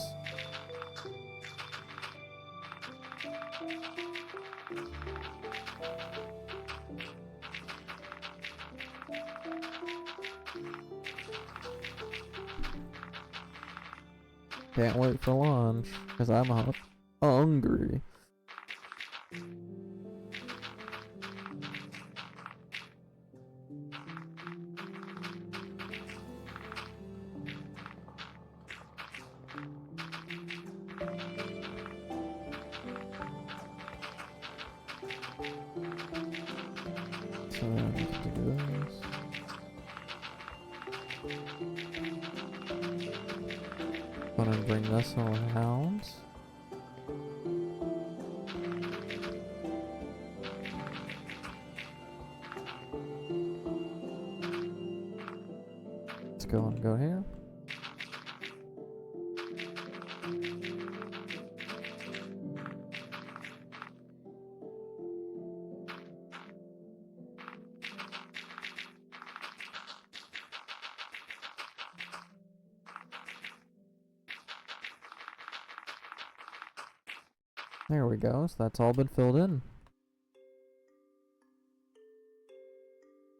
Can't wait for lunch, because I'm hungry. So we can do this. Gonna bring this around. Let's go and go here. There we go, so that's all been filled in.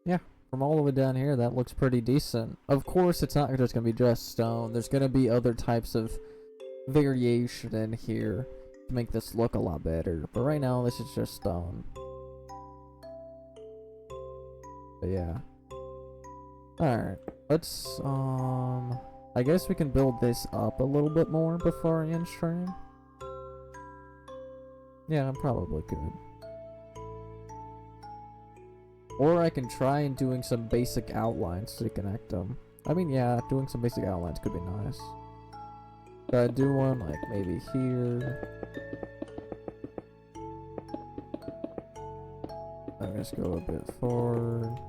Yeah, from all the way down here, that looks pretty decent. Of course, it's not just going to be just stone. There's going to be other types of variation in here to make this look a lot better. But right now, this is just stone. But yeah. Alright, let's, I guess we can build this up a little bit more before I end stream. Yeah, I'm probably good. Or I can try and doing some basic outlines to connect them. I mean, yeah, doing some basic outlines could be nice. But I do one like maybe here. I'll just go a bit forward.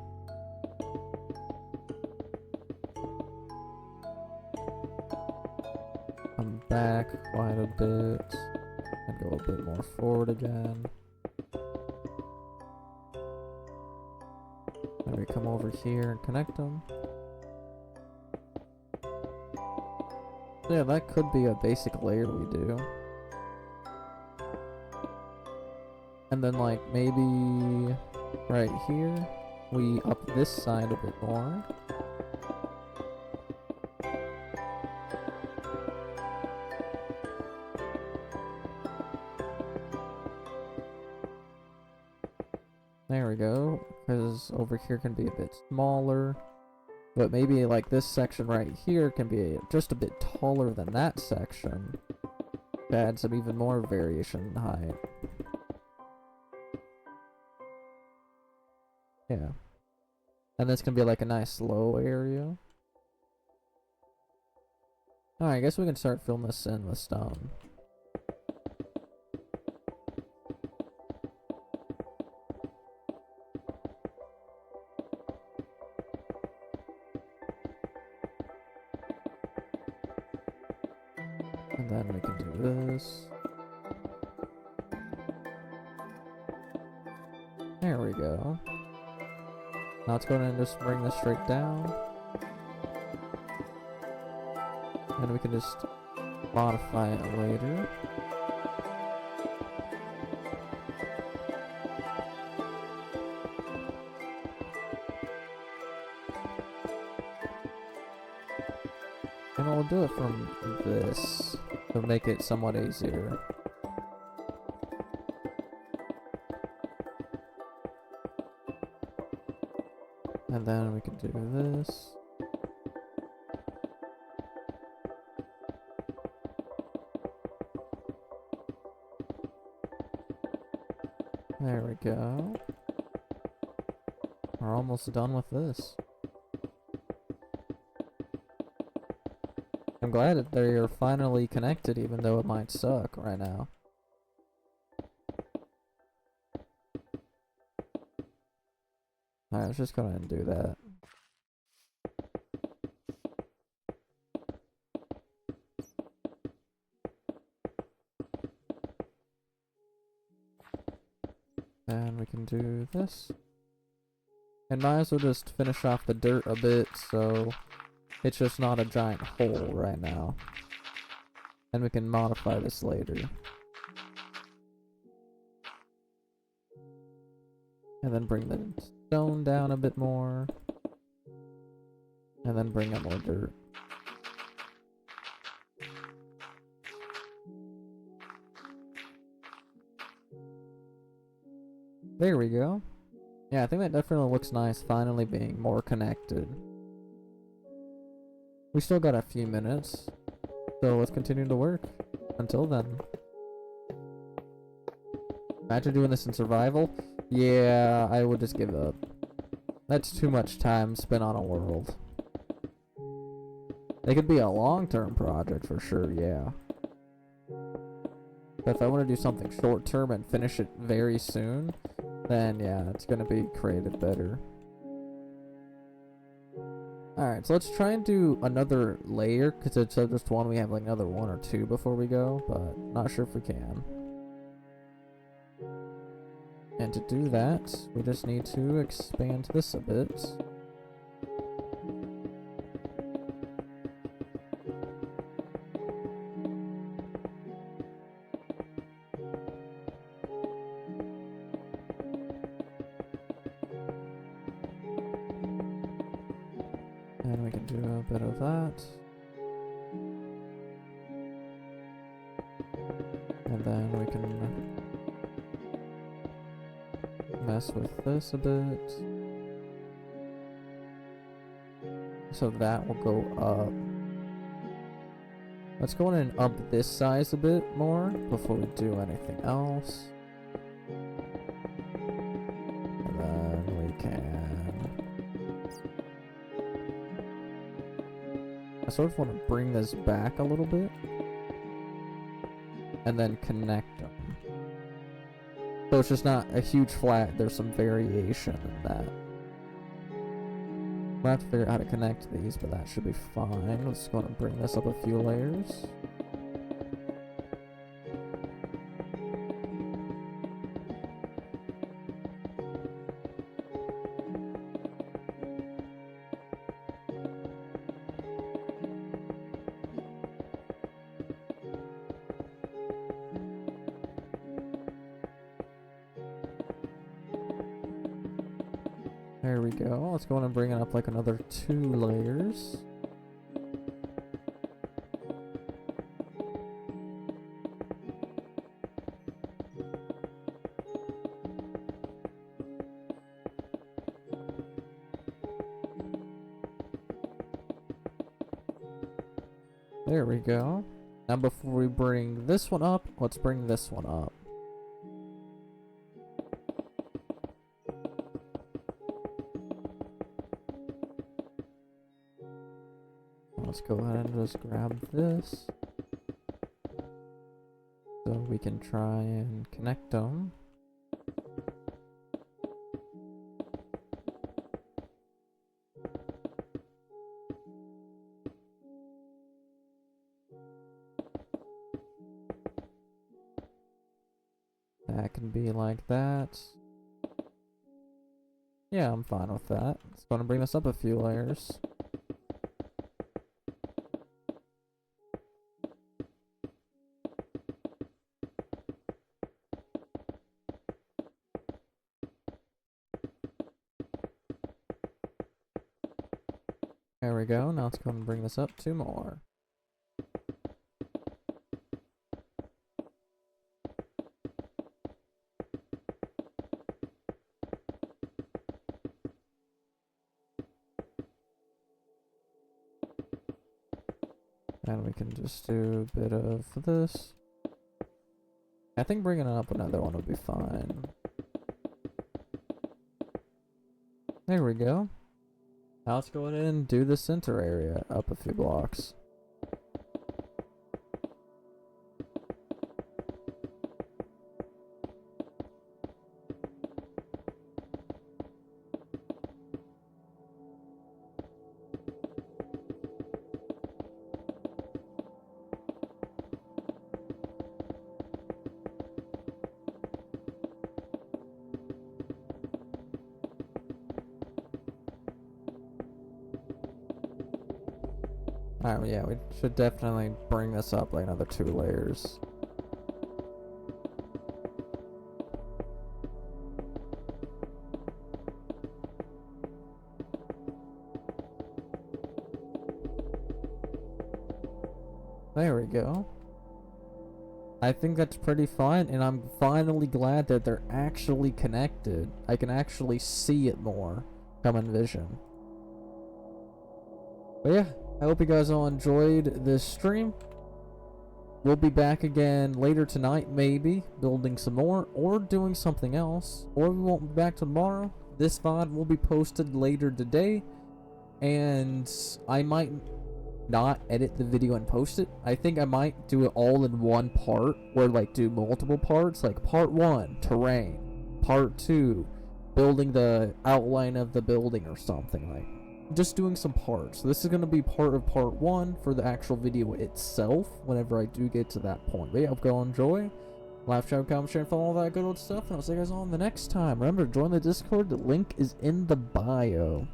Come back quite a bit. And go a bit more forward again. Then we come over here and connect them. Yeah, that could be a basic layer we do. And then like maybe right here, we up this side a bit more. There we go, because over here can be a bit smaller. But maybe like this section right here can be just a bit taller than that section. To add some even more variation in height. Yeah. And this can be like a nice low area. Alright, I guess we can start filling this in with stone. And then we can do this. There we go. Now it's going to just bring this straight down. And we can just modify it later. And we'll do it from this to make it somewhat easier. And then we can do this. There we go. We're almost done with this. I'm glad that they're finally connected, even though it might suck right now. Alright, let's just go ahead and do that. And we can do this. And might as well just finish off the dirt a bit so it's just not a giant hole right now. And we can modify this later. And then bring the stone down a bit more. And then bring up more dirt. There we go. Yeah, I think that definitely looks nice, finally being more connected. We still got a few minutes, so let's continue to work. Until then. Imagine doing this in survival? Yeah, I would just give up. That's too much time spent on a world. It could be a long-term project for sure, yeah. But if I want to do something short-term and finish it very soon, then yeah, it's gonna be created better. Alright, so let's try and do another layer, because it's just one, we have like another one or two before we go, but not sure if we can. And to do that, we just need to expand this a bit. And we can do a bit of that. And then we can mess with this a bit. So that will go up. Let's go in and up this size a bit more before we do anything else. And then we can... I sort of want to bring this back a little bit. And then connect them. So it's just not a huge flat, there's some variation in that. We'll have to figure out how to connect these, but that should be fine. Let's go and bring this up a few layers. There we go. Let's go on and bring it up like another 2 layers. There we go. Now before we bring this one up, let's bring this one up. Let's go ahead and just grab this so we can try and connect them. That can be like that. Yeah, I'm fine with that. It's going to bring us up a few layers. There we go. Now let's go and bring this up 2 more. And we can just do a bit of this. I think bringing up another one would be fine. There we go. Now let's go ahead and do the center area up a few blocks. Alright, yeah, we should definitely bring this up like another 2 layers. There we go. I think that's pretty fine, and I'm finally glad that they're actually connected. I can actually see it more come in vision. But yeah, I hope you guys all enjoyed this stream. We'll be back again later tonight, maybe, building some more, or doing something else. Or we won't be back tomorrow. This VOD will be posted later today, and I might not edit the video and post it. I think I might do it all in one part, or like do multiple parts, like part 1, terrain, part 2, building the outline of the building or something, like just doing some parts. So this is going to be part of part 1 for the actual video itself whenever I do get to that point. But yeah, hope you all enjoy. Live chat, comment, share, and follow all that good old stuff, and I'll see you guys all in the next time. Remember, join the Discord. The link is in the bio.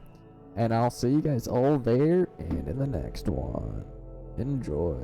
And I'll see you guys all there and in the next one. Enjoy.